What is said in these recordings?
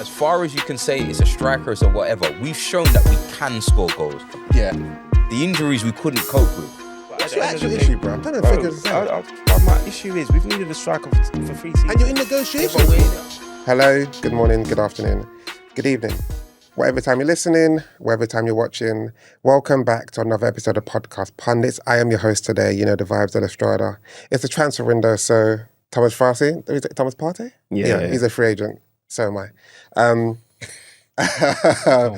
as far as you can say it's a strikers or whatever, we've shown that we can score goals. Yeah. The injuries we couldn't cope with. What's your actual issue, bro? I'm trying to figure this out. My issue is we've needed a striker for 3 seasons. And you're in negotiations. Hello, good morning, good afternoon, good evening. Whatever time you're listening, whatever time you're watching, welcome back to another episode of podcast Pundits. I am your host today, you know the vibes of the Strada. It's the transfer window, so Thomas Partey? Yeah, he's a free agent. So am I. Oh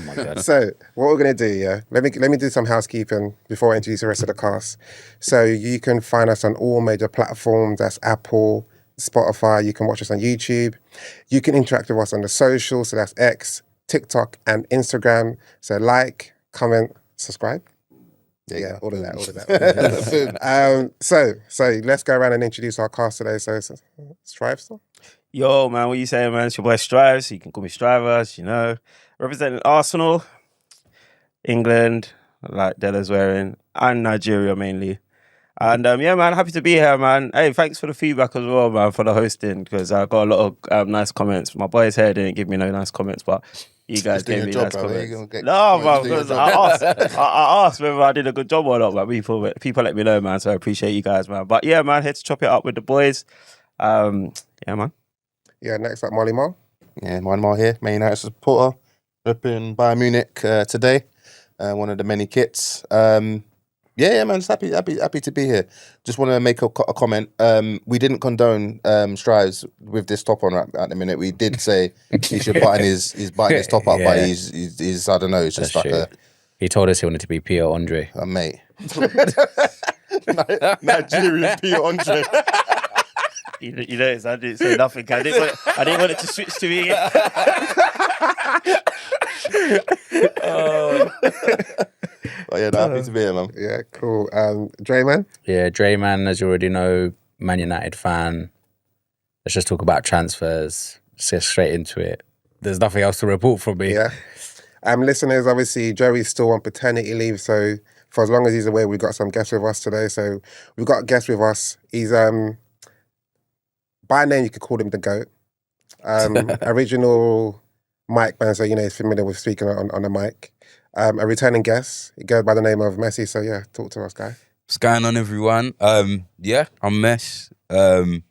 my God. So what we're gonna do, let me do some housekeeping before I introduce the rest of the cast. So you can find us on all major platforms. That's Apple, Spotify. You can watch us on YouTube. You can interact with us on the socials. So that's X, TikTok, and Instagram. So like, comment, subscribe. Yeah, all of that. So let's go around and introduce our cast today. So Strives. Yo, man, what you saying, man? It's your boy Strives. You can call me Strivers, you know. Representing Arsenal, England, like Della's wearing, and Nigeria mainly. And yeah, man, happy to be here, man. Hey, thanks for the feedback as well, man, for the hosting, because I got a lot of nice comments. My boys here didn't give me no nice comments, but you guys gave me nice comments. No, man, because I asked whether I did a good job or not, but people let me know, man, so I appreciate you guys, man. But yeah, man, here to chop it up with the boys. Yeah, man. Yeah, next up, Molly Mar. Yeah, Molly Mar here, Man United supporter, repping Bayern Munich today, one of the many kits. Yeah, man, just happy to be here. Just want to make a comment. We didn't condone Strives with this top on at the minute. We did say he should button his top up, but he's I don't know. It's just That's like true. He told us he wanted to be Pierre Andre. a mate. Nigerian Pierre Andre. You notice I didn't say nothing. I didn't want it to switch to me. But yeah, happy to be here, man. Yeah, cool. Drayman. Yeah, Drayman, as you already know, Man United fan. Let's just talk about transfers. Let's get straight into it. There's nothing else to report from me. Yeah. Listeners, obviously, Joey's still on paternity leave, so for as long as he's away, we've got some guests with us today. So we've got a guest with us. He's, by name, you could call him the GOAT. Original mic man, so, you know, he's familiar with speaking on a mic. A returning guest, he goes by the name of Messi, so yeah, talk to us, guy. What's going on, everyone? Yeah, I'm Mesh. Lifelong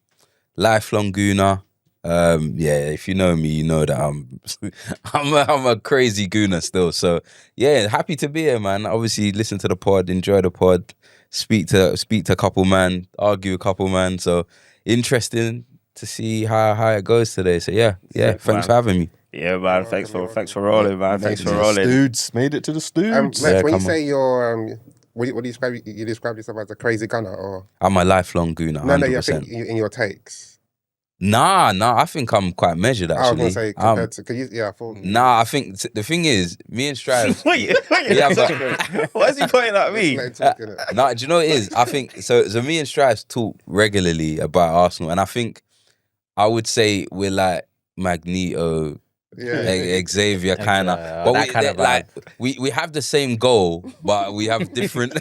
Gooner. Yeah, if you know me, you know that I'm a crazy Gooner still. So yeah, happy to be here, man. Obviously, listen to the pod, enjoy the pod, speak to a couple man, argue a couple man. So interesting to see how it goes today. So yeah, thanks for having me. Yeah, man. Thanks for rolling, man. Thanks for rolling. Dudes, made it to the Stoods. When you say you're, what do you describe? You describe yourself as a crazy gunner, or I'm a lifelong Gooner. 100%. No, I think in your takes. Nah, I think I'm quite measured, actually. I was going to say, compared to, I thought... Nah, I think the thing is, me and Strives... Wait, why is he pointing at me? Nah, do you know what it is? I think, so me and Strives talk regularly about Arsenal, and I think I would say we're like Magneto, Xavier kind of, but we have the same goal, but we have different.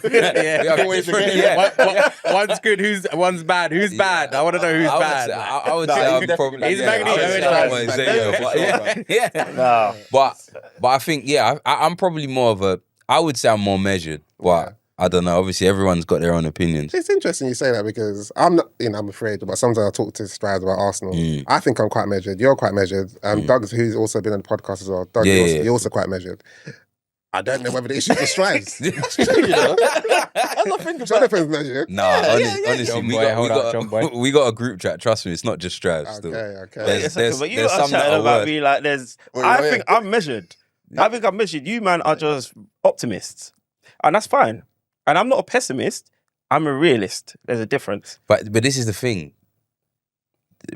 One's good, one's bad. Who's bad? I want to know who's bad. I would say I'm probably. He's Magneto. But I think I'm probably more of a. I would say I'm more measured, but. I don't know. Obviously, everyone's got their own opinions. It's interesting you say that because I'm not, I'm afraid, but sometimes I talk to Strides about Arsenal. I think I'm quite measured. You're quite measured. Doug's, who's also been on the podcast as well. Doug, you're also quite measured. I don't know whether the issue is Strides. I'm not thinking Jonathan's measured. Nah, honestly, we got a group chat. Trust me, it's not just Strides. Okay. But you are chatting about me like there's... I think I'm measured. I think I'm measured. You, man, are just optimists. And that's fine. And I'm not a pessimist. I'm a realist. There's a difference. But this is the thing.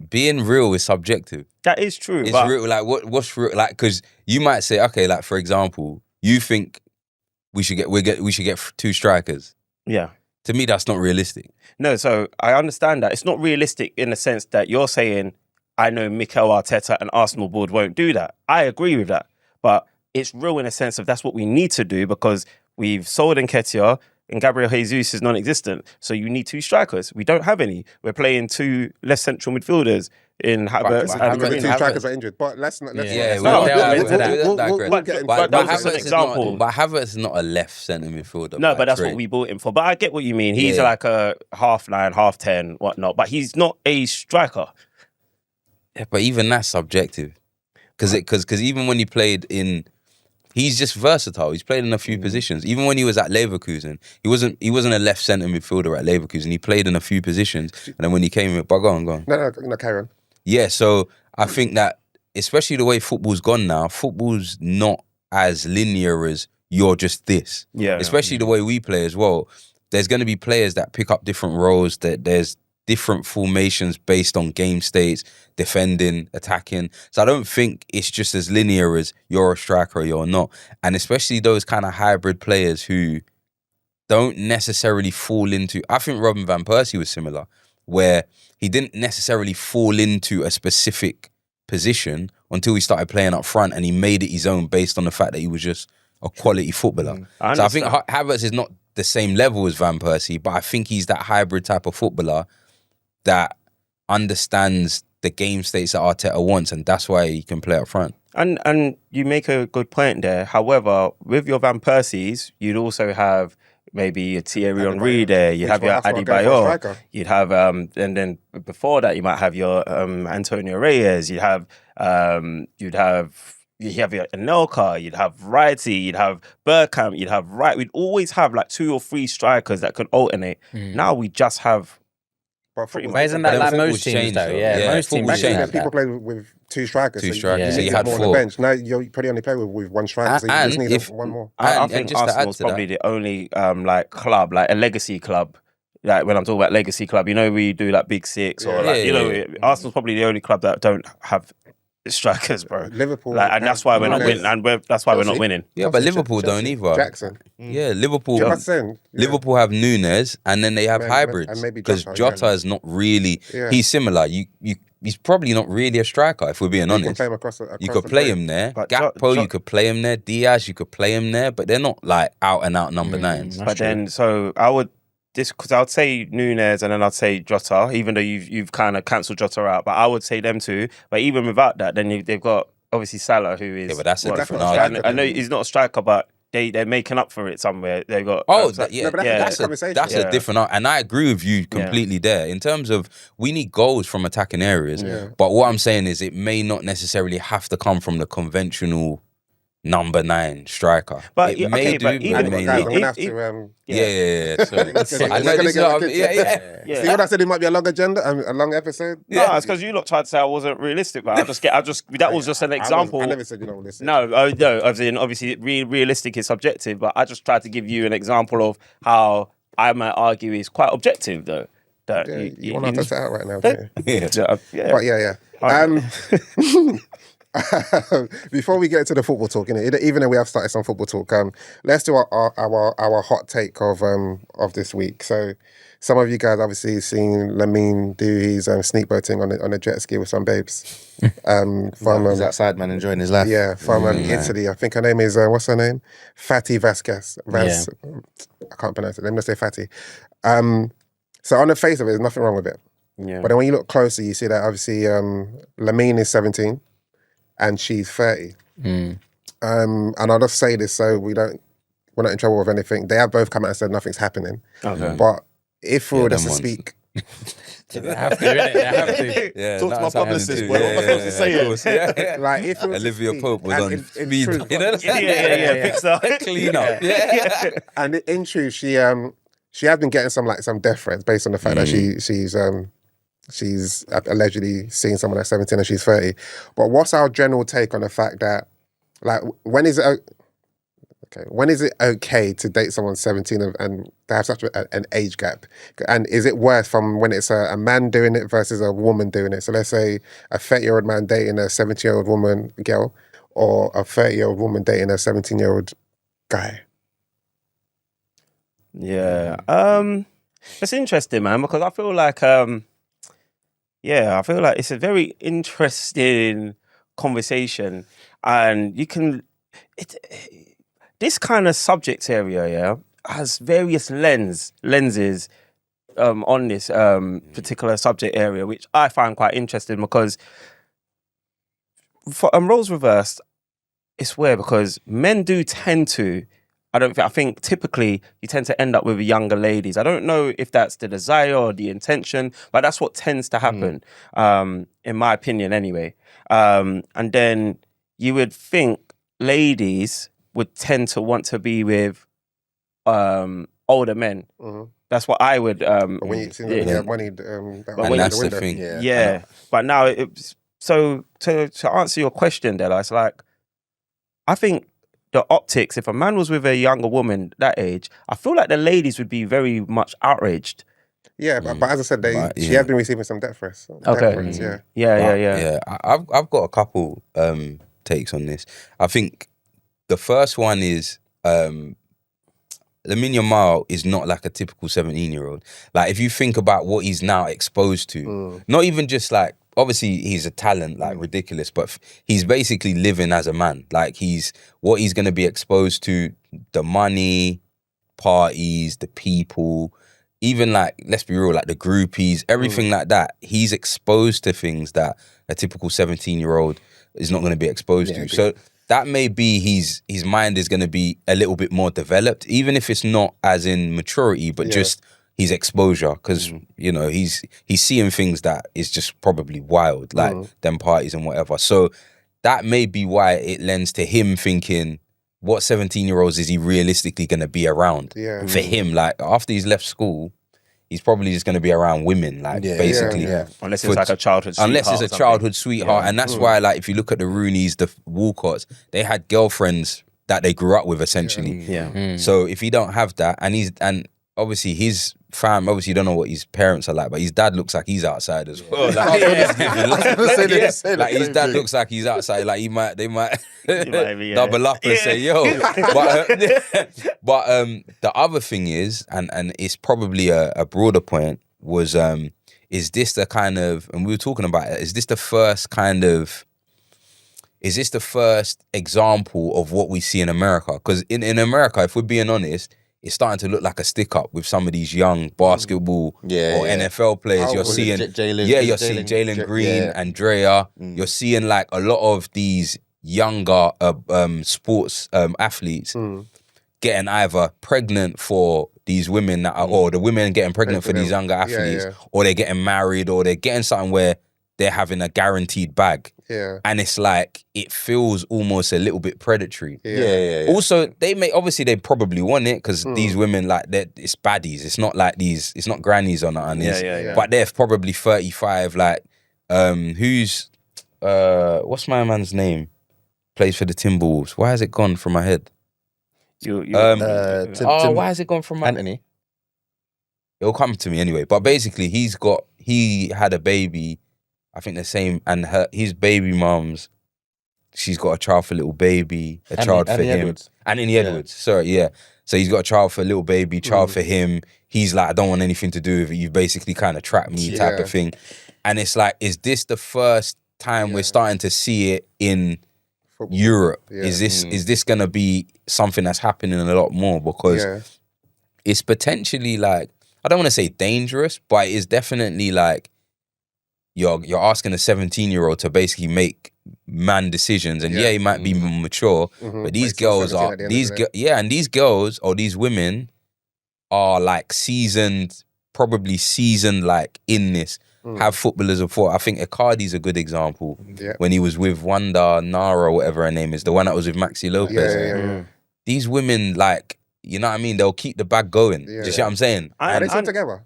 Being real is subjective. That is true. It's real. Like what's real? Like, because you might say, okay, like for example, you think we should get 2 strikers. Yeah. To me, that's not realistic. No, so I understand that. It's not realistic in the sense that you're saying, I know Mikel Arteta and Arsenal board won't do that. I agree with that. But it's real in a sense of that's what we need to do because we've sold Nketiah and Gabriel Jesus is non-existent. So you need 2 strikers. We don't have any. We're playing 2 left central midfielders. in Havertz but and Because the Havertz- two Greenwood. strikers are injured. But let's not. Let's Yeah, not. we'll no, digress. we'll Digress. get into but that. that was just an example. But Havertz is not a left centre midfielder. No, by but that's trade. what we bought him for. But I get what you mean. He's Yeah. like a half 9, half 10, whatnot. But he's not a striker. Yeah, but even that's subjective. Because even when he played in, he's just versatile. He's played in a few positions. Even when he was at Leverkusen, he wasn't a left centre midfielder at Leverkusen. He played in a few positions, and then when he came in, but go on. No, carry on. Yeah, so I think that especially the way football's gone now, football's not as linear as you're just this. Yeah. Especially the way we play as well. There's going to be players that pick up different roles. That there's different formations based on game states, defending, attacking. So I don't think it's just as linear as you're a striker or you're not. And especially those kind of hybrid players who don't necessarily fall into... I think Robin Van Persie was similar, where he didn't necessarily fall into a specific position until he started playing up front, and he made it his own based on the fact that he was just a quality footballer. So I think Havertz is not the same level as Van Persie, but I think he's that hybrid type of footballer that understands the game states that Arteta wants, and that's why he can play up front. And you make a good point there. However, with your Van Persies, you'd also have maybe a Thierry Henry there. You'd have your Adebayor. You'd have and then before that you might have your Antonio Reyes. You'd have your Anelka. You'd have Wrighty. You'd have Bergkamp. You'd have Wright. We'd always have like 2 or 3 strikers that could alternate. Now we just have. But isn't that like most teams though? Yeah, most teams Back then, have people that. played with 2 strikers. Two so strikers, You so need you to had have more on 4. the bench. Now you probably only play with 1 striker, so you just need one more. I think just to add Arsenal's to that- probably the only like club, like a legacy club. Like when I'm talking about legacy club, we do like Big Six or Arsenal's probably the only club that don't have strikers, bro. Liverpool, and that's why we're not winning. And that's why we're not winning. Yeah, but Liverpool don't either. Jackson. Yeah, Liverpool. Yeah, that's saying, Liverpool have Nunes, and then they have hybrids. and maybe Because Jota, Jota is not really. Yeah. He's similar. He's probably not really a striker, if we're being You can honest. play him across You could play him there. But Gakpo, you could play him there. Diaz, you could play him there. But they're not like out and out number 9s. But then, so I would because I'd say Nunes and then I'd say Jota, even though you've kind of cancelled Jota out. But I would say them 2. But even without that, then they've got obviously Salah, who is. Yeah, but that's a different not argument. I know he's not a striker, but they're making up for it somewhere. They've got. That's a different. And I agree with you completely there. In terms of we need goals from attacking areas, but what I'm saying is it may not necessarily have to come from the conventional number 9 striker. But it may do, even it may guys, not. I'm gonna have to. Sorry. I know We're gonna this get lot- like yeah. See what I said? It might be a long agenda, a long episode. No, it's because you lot tried to say I wasn't realistic, but that was just an example. I never said you're not realistic. No, obviously realistic is subjective, but I just tried to give you an example of how I might argue is quite objective, though. That You want to test it out right now, don't you? Yeah. But before we get into the football talk, even though we have started some football talk, let's do our hot take of this week. So, some of you guys obviously seen Lamine do his sneak boating on a jet ski with some babes. He's outside, man, enjoying his life. Yeah, from Italy. I think her name is what's her name? Fati Vasquez. I can't pronounce it. Let me just say Fati. So on the face of it, there's nothing wrong with it. Yeah. But then when you look closer, you see that obviously Lamine is 17 and she's 30. And I'll just say this so we're not in trouble with anything. They have both come out and said nothing's happening. Okay. But if we were just to speak... They have to, innit? They have to. Yeah, Talk to my publicist, boy. What am I supposed to say here? Like if it was Olivia to Pope was and on in speed. truth- Fix that. Clean up. Yeah. And in truth, she has been getting some death threats based on the fact that she's allegedly seen someone at 17 and she's 30. But what's our general take on the fact that, like, when is it okay to date someone 17 and to have such an age gap? And is it worse from when it's a man doing it versus a woman doing it? So let's say a 30-year-old man dating a 17-year-old girl, or a 30-year-old woman dating a 17-year-old guy. Yeah. It's interesting, man, because I feel like it's a very interesting conversation, and you can this kind of subject area, has various lenses on this particular subject area, which I find quite interesting because for roles reversed, it's weird because men do tend to. I think typically you tend to end up with younger ladies. I don't know if that's the desire or the intention, but that's what tends to happen, in my opinion, anyway. And then you would think ladies would tend to want to be with older men. That's what I would. When you see them, have money, and that's the thing. Yeah. But now, so to answer your question, Della, it's like, I think the optics, if a man was with a younger woman that age, I feel like the ladies would be very much outraged. Yeah, but as I said, she has been receiving some death threats. Yeah. I've got a couple takes on this. I think the first one is Lamine Yamal is not like a typical 17-year-old. Like, if you think about what he's now exposed to, not even just like, obviously he's a talent, like ridiculous, but he's basically living as a man. Like, he's going to be exposed to, the money, parties, the people, even like, let's be real, like the groupies, everything like that. He's exposed to things that a typical 17-year-old is not going to be exposed to. So that may be his mind is going to be a little bit more developed, even if it's not as in maturity, but just his exposure, because you know he's seeing things that is just probably wild, like them parties and whatever. So that may be why it lends to him thinking, what 17-year-olds is he realistically going to be around? For him, like after he's left school, he's probably just going to be around women, like basically. Unless it's like a childhood sweetheart. Unless it's a childhood sweetheart. And that's why, like, if you look at the Rooneys, the Walcotts, they had girlfriends that they grew up with, essentially. So if he don't have that, and obviously his fam, obviously you don't know what his parents are like, but his dad looks like he's outside as well. Like, his dad looks like he's outside. Like they might double up and say, yo. But the other thing is, and it's probably a broader point, was is this the kind of, and we were talking about it, is this the first example of what we see in America? Because in America, if we're being honest, it's starting to look like a stick up with some of these young basketball or NFL players. You're seeing Jalen Green, Andrea. You're seeing like a lot of these younger sports athletes getting either pregnant for these women that are, or the women getting pregnant for these younger athletes, or they're getting married, or they're getting something where they're having a guaranteed bag. And it's like, it feels almost a little bit predatory. Also, they probably want it because these women, like, it's baddies. It's not like it's not grannies on it. But they're probably 35. Like, who's what's my man's name? Plays for the Timberwolves. Why has it gone from my head? Why has it gone from my Anthony? It'll come to me anyway. But basically, he had a baby, I think the same, and his baby mum's, she's got a child for a little baby, child for him. Anthony Edwards, sorry, yeah. So he's got a child for a little baby, child for him. He's like, I don't want anything to do with it. You've basically kind of trapped me, type of thing. And it's like, is this the first time we're starting to see it in football, Europe? Is this going to be something that's happening a lot more? Because it's potentially like, I don't want to say dangerous, but it's definitely like, you're asking a 17-year-old to basically make man decisions, and he might be mature, but these girls are these girls or these women are like probably seasoned like in this. Have footballers before. I think Icardi's a good example. When he was with Wanda Nara, whatever her name is, the one that was with Maxi Lopez. These women, like, you know what I mean? They'll keep the bag going. Do you see what I'm saying? Are they still together?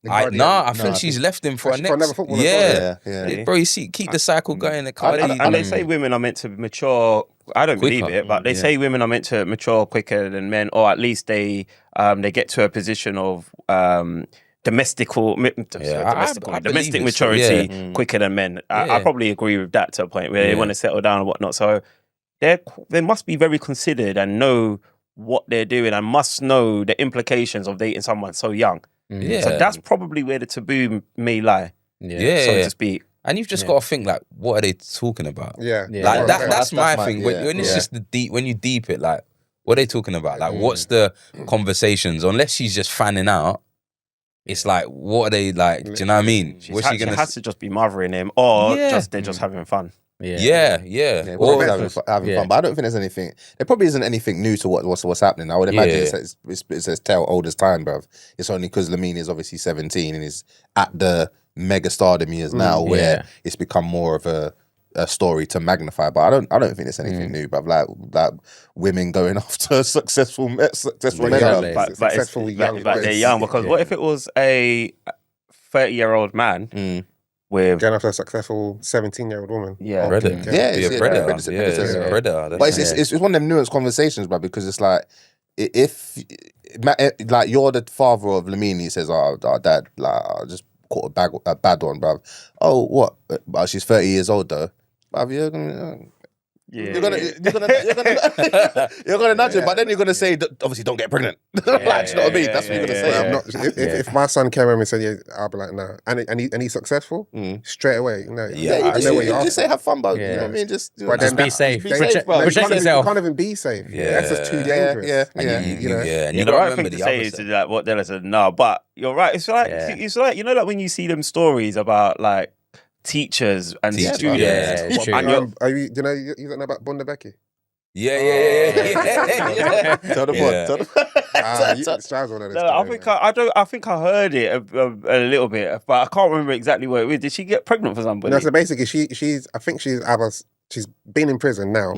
I think she's left him for another footballer. Bro, you see, keep the cycle going. And they say women are meant to mature. I don't believe it, but they say women are meant to mature quicker than men, or at least they get to a position of domestic maturity quicker than men. I probably agree with that to a point where they want to settle down and whatnot. So they must be very considered and know what they're doing, and must know the implications of dating someone so young. So that's probably where the taboo may lie. So to speak. And you've just got to think, like, what are they talking about? Like that's my thing. When it's just when you deep it, like, what are they talking about? Like, what's the conversations? Unless she's just fanning out, it's like, what are they like? Do you know what I mean? What's she She gonna? has to just be mothering him, or Yeah. they're just having fun. Yeah. Or Or having fun, but I don't think there's anything. There probably isn't anything new to what's happening. I would imagine it's a tale old as time, bruv. It's only because Lamine is obviously 17 and is at the mega stardom he is now, where it's become more of a story to magnify. But I don't think there's anything new, bruv. Like women going after successful men, successful young but they're young. Because what if it was a 30-year-old man with going after a successful 17-year-old woman? Yeah. Predator. it's Be a predator. predator. It's a predator. But it's one of them nuanced conversations, bruv, because it's like if like you're the father of Lamine, he says, "Oh, dad, like I just caught a bad one, bruv." Oh, what? But she's 30 years old though. Bruv, you're gonna nudge him, but then you're gonna say, obviously, don't get pregnant. Like, do you know what I mean? That's what you're gonna say. I'm not, if my son came home and said, "Yeah," I'll be like, "No," and he's successful straight away. I know what you're just say have fun, bro. You know what I mean? Just be safe. Protect you yourself. can't even be safe. That's just too dangerous. And you know. got The to right remember thing to the say other is side. like what Della said. No, but you're right. It's like you know, like when you see them stories about like teachers and students. Yeah, and true. Are you? Do you don't know about Bunda Becky? Yeah. Tell the boy. I think I heard it a little bit, but I can't remember exactly what it was. Did she get pregnant for somebody? No, so basically, she's been in prison now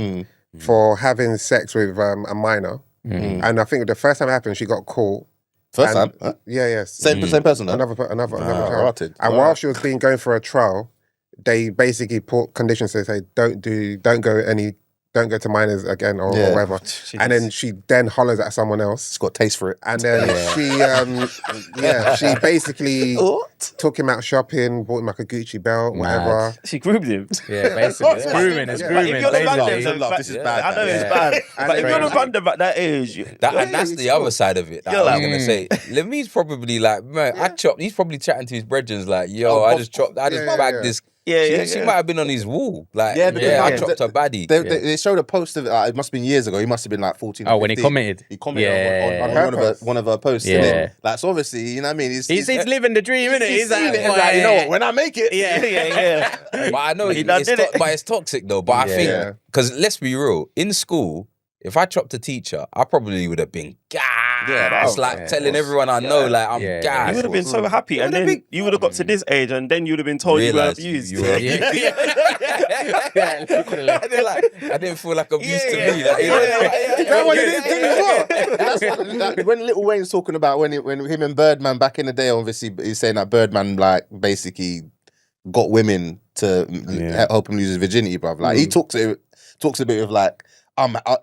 for having sex with a minor, and I think the first time it happened, she got caught. First time? Yeah. Same person, though? Another child. Rotted. And while she was going for a trial, they basically put conditions to say, don't go to minors again or whatever. And then she hollers at someone else. She's got taste for it. And then she basically took him out shopping, bought him like a Gucci belt, whatever. She groomed him. Yeah, basically. It's grooming. It's grooming. If you're the Basically. man, This is bad. I know it's bad. But if you're the man at that age, And that's the other side of it. That I was gonna say. Lamine's probably like, man, he's probably chatting to his brethren like, yo, I just bagged this. She might have been on his wall. Like, I chopped her baddie. They showed a post of it. It must have been years ago. He must have been like 14. Oh, when he commented. He commented on one of her posts. Yeah. Like, so obviously, you know what I mean? He's living the dream, isn't it? He's like, you know what? When I make it, yeah. But I know it's toxic though. But I think, because let's be real, in school, if I chopped a teacher, I probably would have been gassed. It's like telling everyone I know, like, I'm gassed. You would have been so happy, and then you would have got to this age, and then you would have been told you were abused. I didn't feel like abuse to me. That one didn't do as well. Like, when Little Wayne's talking about when him and Birdman back in the day, obviously he's saying that Birdman like basically got women to help him lose his virginity, bruv. Like he talks a bit of like,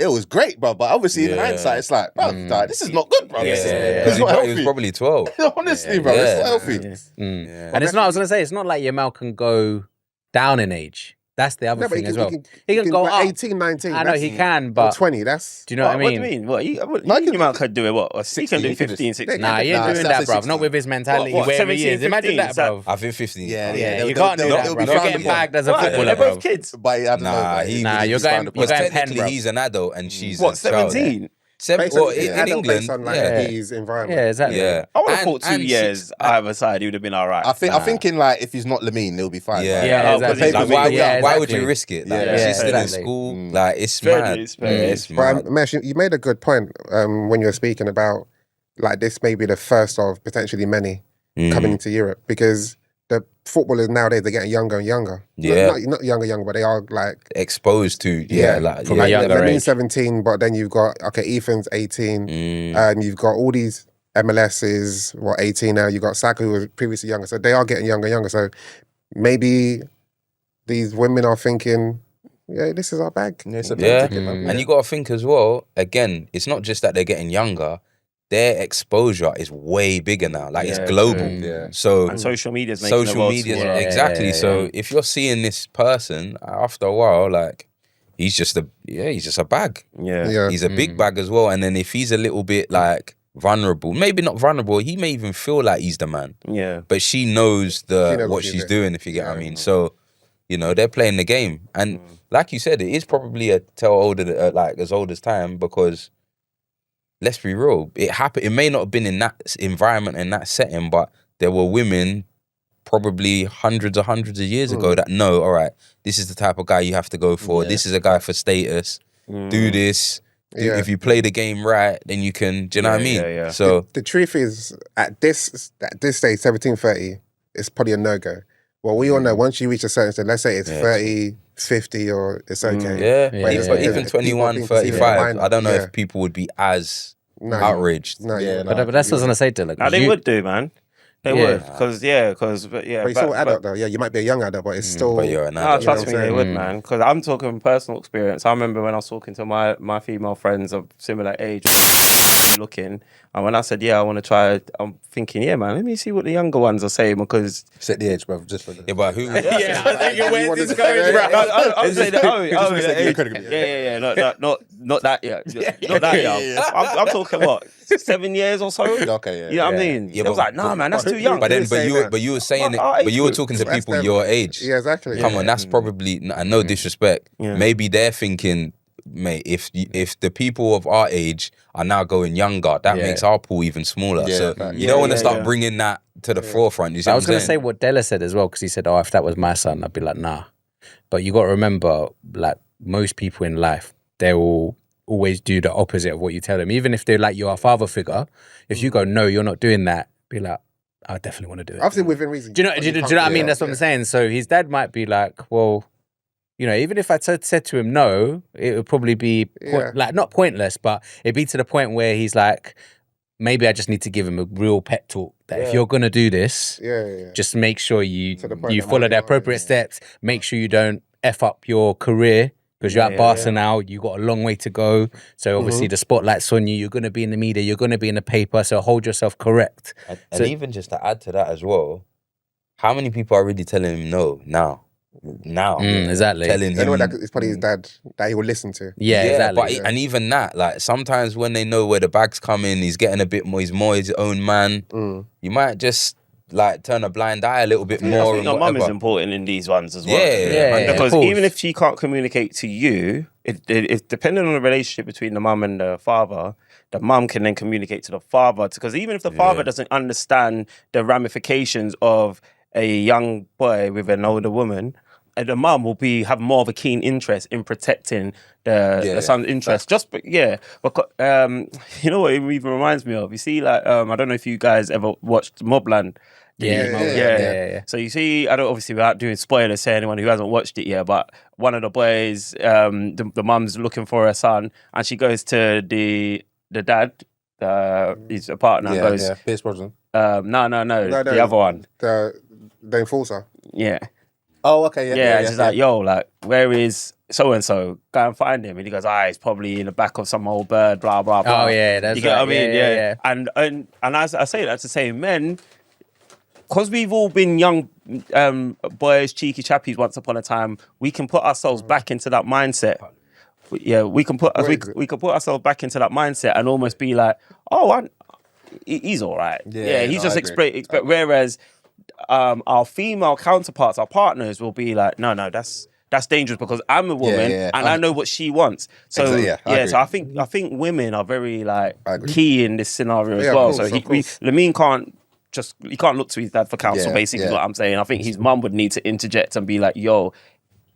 it was great, bro. But obviously, in hindsight, it's like, bro, this is not good, bro. It's not healthy. He was probably 12. Honestly, bro, it's not healthy. And it's not. I was gonna say, it's not like Yamal can go down in age. That's the other thing as well. He can go up. 18, 19. I know he can, but 20. That's. Do you know what I mean? What do you mean? What? Yamal could do it. What? He can do 15, 16. Nah, he ain't doing that, bro. Not with his mentality. Wherever he is. Imagine that, bro. I think 15. Yeah, you can't do that, bro. You're getting bagged as a footballer, They're bro. both kids. But you're going pen, technically bro. he's an adult and she's What? a child. 17. Well, in England, his environment. Yeah, exactly. yeah. I would have thought 2 years either side, he would have been all right. I'm thinking like if he's not Lamine, he'll be fine. Yeah, exactly. Like, why would you risk it? Like, she's still in school. Like, it's mad. It's mad. But Mesh, you made a good point when you were speaking about like this may be the first of potentially many coming into Europe, because the footballers nowadays, they're getting younger and younger. Yeah. Not younger, but they are like Exposed to, from a younger age. 17, but then you've got, Ethan's 18, and you've got all these MLSs, 18 now. You've got Saka, who was previously younger. So they are getting younger and younger. So maybe these women are thinking, this is our bag. And you got to think as well, again, it's not just that they're getting younger. Their exposure is way bigger now. Like, it's global. So and social media's making the world smaller. Exactly. So if you're seeing this person, after a while, like, he's just a bag. Yeah. He's a big bag as well. And then if he's a little bit like vulnerable, maybe not vulnerable, he may even feel like he's the man. Yeah. But she knows what she's doing, if you get what I mean. So, they're playing the game. And like you said, it is probably a tale older, like as old as time, because let's be real. It happened. It may not have been in that environment, in that setting, but there were women probably hundreds of years ago that know, all right, this is the type of guy you have to go for. Yeah. This is a guy for status. Do this. Yeah. If you play the game right, then you can. Do you know what I mean? Yeah. So the truth is, at this stage, 17-30, it's probably a no-go. Well, we all know once you reach a certain stage, let's say it's 30, 50, or it's okay. But even 21, 35, I don't know if people would be as outraged. No, But that's what I was gonna say, Dylan. No, they would do, man. They would, because But you're still an adult though. Yeah, you might be a young adult, but it's still. But you're an No, adult. trust me, they would, man. Because I'm talking personal experience. I remember when I was talking to my female friends of similar age, looking, and when I said, I want to try, I'm thinking, man, let me see what the younger ones are saying, because Set the age, bro. Just for the... Yeah, but who? I think where this going, bro. I'm saying, not that yet, not that young. I'm talking what, 7 years or so. Okay, yeah. You know what I mean? Yeah, It was but- like, nah, man, that's too young. But then, saying but you were saying it. Well, But you were talking to people your age. Yeah, exactly. Come on, that's probably no disrespect. Yeah. Maybe they're thinking, mate, if the people of our age are now going younger, that makes our pool even smaller. Yeah, So facts. you don't want to start yeah. bringing that to the forefront. You see I what was I'm going to say saying? what Della said as well, because he said, if that was my son, I'd be like, nah. But you got to remember, like most people in life, they will always do the opposite of what you tell them. Even if they're like your father figure, if you go, no, you're not doing that, be like, I definitely want to do it. Obviously, within reason. Do you know what I mean? That's what I'm saying. So his dad might be like, well, even if I said to him no, it would probably be not pointless, but it'd be to the point where he's like, maybe I just need to give him a real pep talk that if you're gonna do this, just make sure you follow the appropriate steps. Make sure you don't F up your career, because you're at Barca now. You got a long way to go. So obviously the spotlight's on you. You're gonna be in the media. You're gonna be in the paper. So hold yourself correct. And even just to add to that as well, how many people are really telling him no now? Exactly. Telling him. Anyone that it's probably his dad that he will listen to. Yeah, exactly. But and even that, like sometimes when they know where the bag's coming, he's getting a bit more. He's more his own man. You might just like turn a blind eye a little bit more. I think your mum is important in these ones as well. Yeah, because of course. even if she can't communicate to you, if depending on the relationship between the mum and the father, the mum can then communicate to the father. Because even if the father doesn't understand the ramifications of a young boy with an older woman, and the mum will have more of a keen interest in protecting the son's interest. Because you know what it even reminds me of? You see, like I don't know if you guys ever watched Mobland. Yeah. So you see, I don't obviously without doing spoilers to anyone who hasn't watched it yet, but one of the boys, the mum's looking for her son, and she goes to the dad, he's a partner, and goes, Pierce Brosnan. no, the other one, the enforcer. yeah. Oh, okay, Yeah, just like, yo, like, where is so-and-so? Go and find him. And he goes, he's probably in the back of some old bird, blah, blah, blah. Oh, yeah, that's you get right. what I mean? Yeah. And as I say that to say, men, because we've all been young boys, cheeky chappies once upon a time, we can put ourselves back into that mindset. Yeah, we can put ourselves back into that mindset and almost be like, he's all right. He's just expect. Whereas our female counterparts, our partners, will be like, no, that's dangerous because I'm a woman and I know what she wants. So so I think women are very like key in this scenario as well. So Lamine can't look to his dad for counsel. Basically, is what I'm saying. I think his mum would need to interject and be like, yo,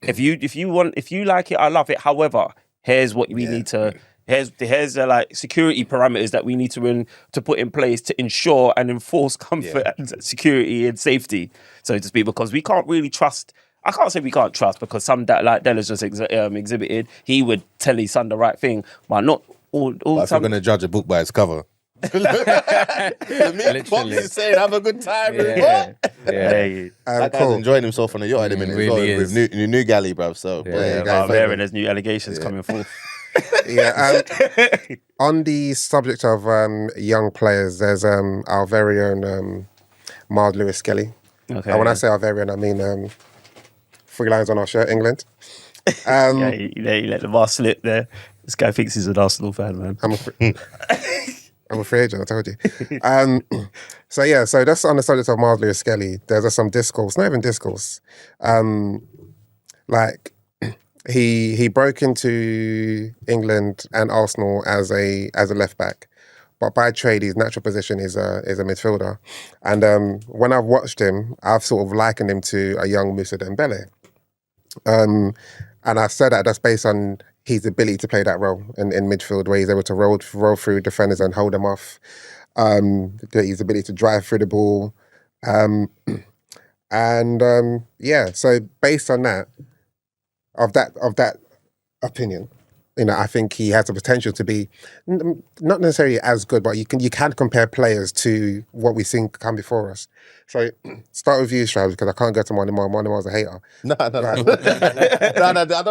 if you like it, I love it. However, here's what we need to. Here's like security parameters that we need to put in place to ensure and enforce comfort and security and safety, so to speak, because we can't really trust. I can't say we can't trust, because some that like Della's just exhibited, he would tell his son the right thing, but not all. But if you're going to judge a book by its cover, Literally. He's saying have a good time. That guy's enjoying himself on the yacht at the minute. Really with new galley, bruv. So there's new allegations coming forth. On the subject of young players, there's our very own Myles Lewis-Skelly. Okay. And when I say our very own, I mean 3 lines on our shirt, England. You let the bar slip there. This guy thinks he's an Arsenal fan, man. I'm a free agent, I told you. So that's on the subject of Myles Lewis-Skelly. There's some discourse, not even discourse. Like he broke into England and Arsenal as a left back. but by trade, his natural position is a midfielder. And when I've watched him, I've sort of likened him to a young Mousa Dembélé. And I said that that's based on his ability to play that role in midfield, where he's able to roll through defenders and hold them off. His ability to drive through the ball. So based on that, of that opinion, I think he has the potential to be not necessarily as good, but you can compare players to what we've seen come before us. So start with you, Strauss, because I can't go to Moneymal's a hater. No. I don't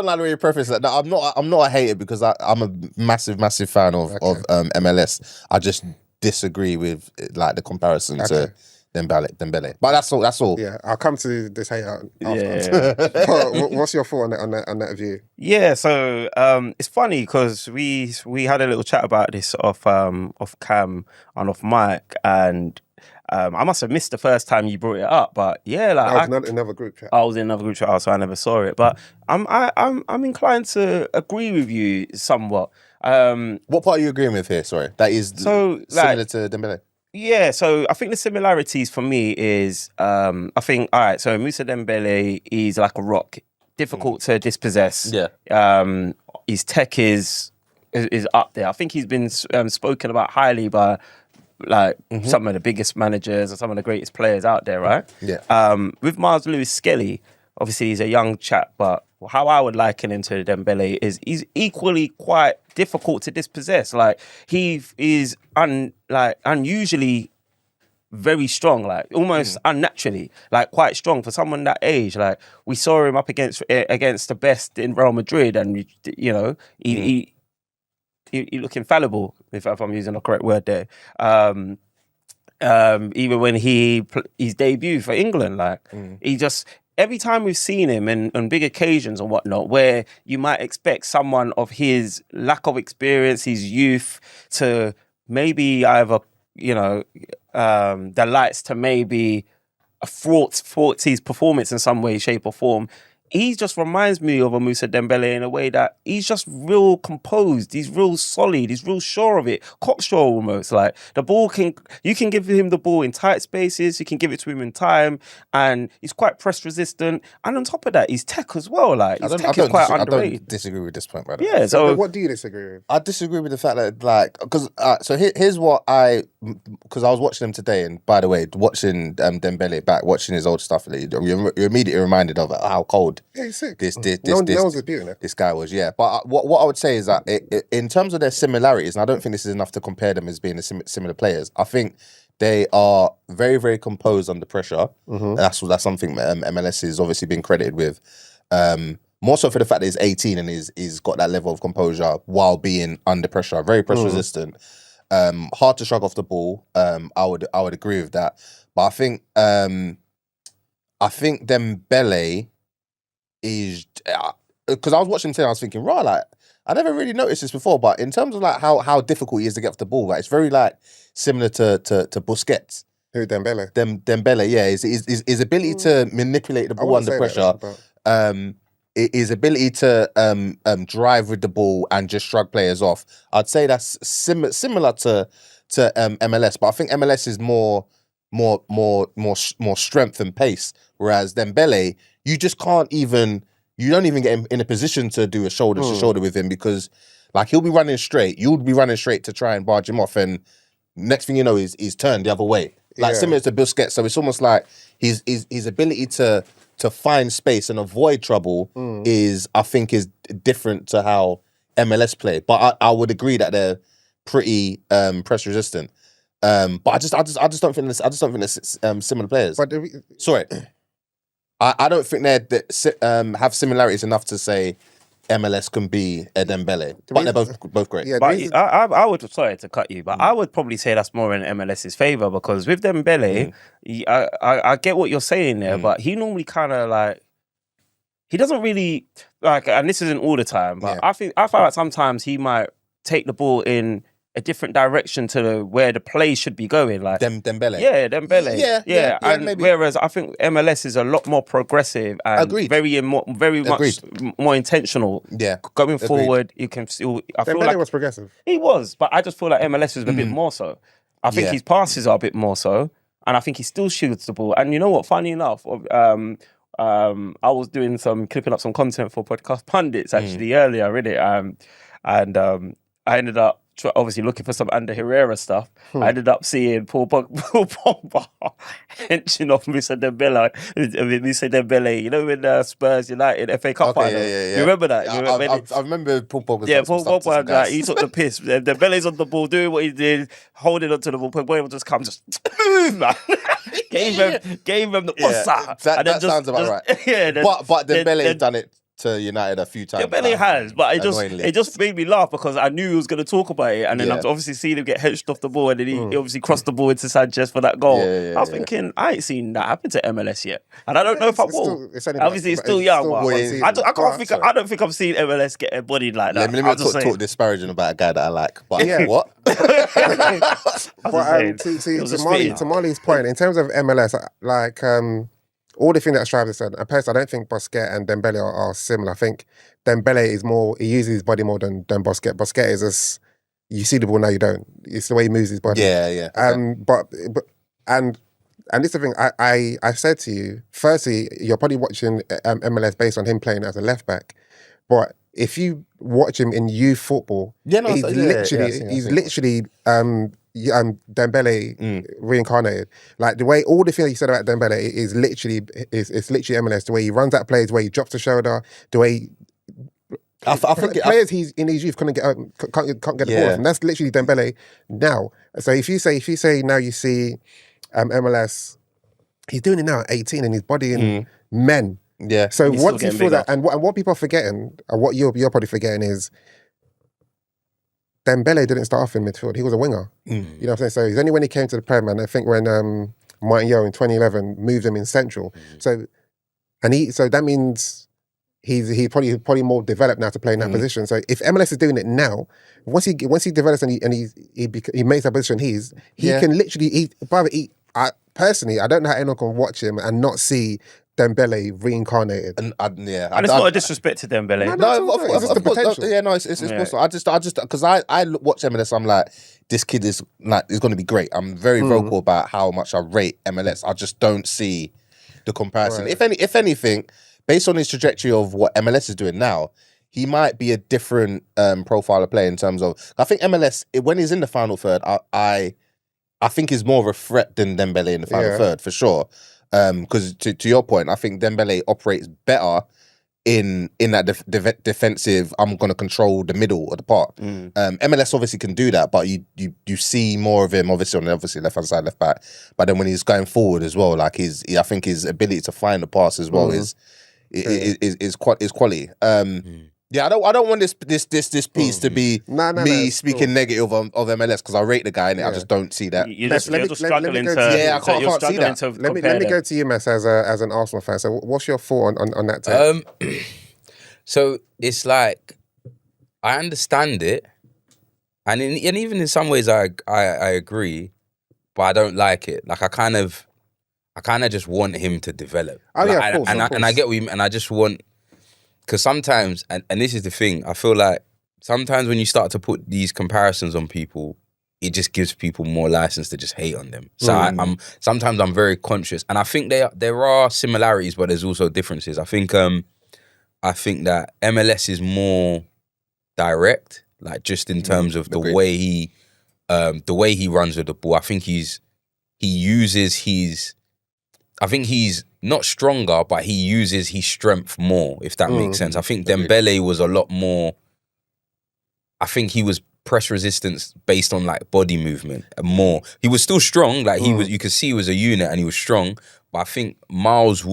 like the way you preface that. No, I'm not a hater because I'm a massive fan of MLS. I just disagree with like the comparison to Dembélé. But that's all. Yeah, I'll come to this hater afterwards. Yeah. What's your thought on that view? Yeah, so it's funny because we had a little chat about this off cam and off mic, and I must have missed the first time you brought it up, but yeah, like I was in another group chat. I was in another group chat, so I never saw it. But I'm inclined to agree with you somewhat. What part are you agreeing with here? Sorry, that is similar to Dembélé. Yeah, so I think the similarities for me is I think all right. So Mousa Dembélé is like a rock, difficult to dispossess. Yeah. His tech is up there. I think he's been spoken about highly by some of the biggest managers and some of the greatest players out there, right? Yeah. With Myles Lewis-Skelly, obviously he's a young chap, but how I would liken him to Dembélé is he's equally quite difficult to dispossess. Like he is unusually very strong, like almost unnaturally, like quite strong for someone that age. Like we saw him up against the best in Real Madrid, and he looked infallible, if I'm using the correct word there. Even when his debut for England, like he just. Every time we've seen him on big occasions and whatnot, where you might expect someone of his lack of experience, his youth, to maybe either, the lights to maybe thwart his performance in some way, shape or form. He just reminds me of a Mousa Dembélé in a way that he's just real composed. He's real solid. He's real sure of it. Cocksure almost. Like you can give him the ball in tight spaces. You can give it to him in time, and he's quite press resistant. And on top of that, his tech as well. Like his tech is quite underrated. I don't disagree with this point, brother. Yeah. So what do you disagree with? I disagree with the fact that here's what because I was watching him today, and by the way, watching Dembélé back, watching his old stuff, you're immediately reminded of how cold. Yeah, he's sick. No one's disputing it. This guy was, yeah. But what I would say is that in terms of their similarities, and I don't think this is enough to compare them as being similar players. I think they are very, very composed under pressure. That's something MLS has obviously been credited with. More so for the fact that he's 18 and he's got that level of composure while being under pressure. Very press resistant. Hard to shrug off the ball. I would agree with that. But I think Dembélé is because I was watching him today, I was thinking, right, like I never really noticed this before, but in terms of like how difficult he is to get off the ball, like it's very like similar to Busquets. Who, Dembélé? Dembélé, yeah, his ability to manipulate the ball under pressure, his ability to drive with the ball and just shrug players off. I'd say that's similar to MLS, but I think MLS is more strength and pace, whereas Dembélé, you don't even get him in a position to do a shoulder to shoulder with him, because like he'll be running straight, you'll be running straight to try and barge him off, and next thing you know he's turned the other way. Like similar to Busquets. So it's almost like his ability to find space and avoid trouble is different to how MLS play. But I would agree that they're pretty press resistant. But I just don't think they're similar players. But sorry, I don't think they have similarities enough to say MLS can be a Dembélé, but they're both great. Yeah, but I would, sorry to cut you, but I would probably say that's more in MLS's favour, because with Dembélé, I get what you're saying there, but he normally kind of like, he doesn't really like, and this isn't all the time, but I find like sometimes he might take the ball in a different direction to where the play should be going. Like Dembele. Yeah, Dembele. Yeah, and maybe. whereas I think MLS is a lot more progressive and Agreed. very much more intentional. Yeah. Going Agreed. forward, you can still. I feel Dembele like was progressive. he was, but I just feel like MLS is a bit more so. I think Yeah. his passes are a bit more so, and I think he still shoots the ball. And you know what? Funny enough, I was doing clipping up some content for podcast Pundits actually earlier, really, and I ended up obviously looking for some Ander Herrera stuff. I ended up seeing Paul Pogba henching off Mr. Dembele. You know, when Spurs United FA Cup final. Yeah. You remember that? I remember Paul Pogba. Yeah, Paul Pogba, he took the piss. Dembele's on the ball, doing what he did, holding onto the ball. Pogba will just come, just move, man. gave him the Mousa. That sounds about right. Yeah, but Dembele's done it to United a few times. Dembele has, but it just made me laugh because I knew he was going to talk about it, and then I've obviously seen him get hedged off the ball, and then he obviously crossed the ball into Sanchez for that goal. I was thinking, I ain't seen that happen to MLS yet, and I don't know if I will. Obviously, it's still young. I don't think I've seen MLS get bodied like that. Let me talk disparaging about a guy that I like. But what? But to Molly's point, in terms of MLS, like all the things that Strive has said, and personally, I don't think Busquets and Dembele are similar. I think Dembele is more, he uses his body more than Busquets. Busquets is just, you see the ball, now you don't. It's the way he moves his body. Yeah. But this is the thing, I said to you, firstly, you're probably watching MLS based on him playing as a left back. But if you watch him in youth football, he's literally Dembele reincarnated. Like the way, all the things you said about Dembele is literally MLS. The way he runs that plays, the way he drops the shoulder, the way I think players he's in his youth can't get the ball, and that's literally Dembele now. So if you say now you see MLS, he's doing it now at 18 and he's bodying men. Yeah. So He's once you still feel getting that, and what people are forgetting, and what you're probably forgetting is Dembele didn't start off in midfield. He was a winger. You know what I'm saying? So it's only when he came to the Prem, and I think when Martin Yo in 2011 moved him in central. So that means he's probably more developed now to play in that position. So if MLS is doing it now, once he develops and he makes that position, he can literally personally, I don't know how anyone can watch him and not see Dembele reincarnated. And it's not a disrespect to Dembele. It's the potential. It's possible. I just because I watch MLS, I'm like, this kid is going to be great. I'm very vocal about how much I rate MLS. I just don't see the comparison. Right. If anything, based on his trajectory of what MLS is doing now, he might be a different profile of play in terms of. I think MLS, when he's in the final third, I think he's more of a threat than Dembele in the final third for sure. Because to your point, I think Dembele operates better in that defensive. I'm going to control the middle of the park. MLS obviously can do that, but you see more of him obviously on the left hand side, left back. But then when he's going forward as well, like I think his ability to find the pass as well is quality. Yeah, I don't want this piece to be me speaking negative of MLS because I rate the guy and I just don't see that. You're just struggling to. I can't see that. Let me go to you, Mess, as an Arsenal fan. So, what's your thought on that take? So it's like I understand it, and even in some ways I agree, but I don't like it. Like I kind of just want him to develop. Oh like, yeah, of course, and I get what you mean, and I just want. Because sometimes, and this is the thing, I feel like sometimes when you start to put these comparisons on people, it just gives people more license to just hate on them. So sometimes I'm very conscious, and I think there are similarities, but there's also differences. I think that MLS is more direct, like just in terms of the way he runs with the ball. I think he's not stronger, but he uses his strength more, if that makes sense. I think Dembele was a lot more. I think he was press resistance based on like body movement and more. He was still strong, like he was. You could see he was a unit and he was strong. But I think Myles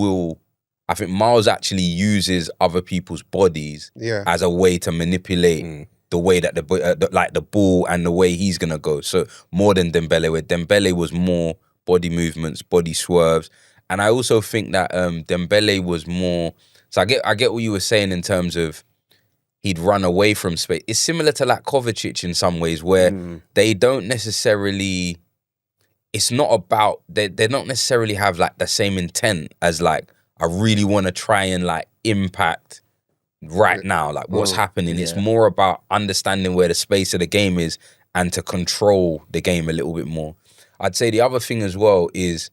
actually uses other people's bodies as a way to manipulate the way that the ball and the way he's gonna go. So more than Dembele, where Dembele was more body movements, body swerves. And I also think that Dembele was more. So I get what you were saying in terms of he'd run away from space. It's similar to like Kovacic in some ways, where they don't necessarily. It's not about they don't necessarily have like the same intent as like I really want to try and like impact right now, like what's happening. It's more about understanding where the space of the game is and to control the game a little bit more. I'd say the other thing as well is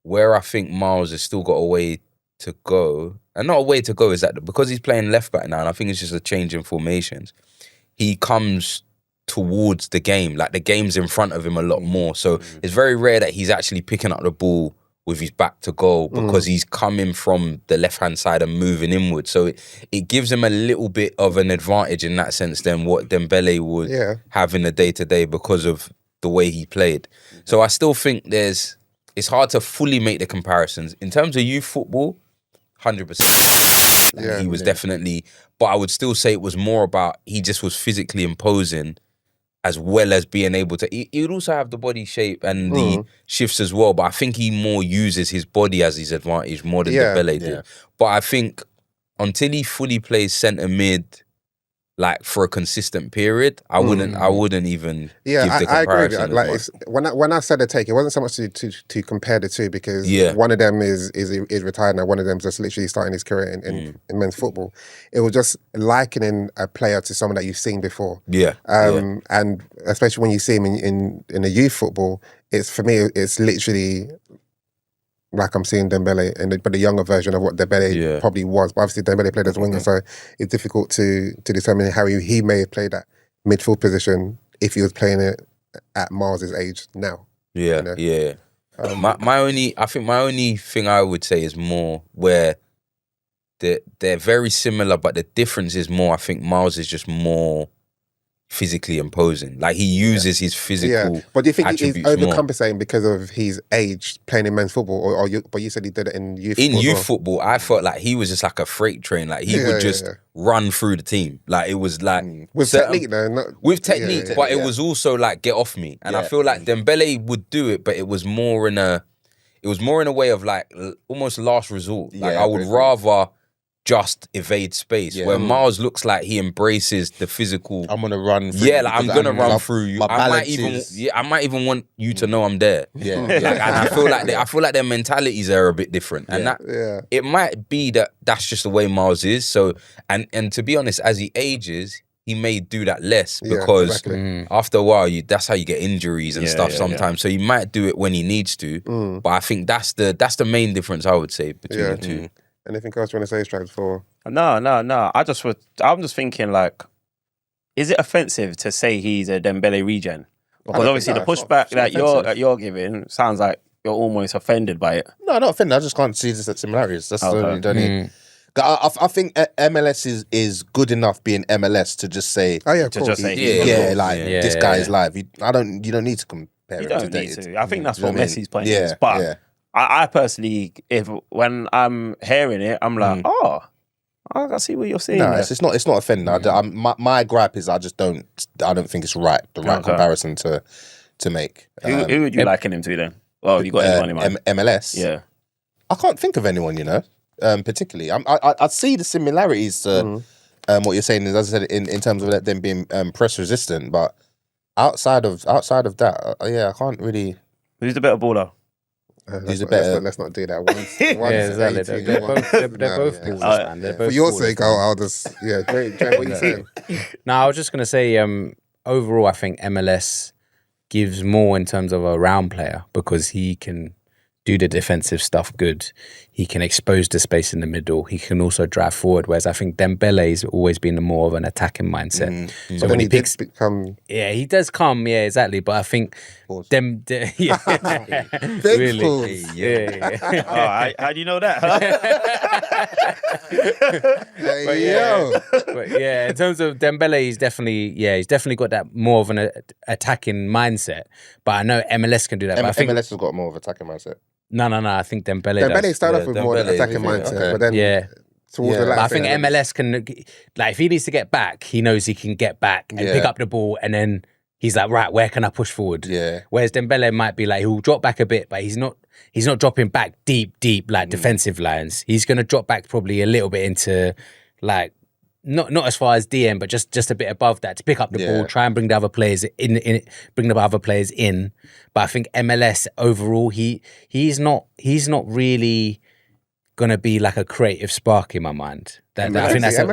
where I think Myles has still got a way to go, and not a way to go, is that because he's playing left back now, and I think it's just a change in formations, he comes towards the game, like the game's in front of him a lot more. So it's very rare that he's actually picking up the ball with his back to goal because he's coming from the left-hand side and moving inward. So it gives him a little bit of an advantage in that sense than what Dembélé would have in the day-to-day because of the way he played. So I still think it's hard to fully make the comparisons. In terms of youth football, 100%. He was definitely, but I would still say it was more about he just was physically imposing as well as being able to. He would also have the body shape and the shifts as well, but I think he more uses his body as his advantage more than Dembélé did. But I think until he fully plays centre mid, like for a consistent period, I wouldn't even give the comparison. I agree with you. as Like much. when I said the take, it wasn't so much to compare the two because one of them is retired now, one of them's just literally starting his career in men's football. It was just likening a player to someone that you've seen before. And especially when you see him in the youth football, for me it's literally like I'm seeing Dembélé, but the younger version of what Dembélé probably was. But obviously Dembélé played as a winger, so it's difficult to determine how he may have played that midfield position if he was playing it at Myles' age now. My only thing I would say is more where they're very similar, but the difference is more. I think Myles is just more physically imposing. Like he uses his physical. But do you think he's attributes more. overcompensating because of his age playing in men's football, but you said he did it in youth in football? youth football, I felt like he was just like a freight train. Like he would just run through the team. Like it was like with technique, though. With technique, but it was also like get off me. And I feel like Dembélé would do it, but it was more in a way of like almost last resort. Like I would rather just evade space. Where Myles looks like he embraces the physical. I'm gonna run. Through I'm gonna run through you. I might even want you to know I'm there. And I feel like their mentalities are a bit different, and that it might be that's just the way Myles is. So and to be honest, as he ages, he may do that less because after a while, that's how you get injuries and stuff sometimes. So he might do it when he needs to, but I think that's the main difference I would say between the two. Anything else you want to say, Stripes? For No. I'm just thinking like, is it offensive to say he's a Dembélé regen? Because obviously the pushback that you're giving sounds like you're almost offended by it. No, not offended. I just can't see the similarities. That's the only. I think MLS is good enough being MLS to just say. Oh yeah, to just say this guy is live. You don't need to compare. You don't need to. I think that's what Messi's point is. But I personally, when I'm hearing it, I'm like, I see what you're saying. No, it's not offending. My gripe is I don't think it's right. The right comparison to make. Who would you liken him to then? Well, you got anyone in mind? MLS. Yeah, I can't think of anyone. Particularly. I see the similarities to what you're saying. As I said, in terms of them being press resistant, but outside of that, I can't really. Who's the better baller? Let's not do that. Exactly. They're both ballers, man. For your sake, I'll just Jay, what are you saying? No, I was just gonna say, overall, I think MLS gives more in terms of a round player because he can do the defensive stuff good. He can expose the space in the middle. He can also drive forward. Whereas I think Dembele's always been more of an attacking mindset. So when he picks, he does come. Yeah, exactly. But I think really, how do you know that? But in terms of Dembélé, he's definitely got that more of an attacking mindset. But I know MLS can do that. But I think MLS has got more of an attacking mindset. No. I think Dembélé started off with more attacking mindset, but then towards the latter. But I think MLS can, like, if he needs to get back, he knows he can get back and pick up the ball, and then he's like, right, where can I push forward? Yeah. Whereas Dembélé might be like, he'll drop back a bit, but he's not dropping back deep like defensive lines. He's gonna drop back probably a little bit into like not as far as DM, but just a bit above that to pick up the ball, try and bring the other players bring the other players in. But I think MLS overall, he's not really gonna be like a creative spark in my mind. I think that's I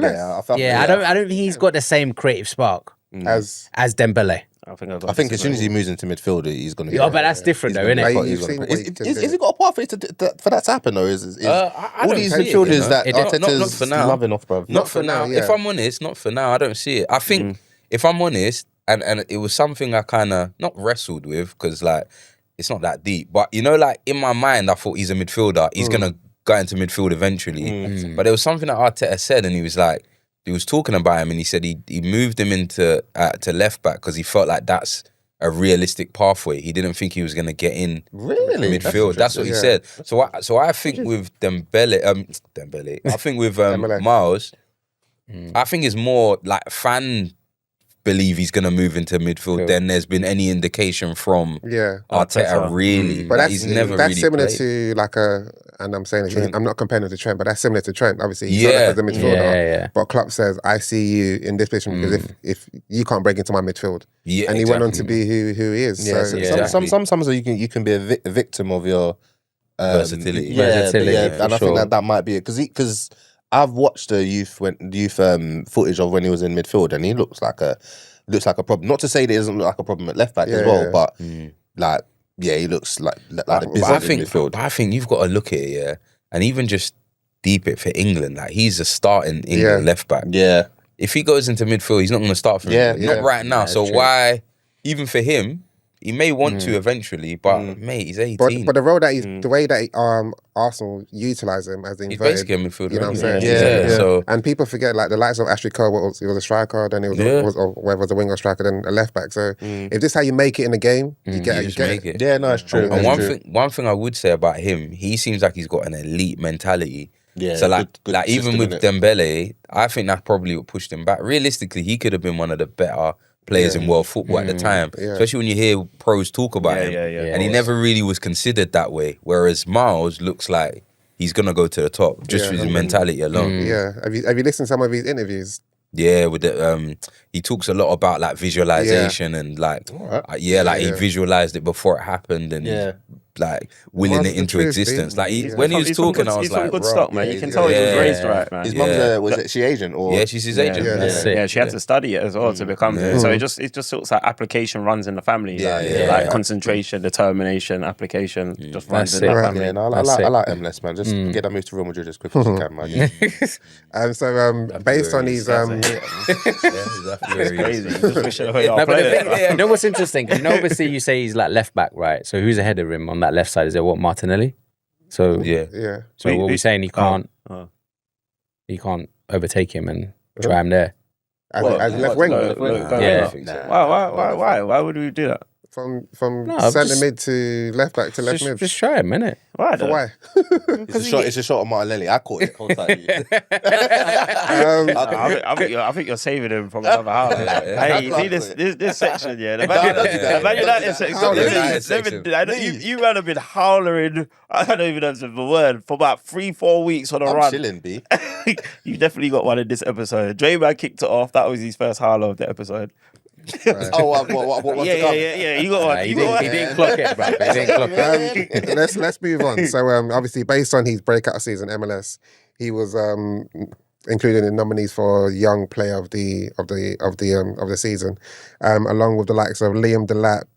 don't think he's got the same creative spark as Dembele. I think as soon as he moves into midfield, he's going to. Oh, but that's different, though, isn't it? Is he got a pathway for that to happen, though? Is all these midfielders that Arteta's loving off, bro? Not for now. If I'm honest, not for now. I don't see it. I think if I'm honest, and it was something I kind of not wrestled with because like it's not that deep, but you know, like in my mind, I thought he's a midfielder. He's gonna go into midfield eventually. But there was something that Arteta said, and he was like. He was talking about him and he said he moved him into to left back because he felt like that's a realistic pathway. He didn't think he was going to get in midfield. That's what he said. So I think with Dembele, I think with Myles, I think it's more like fan believe he's going to move into midfield than there's been any indication from Arteta really. But like, he's never that's really similar played. to like and I'm saying I'm not comparing it to Trent, but that's similar to Trent. Obviously, he's not as a midfielder. But Klopp says, I see you in this position because if you can't break into my midfield. Yeah, and he went on to be who he is. Yeah, so sometimes you can be a victim of your versatility. Yeah, and I think that might be it. Because I've watched the youth footage of when he was in midfield, and he looks like a problem. Not to say that he doesn't look like a problem at left back as well, but like he looks like the business in midfield. But I think you've got to look at it, and even just deep it for England. Like he's a starting England left back. Yeah, if he goes into midfield, he's not going to start for England. Not right now. So why? Even for him. He may want to eventually, but mate, he's 18. But the role that the way that Arsenal utilise him as he's basically a midfielder. You know what I'm saying? Yeah. So and people forget like the likes of Ashley Cole. He was a striker, then he was or whether it was a winger striker, then a left back. So if this is how you make it in the game, you get it. Yeah, no, it's true. And one thing I would say about him, he seems like he's got an elite mentality. Yeah. So like good even with Dembele, I think that's probably what pushed him back. Realistically, he could have been one of the better players in world football at the time, especially when you hear pros talk about him. And he never really was considered that way. Whereas Myles looks like he's gonna go to the top just with his mentality alone. Yeah, have you listened to some of his interviews? Yeah, with the he talks a lot about like visualization and like he visualized it before it happened and like willing it into existence. Like when he was talking, I was like, good stock, man. You can tell he was raised right, man. His mum was she Asian or she's his agent. Yeah, she had to study it as well to become it. So it just looks like application runs in the family. Like concentration, determination, application just runs in the family. Yeah, no, I like MLS, man. Just get that move to Real Madrid as quick as you can, man. So based on these crazy. You know what's interesting? You know, obviously you say he's like left back, right? So who's ahead of him on that left side? Is it Martinelli? So So what we're saying, he can't overtake him and try him there. As left wing. Why would we do that? From centre mid to left back to left mid. Just try him, innit? Why? Why? It's a shot of Martinelli. I caught it. I think you're saving him from another house. Hey, you see this section, the Man United section. You man have been howling. I don't even know the word for about 3-4 weeks on a run. I'm chilling, B. You definitely got one in this episode. Dre-Man kicked it off. That was his first howler of the episode. What? Yeah. You got one. He didn't clock it, bro. He didn't clock it. Let's move on. So obviously, based on his breakout season, MLS, he was included in nominees for Young Player of the season, along with the likes of Liam Delap,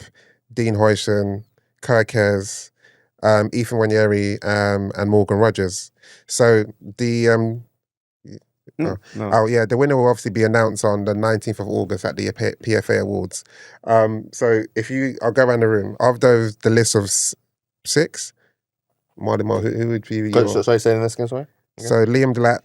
Dean Huijsen, Kirkes, Ethan Wanyeri, and Morgan Rogers. So the the winner will obviously be announced on the 19th of August at the PFA Awards. So I'll go around the room. Of those, the list of 6, Mardy, who would be your... Sorry, say this again, sorry? So Liam Delap,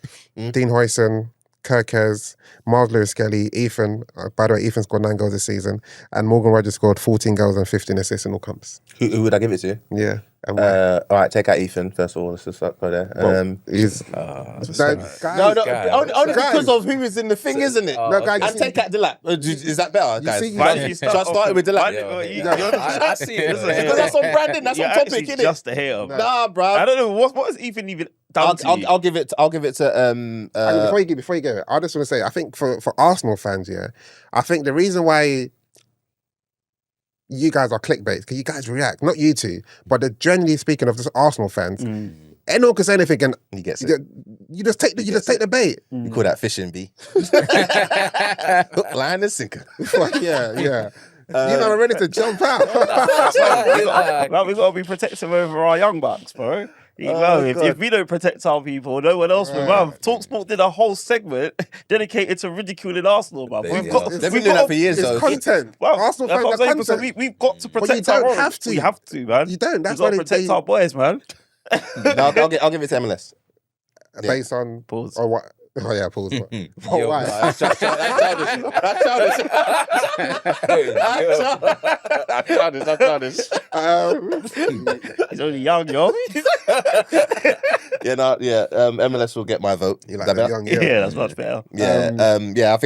Dean Huijsen, Kirkes, Myles Lewis-Skelly, Ethan. By the way, Ethan scored 9 goals this season, and Morgan Rogers scored 14 goals and 15 assists in all comps. Who would I give it to? Yeah. All right, take out Ethan first of all. Let's just go there. He's only because of who is in the thing, isn't it? No, guys, and take out Delap. Is that better, guys? So I started with Delap. I see it. Because that's on branding. That's on topic, isn't it? Just to hate him. Nah, bro. I don't know what is Ethan even down to you. I'll give it to And before you go, I just want to say, I think for Arsenal fans, yeah, I think the reason why you guys are clickbait because you guys react, not you two, but generally speaking of just Arsenal fans. Anyone can say anything, and He gets it. you just take the bait. You call that fishing, B. Hook, line, and sinker. yeah. I'm ready to jump out. We got to be protective over our young bucks, bro. If we don't protect our people, no one else will. Bruv. Talksport did a whole segment dedicated to ridiculing Arsenal, bruv. They've been doing that for years, though. It's content. Well, Arsenal that's what fans I'm are saying. content. So we've got to protect you our don't own. have to. We have to, man. You don't. That's We've got why to they protect our boys, man. No, I'll give it to MLS. Based on Pause. or what? Oh yeah, pause. Yo, Why? That's childish. He's only young, yo. MLS will get my vote. You like That the better? young Yeah, girl. that's much better. I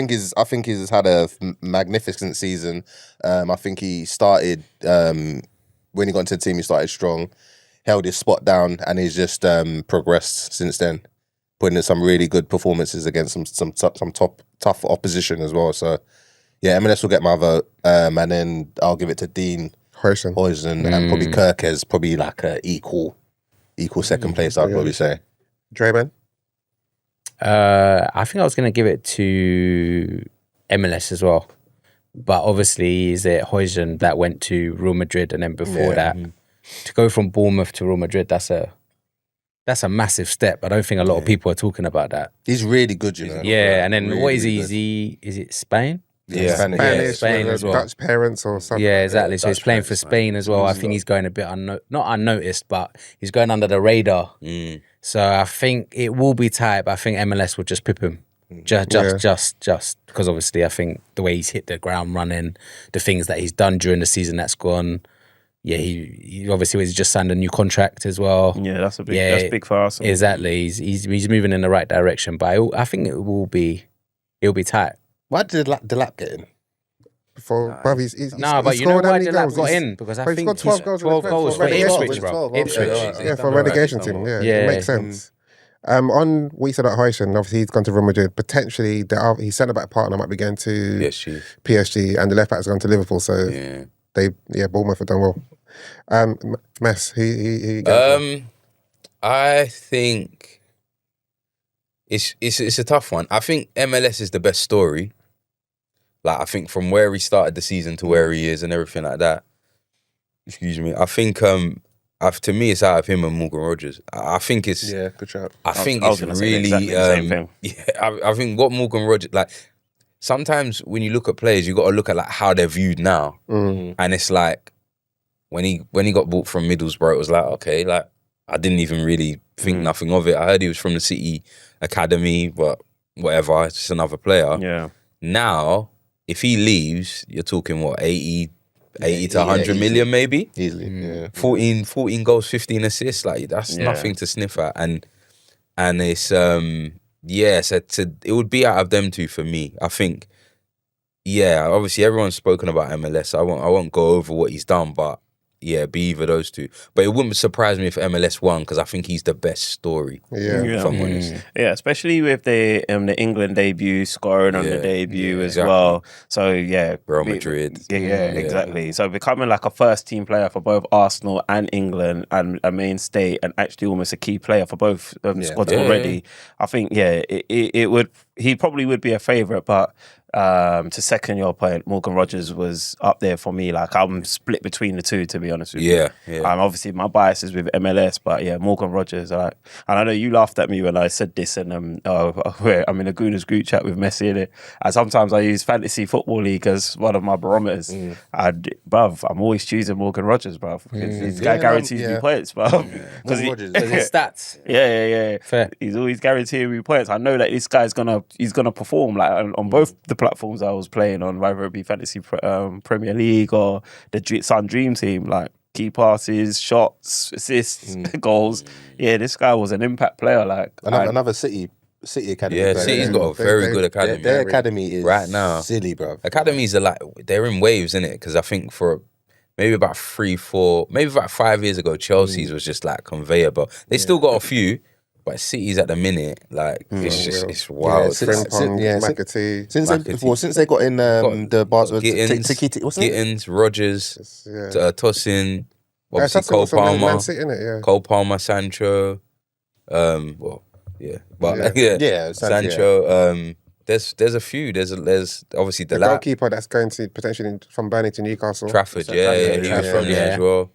think he's had a magnificent season. I think he started when he got into the team. He started strong, held his spot down, and he's just progressed since then. Putting in some really good performances against some tough opposition as well. So yeah, MLS will get my vote, and then I'll give it to Dean Huijsen and probably Kirk as probably like a equal second place. I'd probably say. Draymond? I think I was going to give it to MLS as well. But obviously, is it Huijsen that went to Real Madrid, and then before that, to go from Bournemouth to Real Madrid, that's a massive step. I don't think a lot of people are talking about that. He's really good, you know. Yeah, and then Really, what is really he? Is it Spain? Yeah, Spanish, Spain with as well. Dutch parents or something. Yeah, exactly. So he's Dutch playing for parents, Spain as well. I think he's going a bit not unnoticed, but he's going under the radar. So I think it will be tight, but I think MLS will just pip him. Just because obviously I think the way he's hit the ground running, the things that he's done during the season that's gone. Yeah, he obviously he's just signed a new contract as well. Yeah, that's big for us. Exactly. He's moving in the right direction, but I think it'll be tight. Why did Delap get in? But you know why Delap got in? Because I He's think got 12 goals in the goals for relegation. Ipswich, bro. 12, Ipswich. okay. Yeah, for a relegation team. Yeah, it makes sense. On we said at Huijsen, obviously he's gone to Real Madrid. Potentially, his centre back partner might be going to PSG, and the left back has gone to Liverpool. So Bournemouth have done well. Mess. He I think it's a tough one. I think MLS is the best story. Like I think from where he started the season to where he is and everything like that. Excuse me. I think to me it's out of him and Morgan Rogers. I think it's good shot. I think I was it's gonna say really exactly the same thing. Yeah. I think what Morgan Rogers like. Sometimes when you look at players, you got to look at like how they're viewed now, and it's like. When he got bought from Middlesbrough, it was like, okay, like I didn't even really think nothing of it. I heard he was from the City Academy, but whatever, it's just another player. Yeah. Now, if he leaves, you're talking what, 80 to 100 million maybe? Easily, yeah. 14 goals, 15 assists, like that's nothing to sniff at. And it's so it would be out of them two for me. I think, obviously everyone's spoken about MLS. I won't go over what he's done, but be either those two. But it wouldn't surprise me if MLS won because I think he's the best story. If I'm honest. Yeah, especially with the England debut, scoring on the debut as well. So Real Madrid. Exactly. So becoming like a first team player for both Arsenal and England and a mainstay and actually almost a key player for both squads already. I think he probably would be a favourite, but to second your point, Morgan Rogers was up there for me. Like I'm split between the two, to be honest with you. Obviously my bias is with MLS, but Morgan Rogers. And I know you laughed at me when I said this, and I'm in a Gooners group chat with Messi in it. And sometimes I use Fantasy Football League as one of my barometers. And bruv, I'm always choosing Morgan Rogers, bruv. This guy guarantees me points, bruv. Because his stats. Yeah. Fair. He's always guaranteeing me points. I know that this guy's gonna perform like on both the platforms I was playing on, whether it be Fantasy Premier League or the Sun Dream Team, like key passes, shots, assists, goals. Yeah, this guy was an impact player. Like another City academy. Yeah, City's got a very good academy. Their academy is right now silly, bro. Academies are they're in waves, innit? Because I think for maybe about 3, 4, maybe about 5 years ago, Chelsea's was just like conveyor belt. They still got a few. But City's at the minute, like it's just Unreal. it's wild. Frimpong, McAtee. Since they got in the bars with Gittins, what's it? Gittins, Rogers, Tosin, obviously That's Cole also Man Palmer, City, innit? Yeah. Cole Palmer, Sancho. Sancho. There's a few. There's obviously The goalkeeper that's going to potentially from Burnley to Newcastle. Trafford, he was from there as well.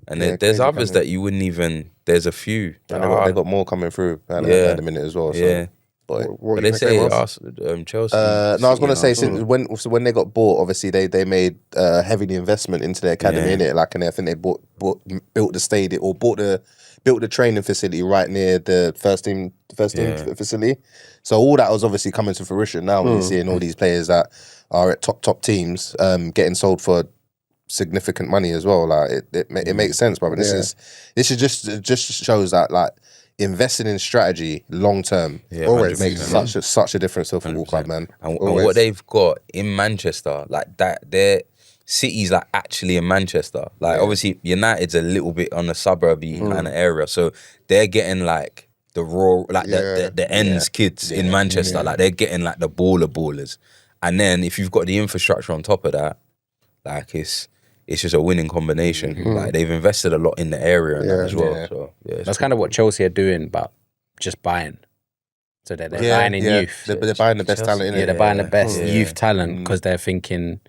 And there's others that you wouldn't even. There's a few. And they got more coming through at the minute as well. So. Yeah. But they say Chelsea. No, I was going to say since when they got bought, obviously they made heavy investment into their academy in it. Like, and I think they built the stadium or built the training facility right near the first team facility. So all that was obviously coming to fruition now when you're seeing all these players that are at top teams getting sold for significant money as well. Like it makes sense, brother. This is just shows that like investing in strategy long term always makes such a difference to a football club, man. And what they've got in Manchester, like that, their City's like actually in Manchester. Like obviously United's a little bit on the suburby kind of area, so they're getting like the raw, like the ends kids in Manchester. Like they're getting like the ballers, and then if you've got the infrastructure on top of that, like it's just a winning combination. Like they've invested a lot in the area and that as well. Yeah. So that's kind of what Chelsea are doing, but just buying. So they're buying in youth. They're buying the best talent in it. Yeah, they're buying the best youth talent because they're thinking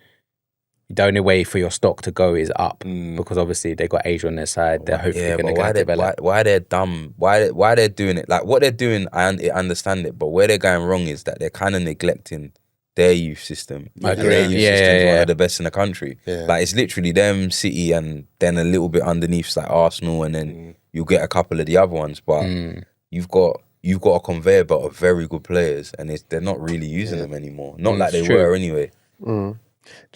the only way for your stock to go is up because obviously they got age on their side. They're hopefully going to develop. Why they're dumb? Why they're doing it? Like what they're doing, I understand it, but where they're going wrong is that they're kind of neglecting their youth system. I agree. Their youth system is one of the best in the country. Like it's literally them, City, and then a little bit underneath like Arsenal, and then you'll get a couple of the other ones. But you've got a conveyor belt of very good players, and they're not really using them anymore. Not like they were anyway. Do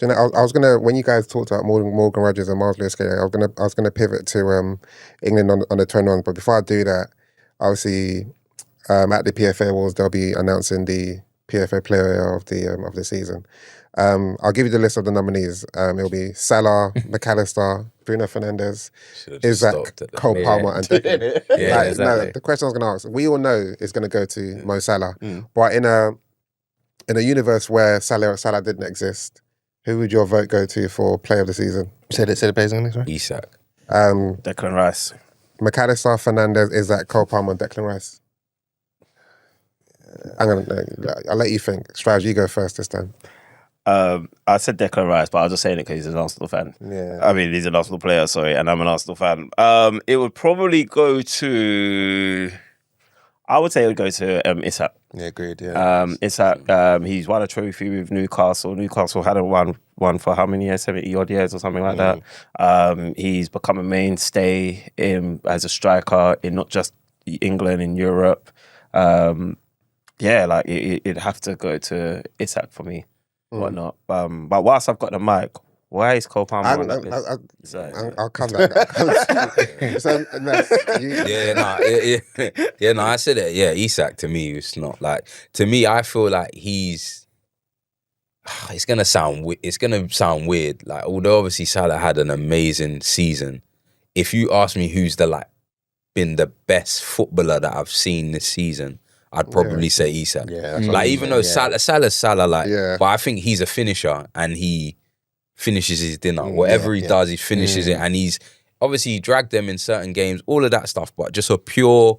you know, I was gonna, when you guys talked about Morgan Rogers and Myles Lewis-Skelly, I was gonna pivot to England on the 21. But before I do that, obviously at the PFA Awards they'll be announcing the PFA Player of the season. I'll give you the list of the nominees. It'll be Salah, McAllister, Bruno Fernandes, Isaac, Cole Palmer, and Declan. Exactly. No, the question I was going to ask, we all know it's going to go to Mo Salah, but in a universe where Salah didn't exist, who would your vote go to for Player of the season? Say the players again, sorry. Isak. Declan Rice. McAllister, Fernandes, Isaac, Cole Palmer, and Declan Rice. I'll let you think. Strives, you go first this time. I said Declan Rice, but I was just saying it because he's an Arsenal fan. Yeah. I mean, he's an Arsenal player, sorry, and I'm an Arsenal fan. It would probably go to... I would say it would go to Isak. Yeah, agreed, yeah. Isak, he's won a trophy with Newcastle. Newcastle hadn't won for how many years? 70-odd years or something like that. He's become a mainstay as a striker in not just England, in Europe. Like it'd have to go to Isak for me, whatnot. But whilst I've got the mic, why is Cole Palmer on that list? I'll come back. I said it. Yeah, Isak to me, it's not like, to me, I feel like it's gonna sound weird. Like, although obviously Salah had an amazing season, if you ask me who's been the best footballer that I've seen this season, I'd probably say Isak. Yeah, like even though Salah's Salah, but I think he's a finisher and he finishes his dinner. Whatever he does, he finishes it, and he dragged them in certain games, all of that stuff. But just a pure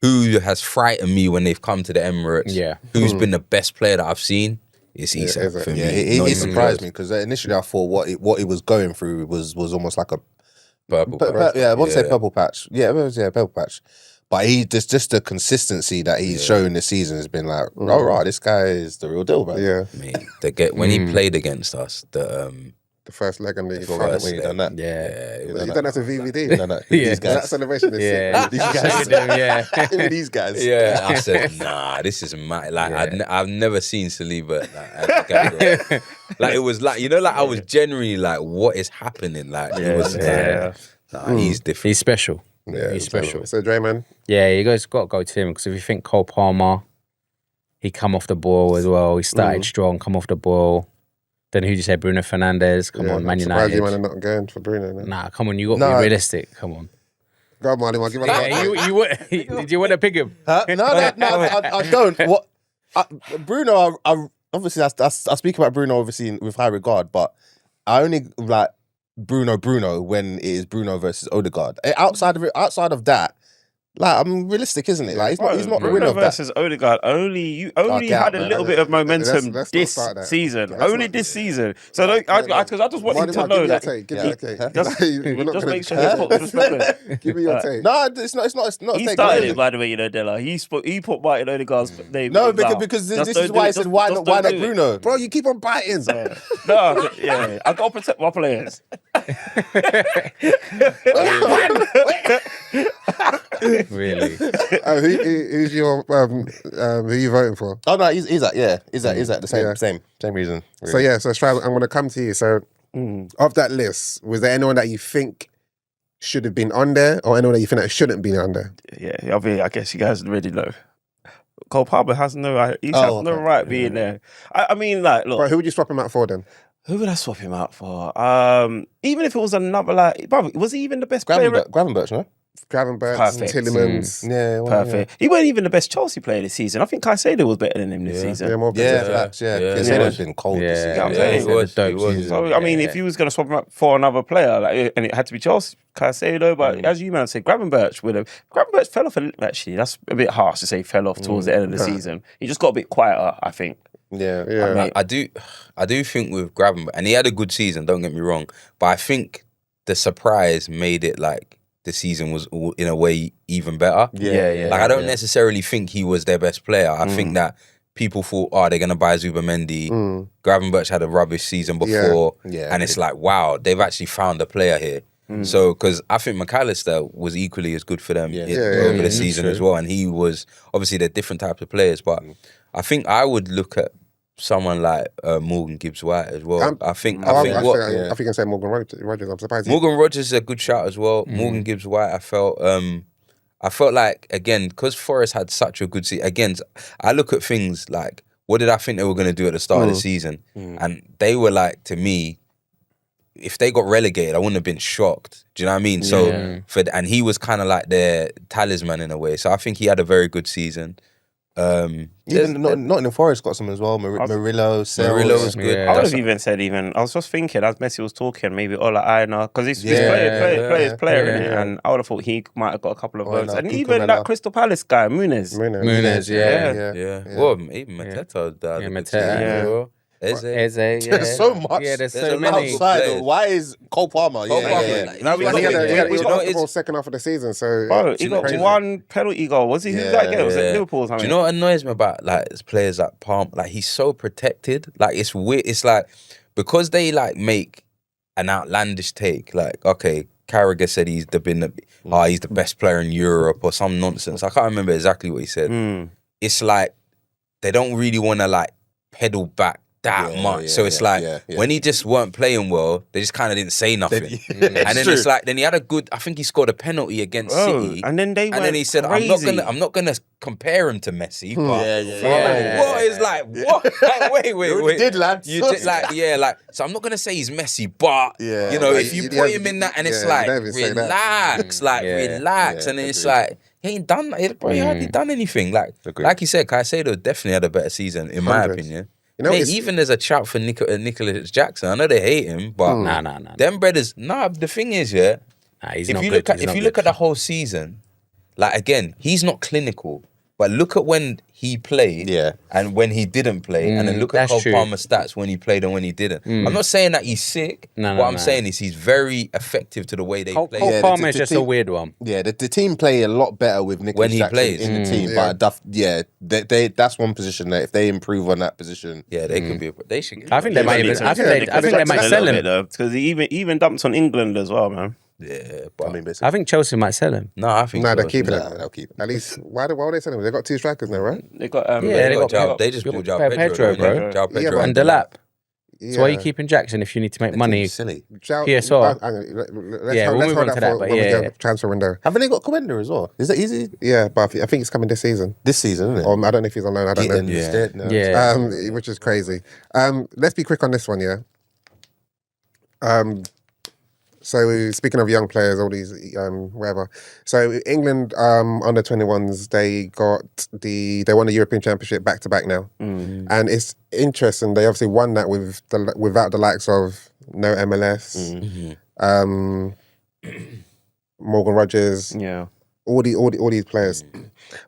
who has frightened me when they've come to the Emirates. Who's been the best player that I've seen? It's Isak for me. He surprised me because initially I thought what he was going through was almost like a purple patch. I wouldn't say purple patch. Yeah, it was purple patch. But he just the consistency that he's shown this season has been like, all right, this guy is the real deal, man. Yeah. Mate, when he played against us, the first leg on the when he done that. You done that to VVD. No, no. These guys. That celebration is sick. These guys. Yeah, I said, nah, this is mad. Like I've never seen Saliba like it was like, like I was genuinely like, what is happening? Like it was he's different. He's special. Yeah, he's special. So Draymond. Yeah, you guys got to go to him because if you think Cole Palmer, he come off the ball as well. He started strong, come off the ball. Then who did you say? Bruno Fernandes. Come on, Man United. Surprised you man are not going for Bruno. No? Nah, come on, you got to be realistic. Come on. Go on, Marley, give me Did you want to pick him? Huh? No, I don't. What? Bruno, I obviously I speak about Bruno obviously with high regard, but I only like Bruno when it is Bruno versus Odegaard. Outside of that, like I'm realistic, isn't it? Like he's not the winner Bruno of that. versus Odegaard. You only had a little bit of momentum let's not this start that. season. Let's Only not- this season. So because I just want him to know that. Give me your take. We're not Just gonna- make sure he's not Give me your take. No, it's not. It's not. He a take. started it, by the way, Della. He put Martin Odegaard's name. No, in his mouth. because Just this don't is do why I it. said Just why don't not do it. Bruno? Bro, you keep on biting. No, yeah, I gotta protect my players. Really? Who's your who you voting for? Oh no, he's at the same reason. Really. So yeah, so Stroud, I'm gonna come to you. So of that list, was there anyone that you think should have been on there, or anyone that you think that shouldn't be on there? Yeah, I guess you guys already know. Cole Palmer has no right. He has no right being there. I mean, like, look. But who would you swap him out for then? Who would I swap him out for? Even if it was another, like, brother, was he even the best player? Gravenberch, no? Gravenberch, Perfect. Tillemans. Yeah, Perfect. He wasn't even the best Chelsea player this season. I think Caicedo was better than him this season. Yeah, more Yeah, better. facts, yeah. Yeah. Casedo's been cold this Yeah, season. I'm saying. He was. So I mean, if he was going to swap him up for another player, like, and it had to be Chelsea, Caicedo, but as you man said, Gravenberch would have. Gravenberch fell off. Actually, that's a bit harsh to say fell off towards the end of the season. He just got a bit quieter, I think. Yeah. I do think with Gravenberch, and he had a good season, don't get me wrong, but I think the surprise made it like the season was in a way even better. Yeah. Like I don't necessarily think he was their best player. I think that people thought, they're gonna buy Zubamendi. Gravenberch had a rubbish season before, and it's like, wow, they've actually found a player here. So, because I think McAllister was equally as good for them over the season as well, and he was obviously they're different types of players, but I think I would look at someone like Morgan Gibbs-White as well. I think you can say Morgan Rogers. I'm surprised. Morgan Rogers is a good shout as well. Morgan Gibbs-White, I felt like, again, because Forest had such a good season, again, I look at things like, what did I think they were going to do at the start of the season? And they were like, to me, if they got relegated, I wouldn't have been shocked. Do you know what I mean? So, and he was kind of like their talisman in a way. So I think he had a very good season. Even Nottingham Forest got some as well. Murillo, Murillo was good. Yeah. I would have even said I was just thinking as Messi was talking, maybe Ola Aina, because he's player, innit? And I would have thought he might have got a couple of votes. And even that Crystal Palace guy, Muniz. Muniz, Yeah. Well, even Mateta. Mateta. Eze, There's yeah. so much. Yeah, there's There's so a lot many. Outside, players. why is Cole Palmer? Cole Palmer, Yeah. like, Now we He got had a you know, comfortable second half of the season, so Bro, he got crazy. one penalty goal. Was he? Who did that get? Was it Liverpool's? Do you know what annoys me about like players like Palm? Like he's so protected. Like it's weird. It's like because they like make an outlandish take. Like okay, Carragher said he's the best player in Europe or some nonsense. I can't remember exactly what he said. It's like they don't really want to like pedal back that much. So it's when he just weren't playing well, they just kind of didn't say nothing. And then it's like, then he had a good, I think he scored a penalty against City. And then he said, crazy. I'm not gonna compare him to Messi. But what is like, what? Like, wait. You did, lads. You did so I'm not gonna say he's Messi, but you know, if you put him in that and it's like, relax, relax. And then it's like, he ain't done that. He hardly done anything. Like you said, Caicedo definitely had a better season, in my opinion. You know, even there's a shout for Nicholas Jackson. I know they hate him, but Nah. them brothers. The thing is, He's if not you good. look at the whole season, like again, he's not clinical. But look at when he played and when he didn't play, and then look at Cole Palmer's stats when he played and when he didn't. I'm not saying that he's sick. What I'm saying is he's very effective to the way they play. Cole Palmer is just a weird one. Yeah, the team play a lot better with Nicholas When he Jackson plays. in the team. But they that's one position that if they improve on that position, they could be. They should. I think they might even. I think they might sell him because he even dumped on England as well, man. Yeah, but I think Chelsea might sell him. no, I think they're keeping it. they'll keep it. At least, why are they selling him? They got 2 strikers now, right? They got They just bought João Pedro, bro. João Pedro And Delap. So why are you keeping Jackson if you need to make money? Silly. PSR. Let's hold that when we get transfer window. Haven't they got Contenders as well? Is that easy? Yeah, but I think it's coming this season. This season, isn't it? I don't know if he's on loan. I don't know. Instead, no. Yeah. Which is crazy. Let's be quick on this one, yeah. So speaking of young players, all these whatever. So England under 21s, they won the European Championship back to back now, and it's interesting. They obviously won that without the likes of no MLS, Morgan Rogers, all these players.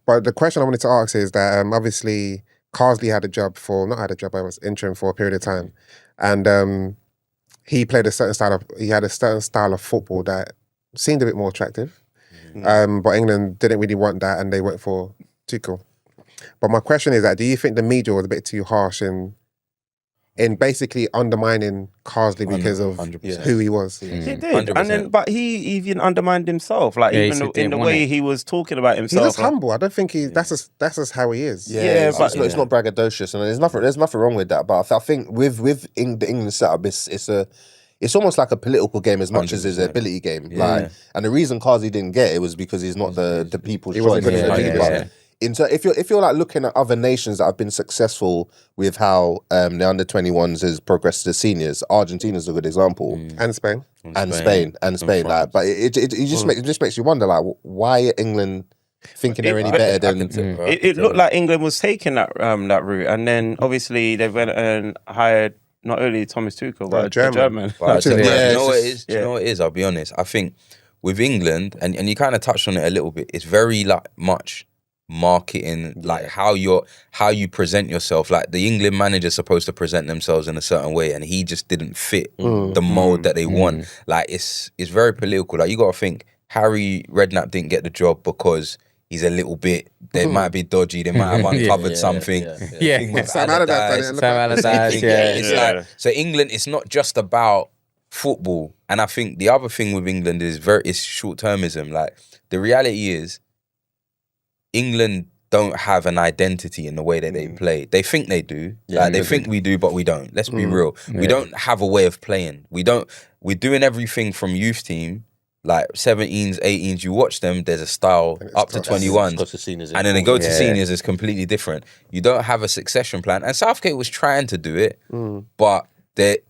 But the question I wanted to ask is that obviously Carsley had a job I was interim for a period of time, and he played a certain style of football that seemed a bit more attractive. But England didn't really want that, and they went for Tuchel. But my question is that, do you think the media was a bit too harsh in basically undermining Carsley because of 100%. who he was? He did, 100%. but he even undermined himself, like Yeah, even in the way he was talking about He's himself. just humble. I don't think that's just how he is. Yeah, but it's not braggadocious, and there's nothing wrong with that. But I think with the England setup, it's almost like a political game as much as it's an ability game. Yeah. Like, and the reason Carsley didn't get it was because he's not the people's He choice. wasn't good enough. If you're like looking at other nations that have been successful with how the under 21s has progressed to the seniors, Argentina's a good example, And Spain. and Spain. Like, but it just makes you wonder, like, why are England thinking they're any better than? It looked like England was taking that route, and then obviously they went and hired not only Thomas Tuchel but a German. Well, Yeah, you know what it it's is? Do you know what it is? I'll be honest. I think with England, and you kind of touched on it a little bit, it's very like much marketing, like how you present yourself. Like the England manager's supposed to present themselves in a certain way, and he just didn't fit the mold that they want. Like it's very political. Like you got to think Harry Redknapp didn't get the job because he's a little bit. They might be dodgy. They might have uncovered something. Thing with Sam Allardyce. Allardyce. It's like, so England. It's not just about football, and I think the other thing with England is it's short termism. Like the reality is, England don't have an identity in the way that they play. They think they do. Like they think we do, but we don't. Let's be real. We don't have a way of playing. We're doing everything from youth team, like 17s, 18s. You watch them, there's a style up to 21s. And then they go to seniors, it's completely different. You don't have a succession plan. And Southgate was trying to do it, but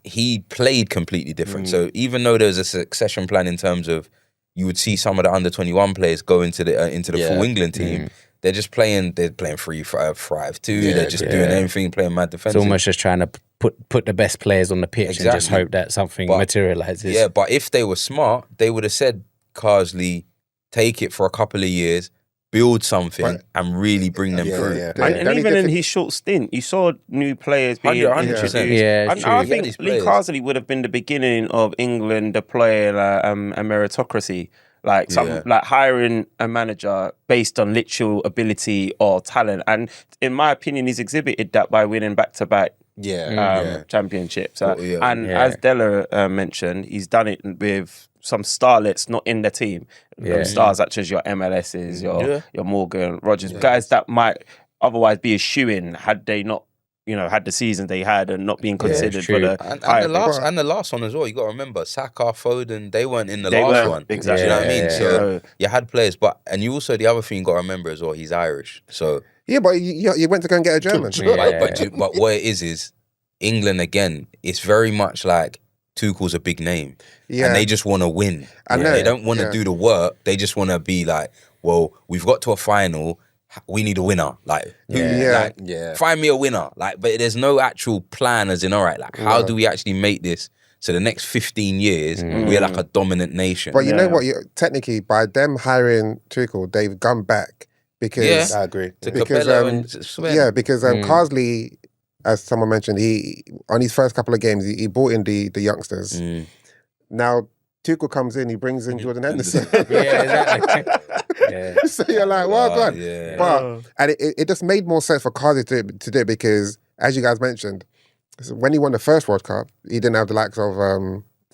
he played completely different. So even though there's a succession plan in terms of you would see some of the under 21 players go into the full England team. They're just playing. They're playing 3-5-2. They're just doing everything, playing mad defense. It's almost just trying to put the best players on the pitch and just hope that something materializes. Yeah, but if they were smart, they would have said, Carsley, take it for a couple of years, build something, and really bring them through. And even in his short stint, you saw new players being 100%. introduced. Yeah, I think Lee Carsley would have been the beginning of England deploying a meritocracy. Like like hiring a manager based on literal ability or talent. And in my opinion, he's exhibited that by winning back-to-back championships. And as Della mentioned, he's done it with some starlets not in the team. Stars such as your MLSs, your Morgan Rogers, guys that might otherwise be a shoo-in had they not had the season they had and not being considered for the and the last one as well. You got to remember Saka, Foden, they weren't in the last one. Exactly. Do you know what I mean? So you had players, and you also, the other thing you got to remember as well, he's Irish. So but you went to go and get a German. But what it is England again. It's very much like Tuchel's a big name, and they just want to win. They don't want to do the work. They just want to be like, well, we've got to a final. We need a winner. Find me a winner. Like, but there's no actual plan as in, all right, like, how do we actually make this so the next 15 years we're like a dominant nation? But you know what? Technically, by them hiring Tuchel, they've gone back because I agree. Because Carsley, as someone mentioned, he on his first couple of games he brought in the youngsters. Now Tuchel comes in, he brings in Jordan Henderson. So you're like, well done. But it just made more sense for Carsley to do it because, as you guys mentioned, when he won the first World Cup, he didn't have the likes of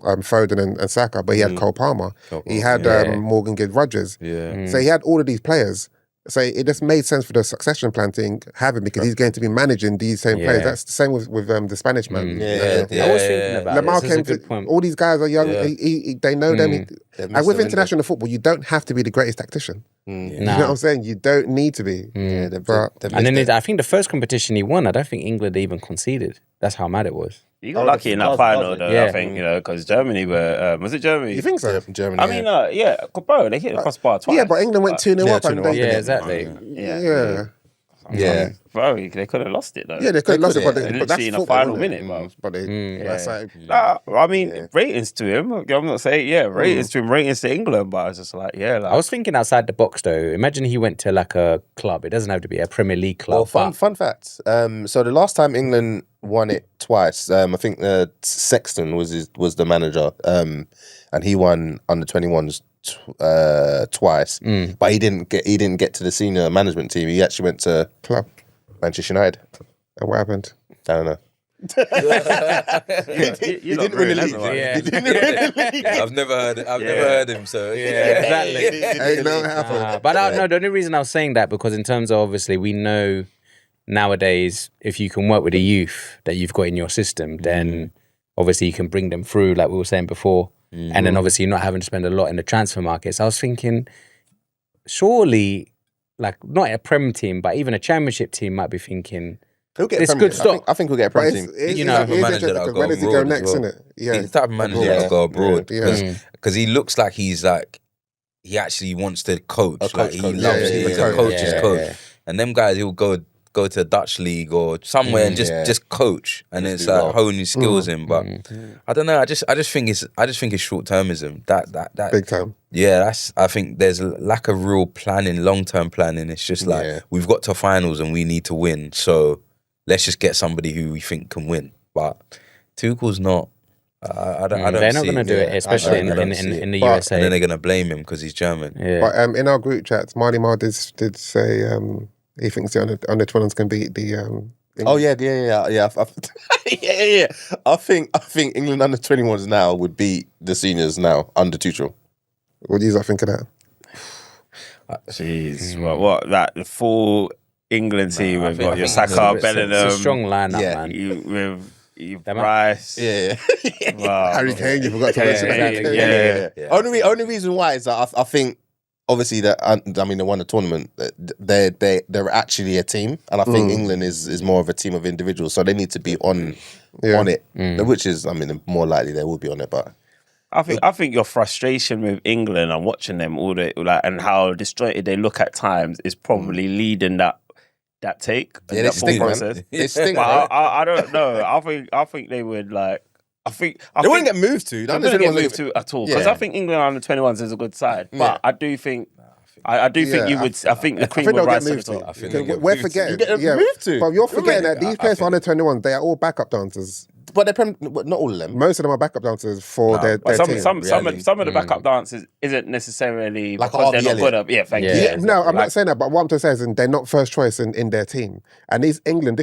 Foden and Saka, but he had Cole Palmer. He had Morgan Gibbs Rogers. So he had all of these players. So it just made sense for the succession plan to have him because he's going to be managing these same players. That's the same with the Spanish man. I was thinking about Lamar this. came This is a good point. all these guys are young. They know them. And with international football, you don't have to be the greatest tactician. You know what I'm saying? You don't need to be. And then I think the first competition he won, I don't think England even conceded. That's how mad it was. You got lucky in that final, though. Yeah. I think because Germany were. Was it Germany? You think so? Yeah, from Germany. I mean, bro, they hit the crossbar twice. Yeah, but England went 2-0 up. And they, exactly. Yeah. Bro, they could have lost it though. Yeah, they could have lost it, but literally that's in the football, final isn't it? minute, bro. But that's like, I mean, ratings to him. I'm not saying ratings to him, ratings to England, but I was just like, I was thinking outside the box though. Imagine he went to like a club. It doesn't have to be a Premier League club. Well, fun fact. So the last time England won it twice, I think Sexton was the manager, and he won under 21s twice, but he didn't get to the senior management team. He actually went to club. Manchester United. And what happened? I don't know. He didn't win the league. I've never heard him. So exactly. Hey, no, it happened. But no, the only reason I was saying that because in terms of obviously we know nowadays if you can work with the youth that you've got in your system, then obviously you can bring them through, like we were saying before, and then obviously you're not having to spend a lot in the transfer markets. I was thinking, surely, like not a Prem team, but even a Championship team might be thinking. He'll get It's a Premier. good stuff. I think we'll get a Premier team. He's the type of manager that'll go where does he go abroad next, as well. innit? Yeah. He's the type of manager that'll go abroad Yeah. because he looks like he's like he actually wants to coach. Like he loves it. He's a coach's coach. And them guys, he'll go to the Dutch league or somewhere and just coach, and it's like hone his skills in. But I don't know. I just think it's short termism. That Big time. Yeah, I think there's a lack of real planning, long term planning. It's just like we've got to finals and we need to win, so let's just get somebody who we think can win. But Tuchel's not. I don't. They're not see going to do it, especially in the USA. And then they're going to blame him because he's German. Yeah. But in our group chats, Marty Mar did say he thinks the under 21s can beat the. Oh yeah. I think England under 21s now would beat the seniors now under Tuchel. What do you think of that? Jeez, what that the full England team with got your Saka, Bellingham, It's a strong lineup, man. You Rice, Wow. Harry Kane, you forgot to mention that. Yeah. Only reason why is that I think obviously that they won the tournament. They're actually a team, and I think England is more of a team of individuals, so they need to be on it, which is more likely they will be on it, but. I think your frustration with England and watching them all and how disjointed they look at times is probably leading that take. Yeah, they stink, man. They stink. I don't know. I think they would they wouldn't get moved to. They wouldn't get moved to at all because I think England under 21s is a good side, but I do think. I do think you would. I think the Queen would rise to the top. We're forgetting. But you're forgetting that these players for under 21s, they are all backup dancers. But they're not all of them. Most of them are backup dancers for their team. Some of the backup dancers isn't necessarily like because they're not good at. Yeah, thank you. Yeah, no, I'm not saying that, but what I'm just saying is they're not first choice in their team. And this England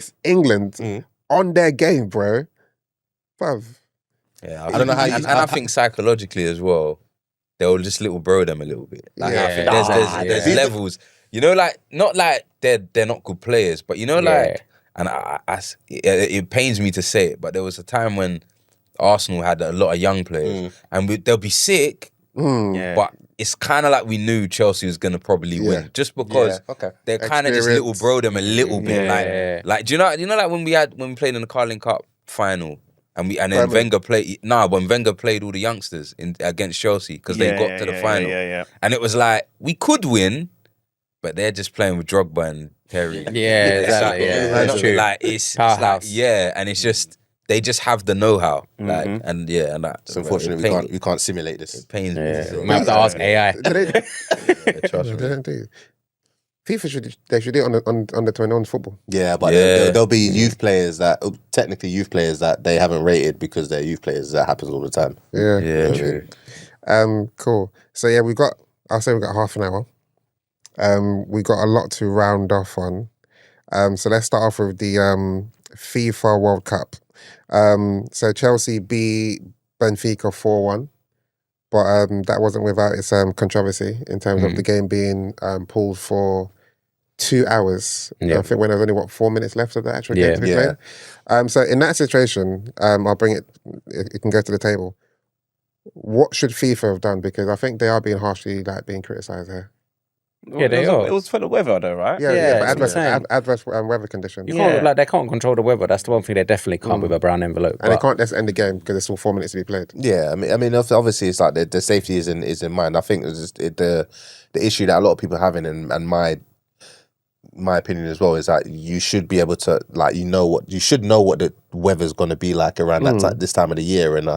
on their game, bro. Bruv. Yeah, I don't know how you. And I think psychologically as well, they'll just little bro them a little bit. Like, I think there's levels. You know, like not like they're not good players, but you know, like. And it pains me to say it, but there was a time when Arsenal had a lot of young players, and they'll be sick, but it's kind of like we knew Chelsea was going to probably win, just because they're kind of just little bro them a little bit. Like do you know like when we played in the Carling Cup final, and then Wenger played. When Wenger played all the youngsters against Chelsea because they got to the final, and it was like we could win, but they're just playing with Drogba and Terry. Yeah, exactly. That's true. Like it's like and it's just they just have the know-how. Like and that. So unfortunately, we can't simulate this. It pains me. We have to ask AI. Trust me. They don't do. FIFA should do it on the 21 football. Yeah, but there'll be youth players technically youth players that they haven't rated because they're youth players. That happens all the time. Yeah, True. Cool. So yeah, I'll say we got half an hour. We got a lot to round off on. So let's start off with the FIFA World Cup. So Chelsea beat Benfica 4-1, but that wasn't without its controversy in terms of the game being pulled for 2 hours. I think when there was only 4 minutes left of the actual game to be played. So in that situation, I'll bring it. It can go to the table. What should FIFA have done? Because I think they are being harshly being criticised here. Yeah, they are. It was for the weather, though, right? Yeah, Yeah, but that's what I'm saying. adverse weather conditions. You And can't, like, they can't control the weather. That's the one thing they definitely can't with a brown envelope. they can't just end the game because there's still 4 minutes to be played. Yeah, I mean, obviously, it's like the safety is in mind. I think it's just, the issue that a lot of people are having, and my opinion as well, is that you should be able to, like, you should know what the weather's going to be like around this time of the year, and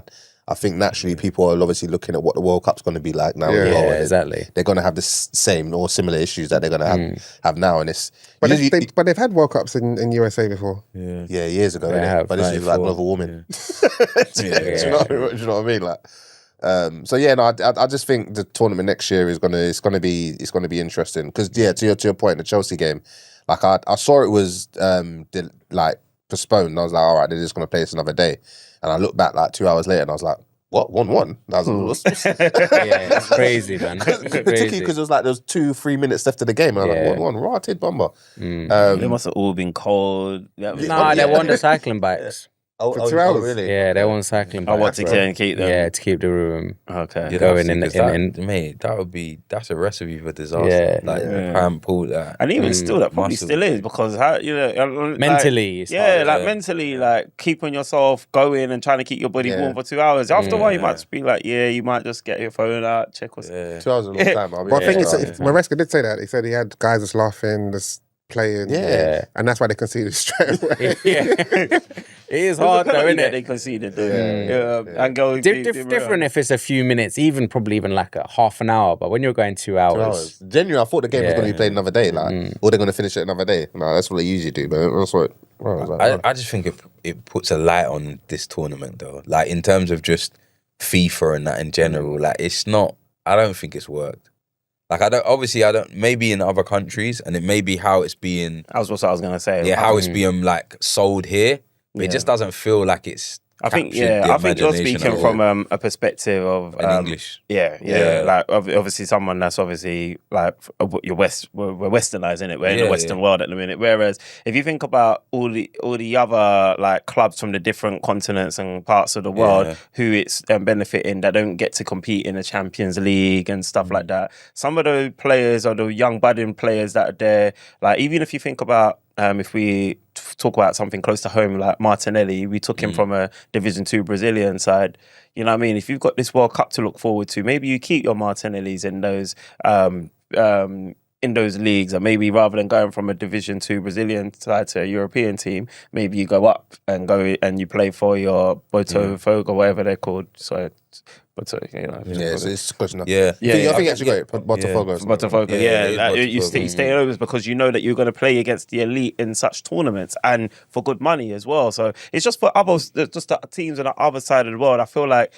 I think naturally people are obviously looking at what the World Cup's going to be like now. Yeah, as well, and exactly. They're going to have the same or similar issues that they're going to have now, and it's But they've had World Cups in USA before. yeah, years ago, They innit? have, But this is like 94. global warming. Do you know what I mean? Like, so yeah, no, I just think the tournament next year is gonna be interesting because to your point, the Chelsea game, like I saw it was like postponed. And I was like, all right, they're just gonna play this another day, and I looked back like 2 hours later, and I was like, what, 1-1? Yeah, it's crazy, man. It's crazy. Because it was like there was 2-3 minutes left of the game, and I was like 1-1, rotted bomber. They must have all been cold. Nah, they won the cycling bikes. For 2 hours? Really? Yeah, they won cycling bikes. I want to keep them. Yeah, to keep the room Okay. going in. Mate, that's a recipe for disaster. Yeah. Like Prime pulled that. And even still, that probably Massive. still is because how Mentally, it's hard, like mentally, like keeping yourself going and trying to keep your body warm for 2 hours. After a while, you might just be like, you might just get your phone out, check what's. 2 hours is a long time. But I think Maresca did say that. He said he had guys just laughing, just playing. Yeah. And that's why they conceded straight away. It is hard though, isn't that it? they conceded. And go Different if it's a few minutes, probably even like a half an hour. But when you're going 2 hours, Genuinely, I thought the game was going to be played another day, or they're going to finish it another day. No, that's what they usually do, but that's what. I just think it puts a light on this tournament though. Like in terms of just FIFA and that in general, like it's not. I don't think it's worked. Like I don't. Maybe in other countries, and it may be how it's being. That was what I was gonna say. Yeah, how it's being like sold here. But it just doesn't feel like it's. I think captured the I think you're imagination speaking of from a perspective of English. Yeah. Like obviously someone that's obviously like we're westernizing it. We're in the Western world at the minute. Whereas if you think about all the other like clubs from the different continents and parts of the world who it's benefiting that don't get to compete in the Champions League and stuff like that. Some of those players or the young budding players that are there, like even if you think about if we talk about something close to home like Martinelli, we took him from a Division 2 Brazilian side. You know what I mean? If you've got this World Cup to look forward to, maybe you keep your Martinellis in those leagues, and maybe rather than going from a Division 2 Brazilian side to a European team, maybe you go up and you play for your Botafogo or whatever they're called. So, it's close enough. Yeah. I think it's great. Botafogo. Botafogo. You stay over because you know that you're going to play against the elite in such tournaments and for good money as well. So it's just for others, just the teams on the other side of the world. I feel like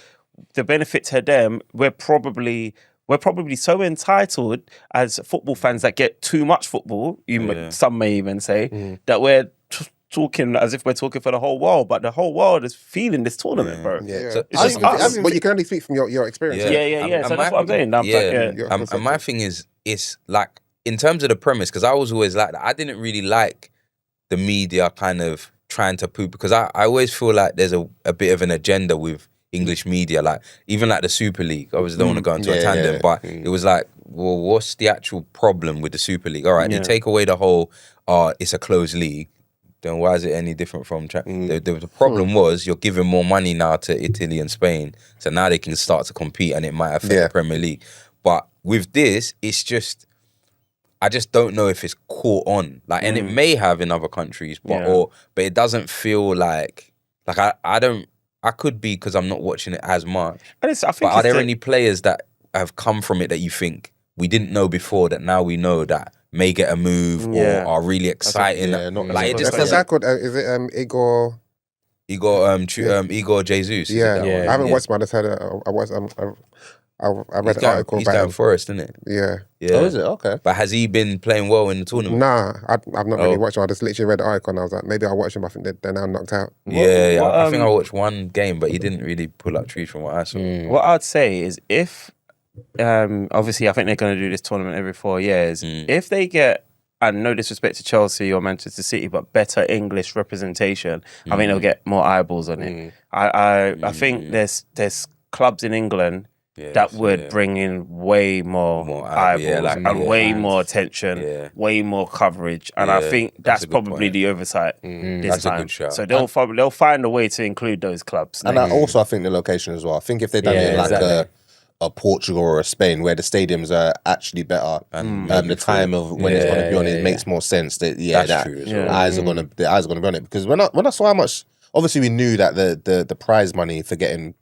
the benefit to them, we're probably so entitled as football fans that get too much football. Some may even say that we're talking as if we're talking for the whole world, but the whole world is feeling this tournament, bro. Yeah. So it's just us. But you can only speak from your experience. Yeah. So that's what I'm saying. And my thing is, it's like in terms of the premise, because I was always like that. I didn't really like the media kind of trying to poop because I always feel like there's a bit of an agenda with English media, like even like the Super League. Obviously, don't want to go into a tangent, but it was like, well, what's the actual problem with the Super League? All right, they take away the whole, it's a closed league. Then why is it any different from the problem was you're giving more money now to Italy and Spain, so now they can start to compete and it might affect the Premier League. But with this, it's just I just don't know if it's caught on. Like, and it may have in other countries, but it doesn't feel like I could be because I'm not watching it as much. But are there any players that have come from it that you think we didn't know before that now we know that may get a move or are really exciting? Like it just Is that called? Is it Igor? Igor Jesus. Yeah, I haven't watched, but I just heard it. I read an article he's about down him. Forest, isn't it? Yeah. Oh, is it? Okay. But has he been playing well in the tournament? Nah, I've not really watched him. I just literally read the article and I was like, maybe I'll watch him. I think they're now knocked out. I think I watched one game, but he didn't really pull up trees from what I saw. What I'd say is if, obviously I think they're going to do this tournament every 4 years. If they get, and no disrespect to Chelsea or Manchester City, but better English representation, I think they'll get more eyeballs on it. I think there's clubs in England that would bring in way more eyeballs and way more attention, way more coverage. And I think that's probably the oversight this time. A good shout. So they'll find a way to include those clubs. And I think the location as well. I think if they done it like a Portugal or a Spain where the stadiums are actually better, and the time of when it's going to be on it makes more sense. That That's true as well. the eyes are going to be on it, because when I saw how much, obviously we knew that the prize money for getting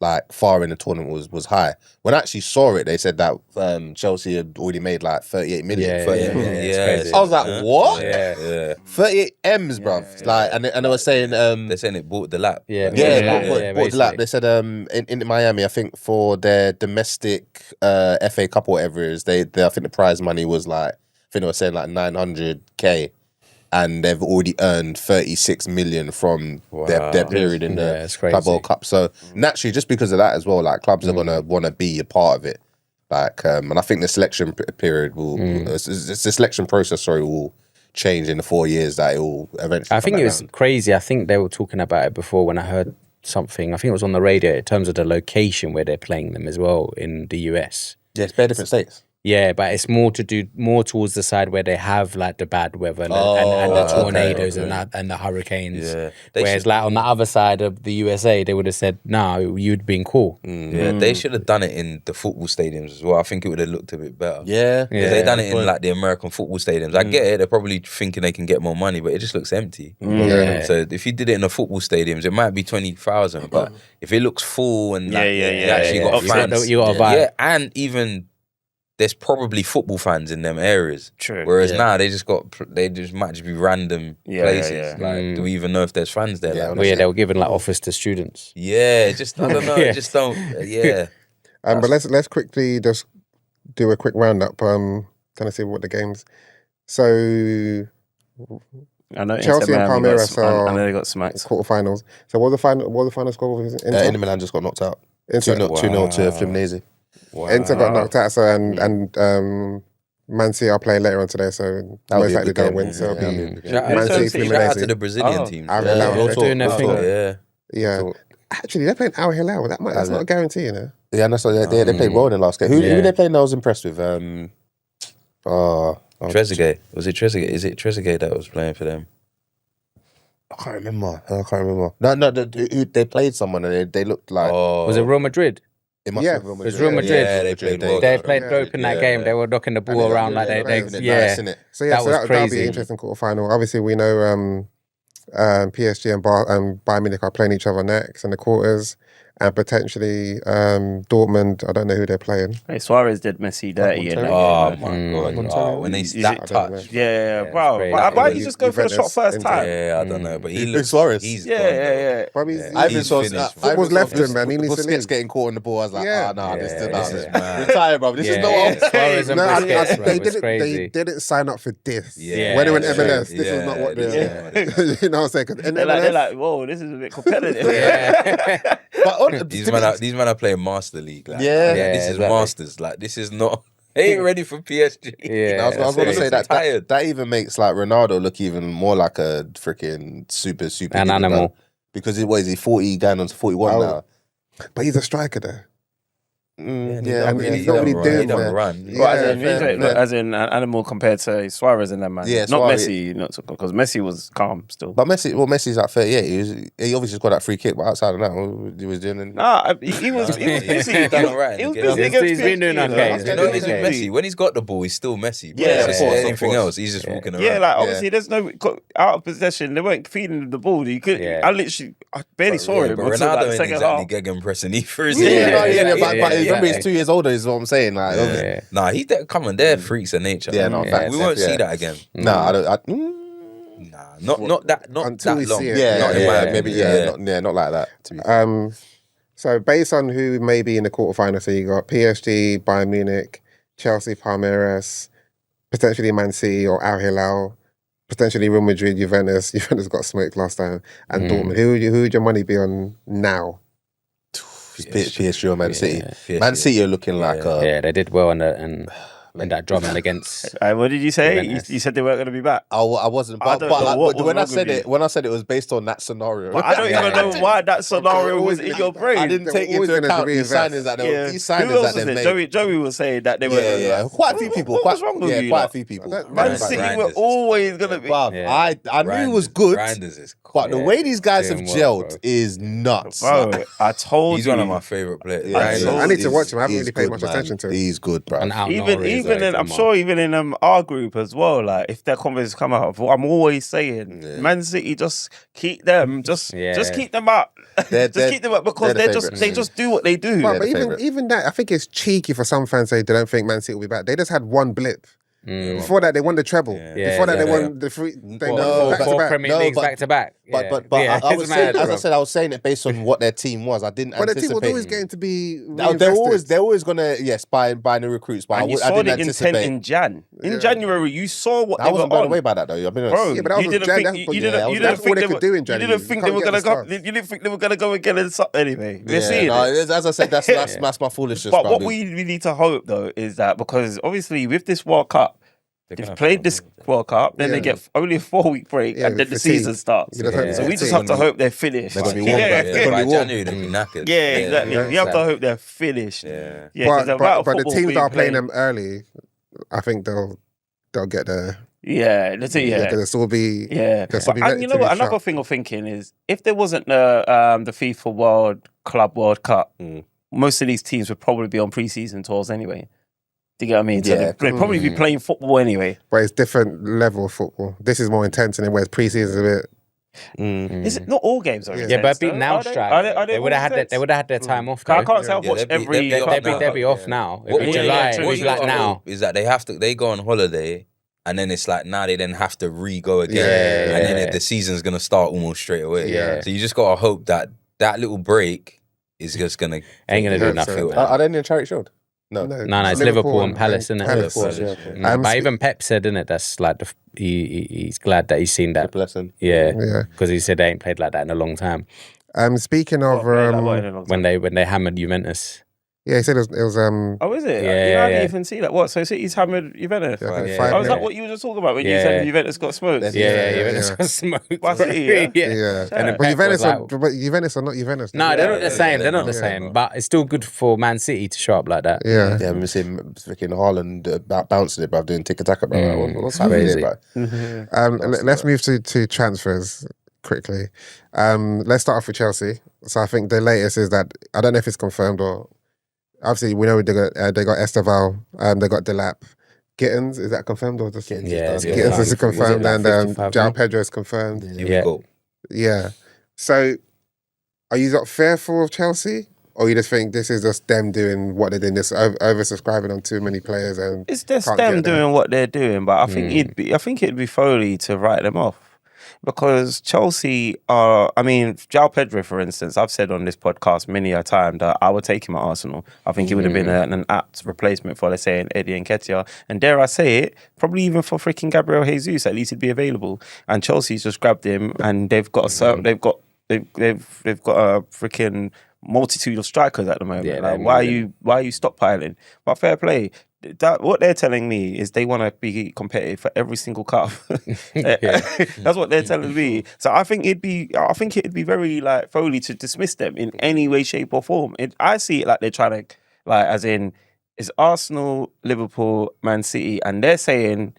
like far in the tournament was high. When I actually saw it, they said that Chelsea had already made like 38 million. Crazy. I was like, what? Yeah. 38 M's, bruv. Like, and they were saying, They're saying it bought the lap. bought the lap. They said in Miami, I think for their domestic FA Cup or whatever it is, they I think the prize money was like, I think they were saying like 900k, and they've already earned 36 million from their period in the Club World Cup. So naturally, just because of that as well, like clubs are gonna want to be a part of it. Like, and I think the selection period the selection process, will change in the 4 years that it will eventually. I think it was crazy. I think they were talking about it before when I heard something. I think it was on the radio in terms of the location where they're playing them as well in the US. Yeah, it's bare different states. Yeah, but it's more towards the side where they have like the bad weather and the tornadoes and the hurricanes. Yeah. Whereas like on the other side of the USA, they would have said, "No, you'd been cool." Yeah, they should have done it in the football stadiums as well. I think it would have looked a bit better. Yeah. If they done it in like the American football stadiums, I get it. They're probably thinking they can get more money, but it just looks empty. Yeah. So if you did it in the football stadiums, it might be 20,000, but if it looks full and you actually got fans, you got a vibe. and even. There's probably football fans in them areas. True. Whereas now they just might just be random places. Yeah. Like, do we even know if there's fans there? Yeah, Well, yeah, they were giving like offers to students. Yeah, just I don't know. Just don't. Yeah. But let's quickly just do a quick roundup. Trying to see what the games. So I know Chelsea and Palmeiras I know they got smacked. quarterfinals. So what was the final score? Was Inter? Inter Milan just got knocked out. Inter. 2-0 to Fluminense. Wow. Inter got knocked out. So and Man City are playing later on today. So That'll most be a likely good don't game. win. So it'll be Shout Man City, shout out to Fluminense. the Brazilian team. Al Hilal. They're doing their thing. Yeah. Actually, they're playing Al Hilal. That's not a guarantee, you know. Yeah, and that's what they played well in the last game. Who they playing that I was impressed with? Trezeguet. Was it Trezeguet? Is it Trezeguet that was playing for them? I can't remember. No, they played someone and they looked like. Was it Real Madrid? It must Yeah. have been It was Real Madrid. Yeah, they played well. They played dope in that game. They were knocking the ball around like they Nice, yeah. innit? So yeah, That was that'll be crazy. an interesting quarterfinal. Obviously, we know PSG and Bayern Munich are playing each other next in the quarters, and potentially Dortmund. I don't know who they're playing. Hey, Suárez did Messi dirty in that Oh game. my god! Montero. When they Is that it- touch. Yeah, it's bro. crazy. Why did you just go for the shot Juventus, first Inter. time? Yeah, I don't know, but he Who's looks. Suárez? He's Yeah. But he's, I've he's, been finished. Football's left him, man. He needs to Busquets leave. getting caught in the ball. I was like, this is mad. retire, bro. This is not what I'm saying. Suárez and No, Busquets, bro, they it's didn't. crazy. They didn't sign up for this. Yeah, when they were in that's MLS, true. this is not what they. You know what I'm saying? 'Cause in They're MLS, like, whoa, this is a bit competitive. But These men are playing Master League. Like, Yeah. this is exactly. Masters. Like, this is not. They ain't ready for PSG. Yeah. I was going to say tired. that even makes like Ronaldo look even more like a freaking super An human, animal. like, because what is he 40 going on to 41 Oh, now? but he's a striker though. And he's not really doing he don't that. run. Yeah. Well, as in an animal compared to Suarez and that man. Yeah, not Suarez. Messi, because Messi was calm still. But Messi's like 38. He obviously got that free kick, but outside of that, what he was doing. Nah, he was busy. He's done alright. He was He's busy against been doing PSG, okay. though. He's You know what it is with Messi? When he's got the ball, he's still Messi. But Yeah, it's just of course, anything else, he's just walking around. Yeah, like obviously there's no out of possession. They weren't feeding the ball. You could. Yeah. I barely saw him But until Ronaldo like the ain't second exactly half. Gegen pressing either, is Yeah, he? but remember he's 2 years older. Is what I'm saying. Like, Yeah. Nah, he's that. Come on, they're freaks of nature. Yeah, no, facts, we won't yeah. see that again. no, I don't. Nah, not that Until we long. see it. Yeah, Not in my opinion. maybe not like that. To be So based on who may be in the quarterfinal, so you got PSG, Bayern Munich, Chelsea, Palmeiras, potentially Man City or Al Hilal, potentially Real Madrid, Juventus. Juventus got smoked last time, and Dortmund. Who would your money be on now? PSG or Man City. PSG. Man City are looking like Yeah, they did well and in that drumming against. What did you say? Juventus. You said they weren't going to be back. I wasn't, but don't know what was when I wrong said with it, you. when I said it was based on that scenario. But I don't even know why that scenario was in your brain. I didn't take into account these signings that these Who signings else that they was made. it? Joey was saying that they were. Yeah. Quite a few people. What's wrong with you? Quite a few people. Man City were always going to be. Bruv, Yeah. I knew it was good, Grinders is but the way these guys have Doing well, gelled bro. is nuts. Bro, I told He's you. one of my favourite players. Yeah, I need to watch him. I haven't he's really paid good, much man. attention to him. He's good, bro. And out Even in, I'm sure even in our group as well, like if their conversations come out, I'm always saying, Man City, just keep them, just keep them up, They're- just keep them up because they're the they favourites. just do what they do. But the even favourites. even that, I think it's cheeky for some fans to say they don't think Man City will be back. They just had one blip. Before that, they won the treble. Before that, they won the three. They No, won back to Four back. Premier Leagues back to back. But Yeah, I was it's saying, mad, as I bro. said, I was saying it based on what their team was. I didn't But the team anticipate. was always going to be. They're always gonna buy the recruits, but And you I saw didn't the intent anticipate. in Jan. In January, you saw what I they were wasn't blown on. away by that though. I'll be honest. Bro, Yeah, but that you was didn't Jan, think that's- you yeah, didn't that's think all they they could do in you January. didn't think You they were can't gonna get go. the You didn't think they were gonna go and get it anyway. We're Yeah, seeing no, it. as I said, that's my foolishness. But bro. what we need to hope though is that because obviously with this World Cup, they've played this World Cup, then they get only a 4-week break, Yeah, and then the fatigue. season starts. You just hope So we fatigue. just have to hope they're finished. They're gonna be warm, yeah, man. They're gonna by be warm. January, they'll be knackered. yeah, exactly. Yeah. We have to hope they're finished. Yeah. Yeah, But the teams that are playing them early, I think they'll get the. Yeah, let's see. Yeah, Because it'll be. yeah. They'll still But, be and ready you to know be what? Another sharp. thing of thinking is if there wasn't the FIFA World Cup, most of these teams would probably be on pre-season tours anyway. Do you get what I mean? So Yeah. they'd probably be playing football anyway. But it's different level of football. This is more intense, and then whereas pre-season is a bit. Is it not all games? Are Yeah. Yeah, but intense, beat though? now Are they? strike. Are They would have had intense? they would have had their time off. I Though. can't say I've watched they'd be- every. they'd be cup. off They'd be off now. It'd What be you July. true, It'd be true. like now. is that they go on holiday and then it's like now they then have to re-go again, Yeah, and then yeah. the season's gonna start almost straight away. Yeah. So you just gotta hope that little break is just gonna Ain't gonna do Yeah, nothing. so- man. Are they in the charity shield? No. No, it's Liverpool and Palace, isn't it? Palace. Palace, yeah. But even Pep said, isn't it? That's like he's glad that he's seen that. Blessing. Yeah, Yeah. because he said they ain't played like that in a long time. Speaking of, When they hammered Juventus. yeah, he said it was Oh, is it? Yeah, I yeah. didn't even see that. What? So City's hammered Juventus? I think Yeah. 5 Oh, is that nil. what you were just talking about when you Yeah. said Juventus got smoked? That's- Yeah, yeah, Juventus yeah. got smoked. By City, yeah? Yeah. And then But Pep Juventus, was like, but Juventus are not Juventus. no, they're not the same. They're not the Yeah. same. But it's still good for Man City to show up like that. Yeah. Yeah, I remember seeing freaking Haaland bouncing it, bro, doing tiki-taka, bro. What's happening Crazy. here, bro? Let's move to transfers quickly. Let's start off with Chelsea. So I think the latest is that I don't know if it's confirmed or obviously we know they got Esteval, they got Delap. Gittins, is that confirmed or just Gittins Yeah, is yeah. Gittins is confirmed like and 55 João mil? Pedro is confirmed. Here we Yeah. go. Yeah. So are you not fearful of Chelsea? Or you just think this is just them doing what they're doing, this oversubscribing on too many players and It's just can't them get there? doing what they're doing, but I think it'd be Foley to write them off. Because Chelsea are, I mean, João Pedro, for instance, I've said on this podcast many a time that I would take him at Arsenal. I think he would have been an apt replacement for, let's say, an Eddie Nketiah. And dare I say it, probably even for freaking Gabriel Jesus, at least he'd be available. And Chelsea's just grabbed him, and they've got they've got a freaking multitude of strikers at the moment. Yeah, like, they're why are you stockpiling? But fair play. What they're telling me is they want to be competitive for every single cup. That's what they're telling me. So I think it'd be very like Foley to dismiss them in any way, shape, or form. I see it like they're trying to as in it's Arsenal, Liverpool, Man City, and they're saying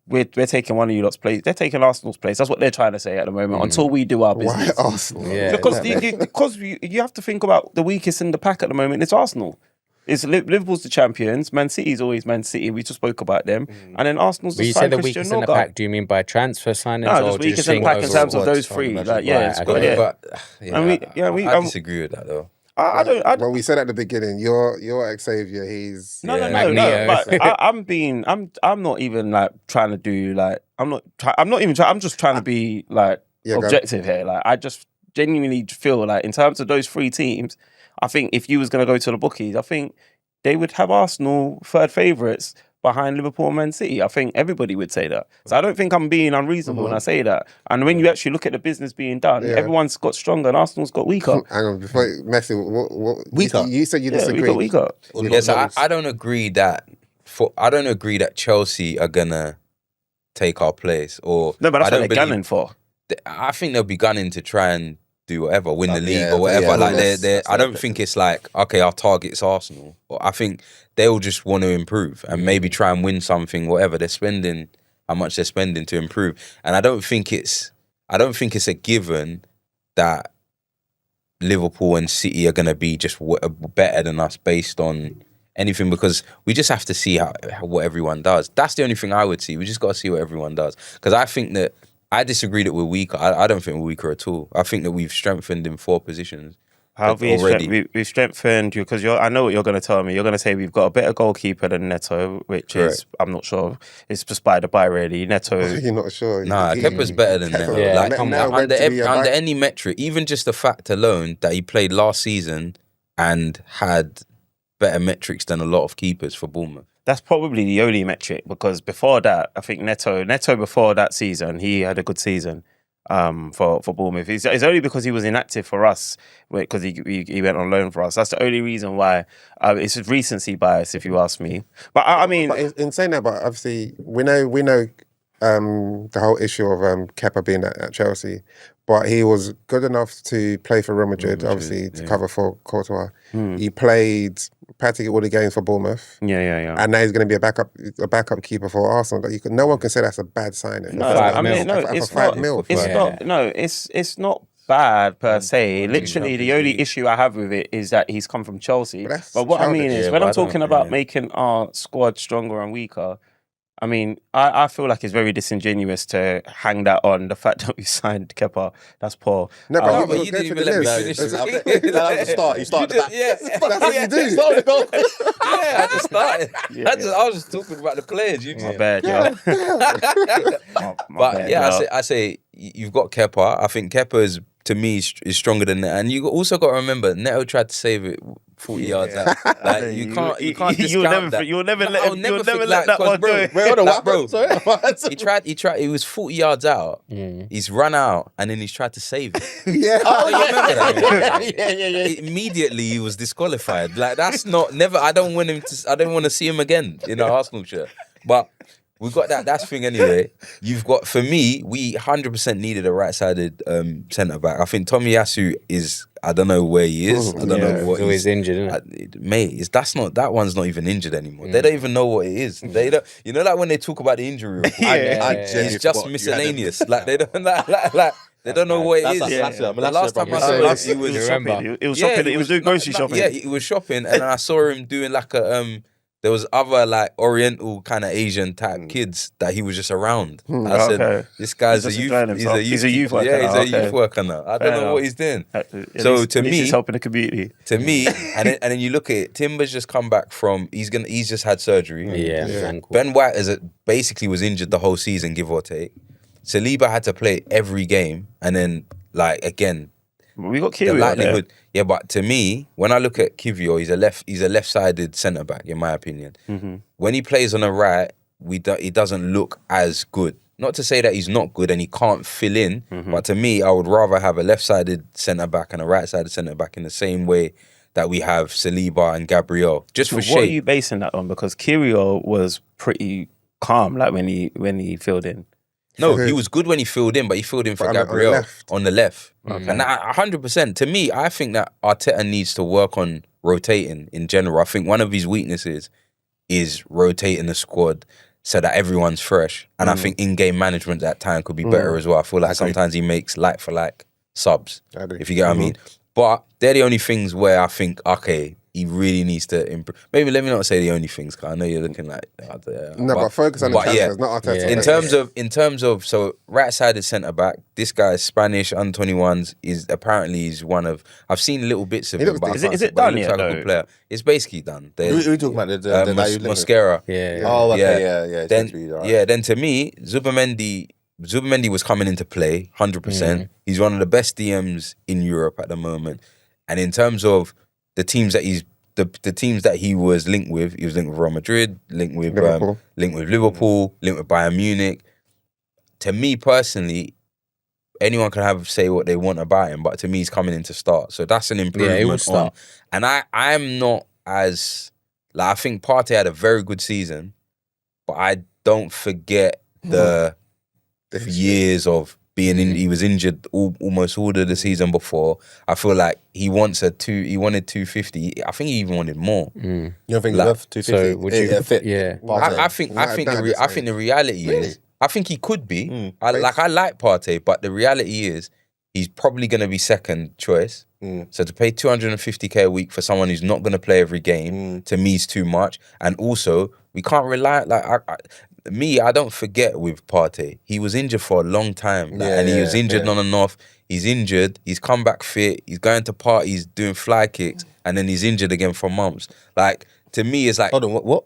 we're taking one of you lot's place. They're taking Arsenal's place. That's what they're trying to say at the moment until we do our why business. Arsenal? Yeah. Because you have to think about the weakest in the pack at the moment. It's Arsenal. It's Liverpool's the champions. Man City's always Man City. We just spoke about them. And then Arsenal's When just you say signed the Christian weakest in the Norgard. pack, do you mean by transfer signings? No, or just do you weakest in the think pack in overall? terms of those three. Like, yeah, it's Okay. yeah. But I I disagree with that though. I don't. Well, we said at the beginning, your Xavier, he's No, Yeah. Magneto. But I'm not even like trying to do like I'm not even trying. I'm just trying to be like Yeah, go. objective here. Like I just genuinely feel like in terms of those three teams, I think if you was going to go to the bookies, I think they would have Arsenal third favourites behind Liverpool and Man City. I think everybody would say that. So I don't think I'm being unreasonable when I say that. And when you actually look at the business being done, everyone's got stronger and Arsenal's got weaker. Hang on, before Messi, what Weaker. you said you Yeah, disagree. we got. Yes, I don't agree that I don't agree that Chelsea are gonna take our place. Or No, but that's I what don't they're believe- gunning for. I think they'll be gunning to try and do whatever, win the league yeah, or whatever. yeah, like that's I don't it. think it's like, okay, our target's Arsenal. Or I think they'll just want to improve and maybe try and win something, whatever. They're spending how much they're spending to improve. And I don't think it's a given that Liverpool and City are going to be just better than us based on anything, because we just have to see what everyone does. That's the only thing I would see. We just got to see what everyone does. Because I think that I disagree that we're weaker. I don't think we're weaker at all. I think that we've strengthened in 4 positions. How have we already. we've strengthened you? Because I know what you're going to tell me. You're going to say we've got a better goalkeeper than Neto, which is, I'm not sure. It's just by the by, really. Neto. You're not sure. Nah, Kepa's better than Neto. Yeah, Like, Neto went to be a under back- any metric, even just the fact alone that he played last season and had better metrics than a lot of keepers for Bournemouth. That's probably the only metric, because before that, I think Neto before that season, he had a good season for Bournemouth. It's only because he was inactive for us, because he went on loan for us. That's the only reason why. It's a recency bias, if you ask me. But I mean, But in saying that, but obviously we know the whole issue of Kepa being at Chelsea, but he was good enough to play for Real Madrid, obviously to cover for Courtois. He played practically all the games for Bournemouth, yeah. and now he's going to be a backup keeper for Arsenal. That no one can say that's a bad signing. No, $5 I mil. mean, it's for $5 not. mil. It's Yeah. not. No, it's not bad per se. Literally, the only issue I have with it is that he's come from Chelsea. But that's But what I mean childish. is, Yeah, when but I'm I don't- talking about yeah. making our squad stronger and weaker, I mean, I feel like it's very disingenuous to hang that on the fact that we signed Kepa. That's poor. No, but No, you but go you through didn't the even let me list. finish. That was the start. You started back. Yeah, But that's what you do. yeah, I just started. I was just talking about the players. You My bad, yo. My But bad, yeah, yo. I say you've got Kepa. I think Kepa is, to me, is stronger than Neto. And you also got to remember, Neto tried to save it 40 yards out. Like, you can't discount that. You'll never let I'll him. You'll think, never like, let that 'cause, one bro, go. Wait, hold on, Like, what bro, happened? Sorry. He tried. He was 40 yards out. He's run out, and then he's tried to save it. Yeah. Oh, you remember that? yeah. Immediately he was disqualified. Like, that's not never. I don't want him to. I don't want to see him again in an Arsenal shirt. But we got that. That's the thing anyway. You've got, for me, we 100% needed a right-sided centre back. I think Tomiyasu is. I don't know where he is. I don't know what He's always injured, isn't it? Mate, that one's not even injured anymore. They don't even know what it is. They don't. You know, like when they talk about the injury report, it's just miscellaneous. Like they don't like. They don't know what it is. The last time I saw him, he was shopping. He was shopping. He was doing grocery shopping. Yeah, he was shopping, and I saw him doing like a There was other like Oriental kind of Asian type kids that he was just around. I said, "This guy's He's a just youth. enjoying himself. He's a youth worker Yeah, he's now, a okay. youth worker now. I don't know what he's doing. At So least- to at least me- he's helping the community. To me, and then you look at it, Timber's just come back from. He's just had surgery. Yeah. ankle. Ben White basically was injured the whole season, give or take. Saliba had to play every game, and then like again, We got the Kiri out there. likelihood. Yeah, but to me, when I look at Kivio, he's a left-sided centre back, in my opinion. When he plays on the right, he doesn't look as good. Not to say that he's not good and he can't fill in, but to me, I would rather have a left-sided centre back and a right-sided centre back in the same way that we have Saliba and Gabriel, just for But what are shape. you basing that on? Because Kirio was pretty calm, like when he filled in. No, he was good when he filled in, but he filled in for on the Gabriel left. on the left. And 100%, to me, I think that Arteta needs to work on rotating in general. I think one of his weaknesses is rotating the squad so that everyone's fresh. And I think in-game management at that time could be better as well. I feel like sometimes he makes like-for-like subs, I agree. if you get what I mean. But they're the only things where I think, okay, he really needs to improve. Maybe let me not say the only things, because I know you're looking like... No, but focus on the transfers, not Arteta. Yeah. In terms of so right-sided centre-back, this guy is Spanish, under 21s, he's one of... I've seen little bits of He him, looks but I decent. can't Is say- it but he done looks yet, like a though? good player. It's basically done. Who are you talking about? The guy you live with? Mascara. Yeah. Oh, okay, Yeah. yeah. It's Then, meant to be, all right. then to me, Zubimendi was coming into play, 100%. He's one of the best DMs in Europe at the moment. And in terms of the teams that the teams that he was linked with Real Madrid, linked with Liverpool. Liverpool, linked with Bayern Munich. To me personally, anyone can say what they want about him, but to me, he's coming in to start. So that's an improvement. Yeah, he will start. And I'm not as Like I think Partey had a very good season, but I don't forget the years of being in. He was injured almost all of the season before. I feel like he wanted 250. I think he even wanted more. You don't think Like, he's worth 250? So would you? fit? Yeah. I think the reality is, I think he could be. I like Partey, but the reality is he's probably going to be second choice. So to pay 250k a week for someone who's not going to play every game, to me is too much. And also, we can't rely, I don't forget with Partey. He was injured for a long time. And he was injured on and off. He's injured. He's come back fit. He's going to parties, doing fly kicks. And then he's injured again for months. Like, to me, it's like... Hold on, what?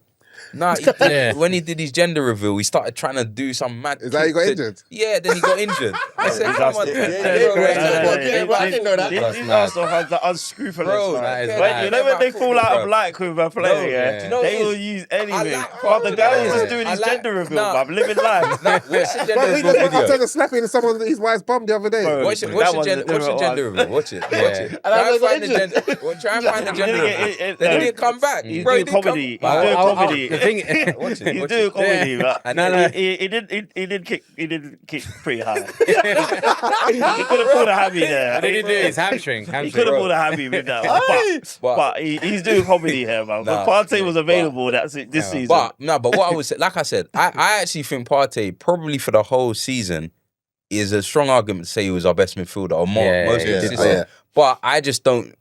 Nah, when he did his gender reveal, he started trying to do some mad. Is that he got injured? Yeah, then he got injured. I said, come on. I didn't know that. These Arsenal fans are unscrupulous. Bro, man. that is When they fall out of bro. like with a player, Do you know they what will it is? use anything. like But the guy is Partey. just doing his I like- gender reveal, Nah. bruv, living life. What's the gender Bro, he reveal just video? after slapping someone his wife's bum the other day. Bro, What's that your one's a gender different reveal? Watch it. And Try I and got find the injured. gender reveal. They didn't come back. He's Bro, he doing didn't come comedy. He's back. doing comedy. The thing, He's doing comedy, but No. he did kick pretty high. He could have pulled a hammy there. what did he do? His hamstring. He could have pulled a hammy with that one. But he's doing comedy here, man. Nah, But Partey was available this season. But what I would say, like I said, I actually think Partey probably for the whole season is a strong argument to say he was our best midfielder or most consistent. But I just don't.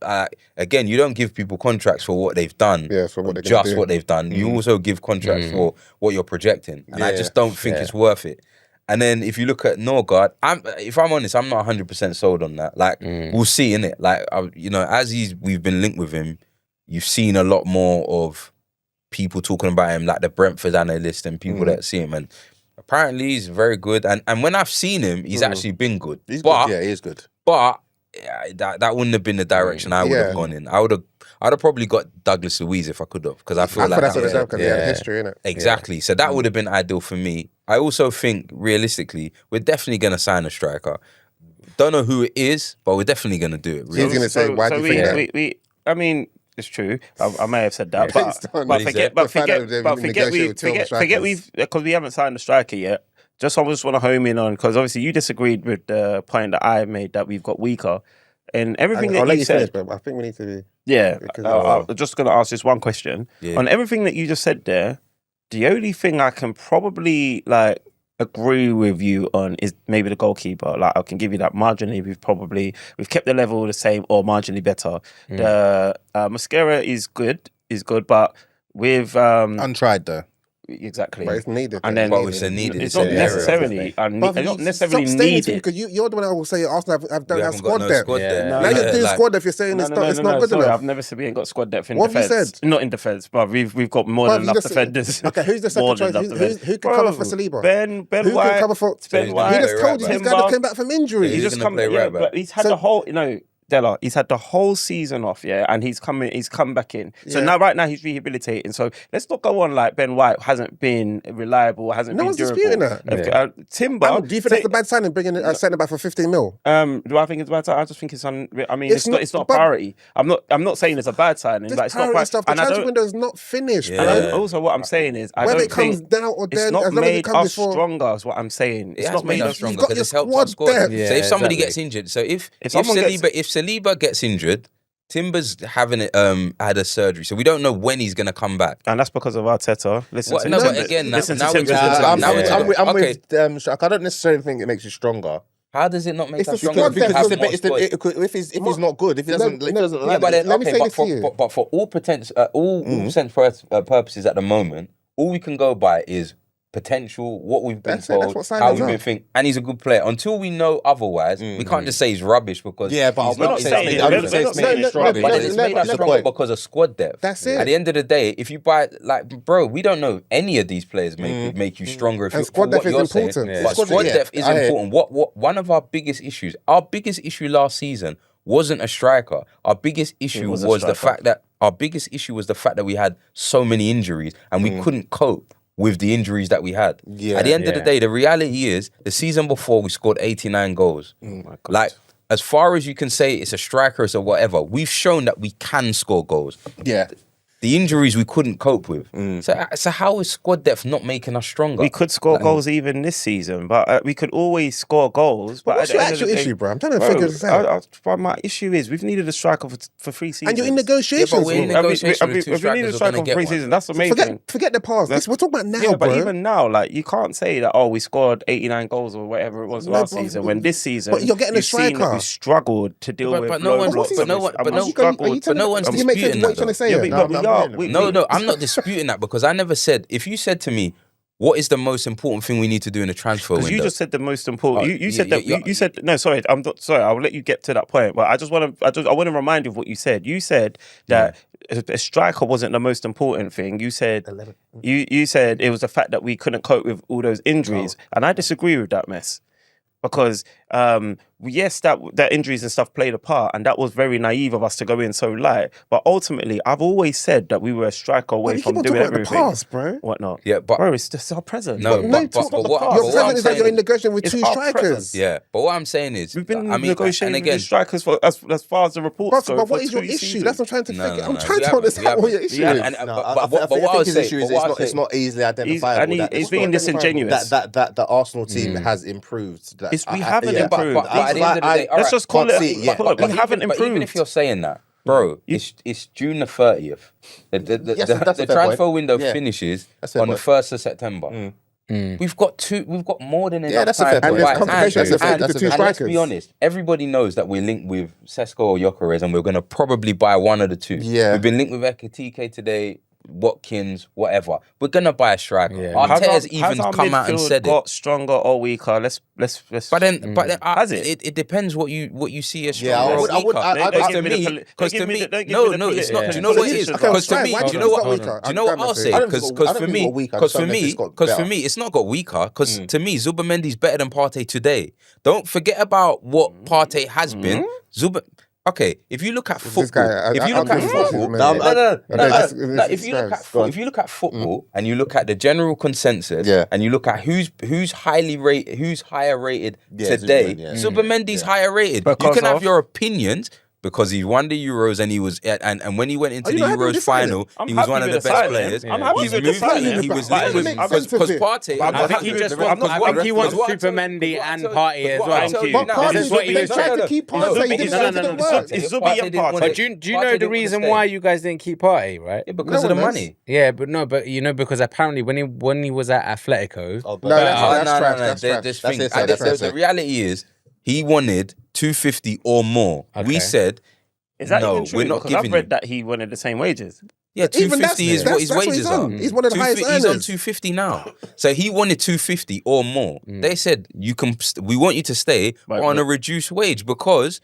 Again, you don't give people contracts for what they've done. Yeah, for what they're just gonna do. what they've done. You also give contracts for what you're projecting, and I just don't think it's worth it. And then if you look at Norgard, if I'm honest, I'm not 100% sold on that. Like we'll see, innit? Like as we've been linked with him, you've seen a lot more of people talking about him, like the Brentford analyst and people that see him. And apparently he's very good. And when I've seen him, he's actually been good. He's good. Yeah, he is good. But that wouldn't have been the direction I would have gone in. I'd have probably got Douglas Luiz if I could have, because I feel like that's what it's that done because he had a history, innit? exactly. So that would have been ideal for me. I also think realistically, we're definitely going to sign a striker. Don't know who it is, but we're definitely going to do it. He's going to say, why do you think that? I mean, it's true. I may have said that, Based on- but Negotiate forget because we haven't signed a striker yet. I just want to home in on, because obviously you disagreed with the point that I made that we've got weaker, and everything I'll that let you you said. finish, but I think we need to be... Yeah, Because- I'm just going to ask this one question. Yeah. On everything that you just said there, the only thing I can probably agree with you on is maybe the goalkeeper. Like, I can give you that marginally. We've kept the level the same or marginally better. The Mascara is good, but with Untried though. exactly. But it's needed. And then But it's a needed. it's not an area. necessarily not necessarily Stop saying it needed. because you're the one that will say Arsenal don't We have haven't squad got no depth. squad depth. Yeah. Now you're doing Like- squad depth. You're saying it's not good sorry, enough. I've never said we ain't got squad depth in What have you defence. said? Not in defence, but we've got more Bruv, than you enough just- defenders. Okay, who's the More second than choice? enough defenders. Who can cover for Saliba? Ben Who White. can cover for... Ben he's White. gonna He just play told you right this back. guy that Timber. came back from injury. He's He's just gonna come play yeah, right back. but he's had the whole, Della, he's had the whole season off, and he's come back in. So Yeah. now, right now, he's rehabilitating. So let's not go on like Ben White hasn't been reliable, hasn't No been one's durable. disputing that. Timber. Do you think that's a bad signing, bringing a centre back for 15 mil? Do I think it's a bad sign? I just think it's It's not- it's not a but- priority. I'm not saying it's a bad signing, This but it's not priority bad. stuff, the And I transfer don't. window is not finished, Yeah. And bro. also, what I'm saying is, I Whether don't it comes think now or it's then, not as long as it made comes us before... stronger. Is what I'm saying. It's It not has made made us us stronger got because your it's helped our squad squad. depth. Yeah, So if somebody exactly. gets injured, so if someone Saliba gets injured, Timber's having had a surgery, so we don't know when he's gonna come back. And that's because of Arteta. Listen What? to No, Timber. but again, Listen to now Timber. we're talking- I'm now we're talking- with Shaq. I don't necessarily think it makes you stronger. How does it not make It's us the stronger? squad Because depth. we have more squad. If he's not good, if he doesn't, No, Yeah, but then, Let me okay, say but this to you. but for all sense purposes at the moment, all we can go by is potential, what we've been That's it, that's told, what how signings we've are. been thinking, and he's a good player. Until we know otherwise, we can't just say he's rubbish because Yeah, but he's we're not not saying saying it. I'm We're not saying not it's saying made it's stronger. rubbish. but Let- it's let- made us let- stronger let- because of squad depth. That's it. At the end of the day, if you buy, like, bro, we don't know any of these players make you stronger. If And you- squad for depth what is you're saying. important. But Squad- squad yeah, depth is I hear. important. What one of our biggest issues last season wasn't a striker. Our biggest issue was was a the striker. fact that we had so many injuries and we couldn't cope with the injuries that we had. Yeah, At the end of the yeah. day, the reality is the season before we scored 89 goals. Like, as far as you can say it's a striker or whatever, we've shown that we can score goals. Yeah. the injuries we couldn't cope with. So how is squad depth not making us stronger? We could score goals even this season, but we could always score goals. But what's your actual issue, bro? I'm trying to figure this out. But my issue is we've needed a striker for 3 seasons. And you're in negotiations. Yeah, but we're in bro. negotiation with two If we need a strikers, we're striker gonna for get 3 one. seasons, that's amazing. Forget the past. We're talking about now, Yeah, but bro. even now, like you can't say that. Oh, we scored 89 goals or whatever it was last season. When this season, but you're getting a you've seen that striker. we struggled to deal with. But no one's disputing that. No, I'm not disputing that because I never said. If you said to me, what is the most important thing we need to do in the transfer window? Because you just said the most important. You said that. You said no. Sorry, I'm not, sorry. I'll let you get to that point. But I want to remind you of what you said. You said that a striker wasn't the most important thing. You said you said it was the fact that we couldn't cope with all those injuries, and I disagree with that mess. Because yes, that injuries and stuff played a part, and that was very naive of us to go in so light. But ultimately, I've always said that we were a striker away from doing everything. The past, bro. Whatnot? Yeah, but bro, it's just our present. No, Your present is that you're in negotiation with 2 strikers. Yeah, but what I'm saying is, we've been and negotiating with again, the strikers for as far as the reports go. But what is your issue? That's what I'm trying to figure. I'm trying to understand what your issue is. But what I was saying is, it's not easily identifiable. He's being disingenuous. That the Arsenal team has improved. We haven't improved. But at the end of the day, let's just call it. yeah. We haven't improved. But even if you're saying that, bro, it's June the 30th. The transfer window finishes on the 1st of September. We've got more than enough time to buy. And let's be honest, everybody knows that we're linked with Sesko or Gyökeres, and we're going to probably buy one of the two. Yeah. We've been linked with Ekitike today, Watkins, whatever. We're gonna buy a striker. Yeah. Arteta's even come out and said got it. stronger or weaker? Let's. But then, has it? It depends what you see as Yeah, stronger. Because to me, no, it's not. Do you know what it is? Because to me, do you know what? Do you know what I'll say? Because for me, it's not got weaker. Because to me, Zubamendi's better than Partey today. Don't forget about what Partey has been. Okay, if you look at football, if you look at football and you look at the general consensus, and you look at who's higher rated today, Zubamendi's higher rated. You can have your opinions. Because he won the Euros and he was and when he went into the Euros final, he was one of the best players. I'm happy with the signing. He was because Partey. I think he wants Super Mendy and Partey as well. But this is what he was trying to keep Partey. It's Zubi and Partey. But do you know the reason why you guys didn't keep Partey, right? Because of the money. Yeah, but you know, because apparently when he was at Atletico, that's trash. The reality is he wanted 250 or more. Okay. We said, is that no, even true? we're not Because giving I've read that he wanted the same wages. Yeah, 250 is what his wages are. He's one of the highest earners. He's on 250 now. So he wanted 250 or more. They said, we want you to stay on a reduced wage because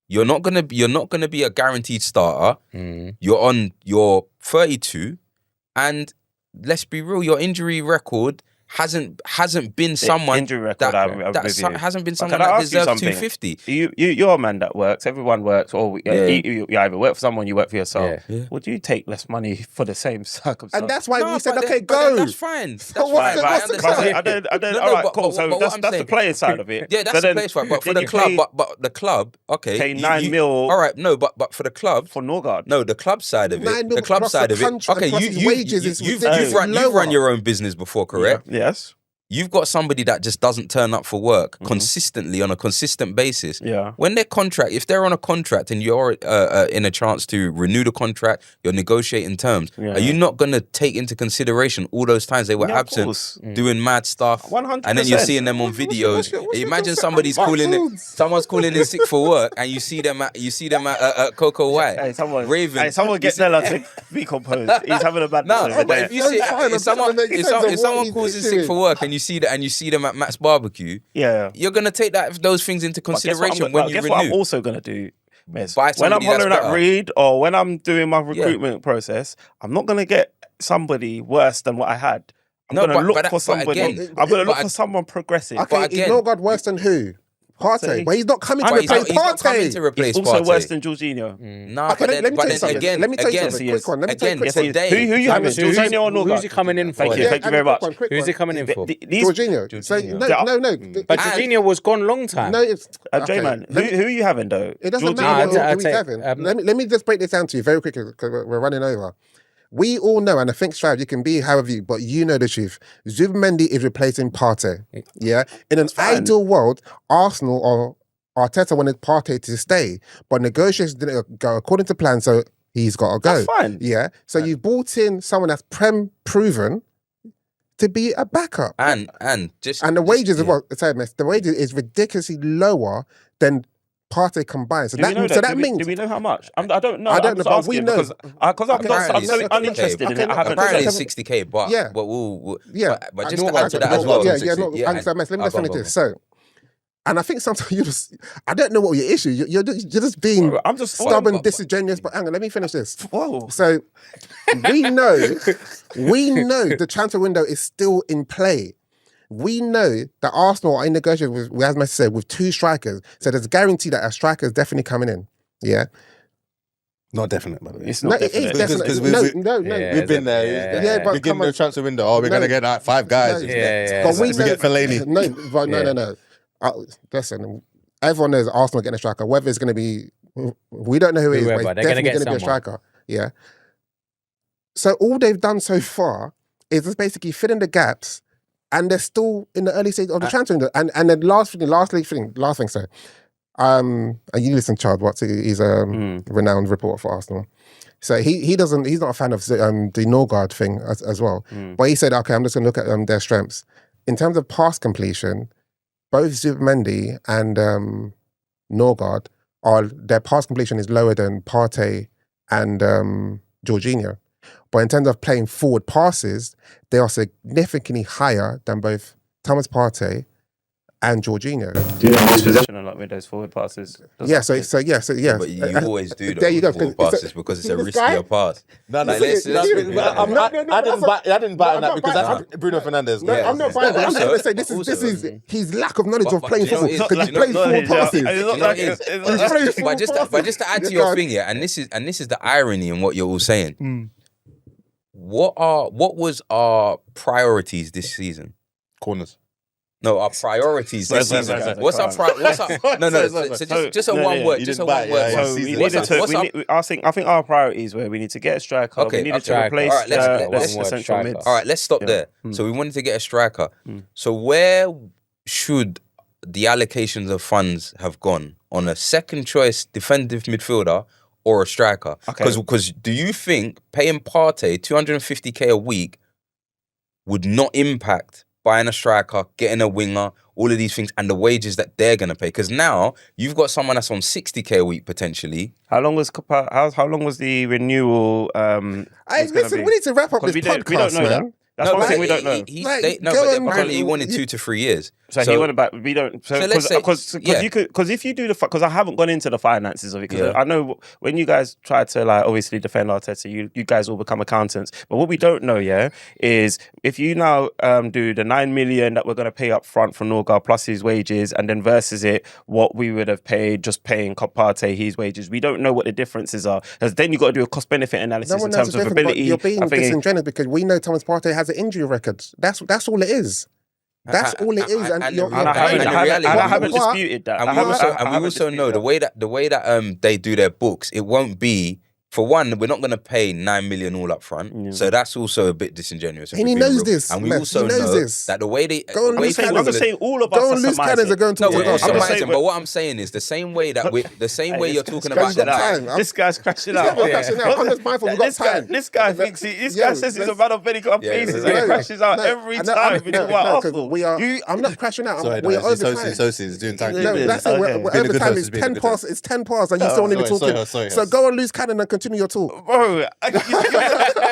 you're not gonna be a guaranteed starter. You're 32, and let's be real, your injury record hasn't been someone that hasn't been someone that deserves 250. You're a man that works. Everyone works. Or you either work for someone, you work for yourself. Yeah. Would you take less money for the same circumstance? And that's why we said, okay, go. That's fine. All right, cool. So that's the player side of it. Yeah, that's the player side. But for the club, but the club, okay, pay 9 mil. All right, no, but for the club, for Norgard. No, the club side of it. 9 mil The club plus side the of it. contract, Okay, plus his wages is you've lower. run your own business before, correct? Yes. You've got somebody that just doesn't turn up for work consistently on a consistent basis. Yeah. When if they're on a contract and you're in a chance to renew the contract, you're negotiating terms. Yeah. Are you not going to take into consideration all those times they were absent, doing mad stuff, 100%. and then you're seeing them on videos? Imagine someone's calling in sick for work, and you see them at Coco White. Hey, Raven. Hey, someone get Nella to be composed. He's having a bad No, day. but if you see if someone calls in sick for work and you see them at Matt's barbecue, you're gonna take those things into consideration when you renew. Guess what I'm also gonna do? Miss? Buy When I'm somebody that's hollering at better. Reed or when I'm doing my recruitment process, I'm not gonna get somebody worse than what I had. I'm gonna look for someone progressive. Okay, is Norgard worse than who? Partey. But he's not coming to replace Partey. He's also worse than Jorginho. Nah, but then again, let me tell you something. Quick one. Let me tell you quick one. Who you having? Jorginho or Norgard? Who's he coming in for? Thank you very much. Who's he coming in for? Jorginho. No. But Jorginho was gone long time. No, it's J-Man, who are you having though? It doesn't matter who he's having. Let me just break this down to you very quickly because we're running over. We all know, and I think, Strive, you can be however you, but you know the truth. Zubimendi is replacing Partey. Yeah? In an ideal world, Arsenal or Arteta wanted Partey to stay, but negotiations didn't go according to plan, so he's got to go. That's fine. Yeah? So you've brought in someone that's proven to be a backup. And the wages yeah. of what? Sorry, Miss, the wages is ridiculously lower than Partey combined. So Do we know that means. Do we know how much? I don't know. I don't I'm just know, but we asking know. because I'm so uninterested in it. I haven't. Apparently it's 60k, but Yeah. but we'll Yeah. but just to add to that as well. Let me just finish this. So, and I think sometimes you just, I don't know what your issue. You're just being I'm just stubborn, disingenuous. But hang on, let me finish this. Whoa. So we know the transfer window is still in play. We know that Arsenal are in negotiations with, as Messi said, with 2 strikers. So there's a guarantee that a striker is definitely coming in. Yeah. Not definite, by the way. It's not it is definite. definitely. No. We've been there. Yeah, but beginning come on. of the transfer window. Oh, we're going to get like 5 guys. But we get Fellaini. No. Listen, everyone knows Arsenal getting a striker. Whether it's going to be, we don't know who it is, but it's definitely going to be a striker. Yeah. So all they've done so far is just basically fill in the gaps, and they're still in the early stage of the transfer window. And the last thing. So, and you listen, Charles Watts. He's a renowned reporter for Arsenal. So he's not a fan of the Norgard thing as well. But he said, okay, I'm just going to look at their strengths in terms of pass completion. Both Zubimendi and Norgard their pass completion is lower than Partey and Jorginho. But in terms of playing forward passes, they are significantly higher than both Thomas Partey and Jorginho. Do you know this possession a lot with those forward passes? Yeah. So. But you always do There you go, forward passes because it's a this guy? riskier pass. No, Like, I didn't buy it now because that's Bruno Fernandes. No, I'm not buying that. I'm just going to say this is his lack of knowledge of playing football because he plays forward passes. But just to add to your thing, yeah, and this is the irony in what you're all saying. What was our priorities this season? Corners. No, our priorities this season. What's our just a one word. Just a one word. So we needed to. I think our priorities were we need to get a striker. Okay, we needed to replace the central mids. All right, let's stop there. So we wanted to get a striker. So where should the allocations of funds have gone on a second choice defensive midfielder or a striker? Because do you think paying Partey 250k a week would not impact buying a striker, getting a winger, all of these things, and the wages that they're going to pay? Because now you've got someone that's on 60k a week potentially. How long was the renewal? Listen, we need to wrap up this podcast, we don't know man. that. That's one thing we don't know. But apparently he wanted 2 to 3 years. So he wanted back. We don't. So let's say, because if you do because I haven't gone into the finances of it. Because I know when you guys try to obviously defend Arteta, you guys will become accountants. But what we don't know, is if you now do the 9 million that we're going to pay up front for Norgard plus his wages, and then versus it what we would have paid just paying Partey his wages. We don't know what the differences are. Because then you got to do a cost benefit analysis in terms of ability. You're being disingenuous because we know Thomas Partey has an injury record. That's all it is. That's all it is, and I haven't disputed that. And we also know the way that they do their books, it won't be. For one, we're not going to pay 9 million all up front, so that's also a bit disingenuous. And he knows this, and we also know that the way they I'm just saying all of us go on loose cannons are going to talk about. But what I'm saying is the same way that you're talking about this guy's crashing out. I'm just mindful. We've got time. This guy thinks this guy says he's a man of many faces and he crashes out every time. I'm not crashing out. Sorry, we are over time. Sosis doing time. No, that's it. We're over time. It's 10 past. It's 10 past, and you still only talking. So go on loose cannon and continue your talk. Bro,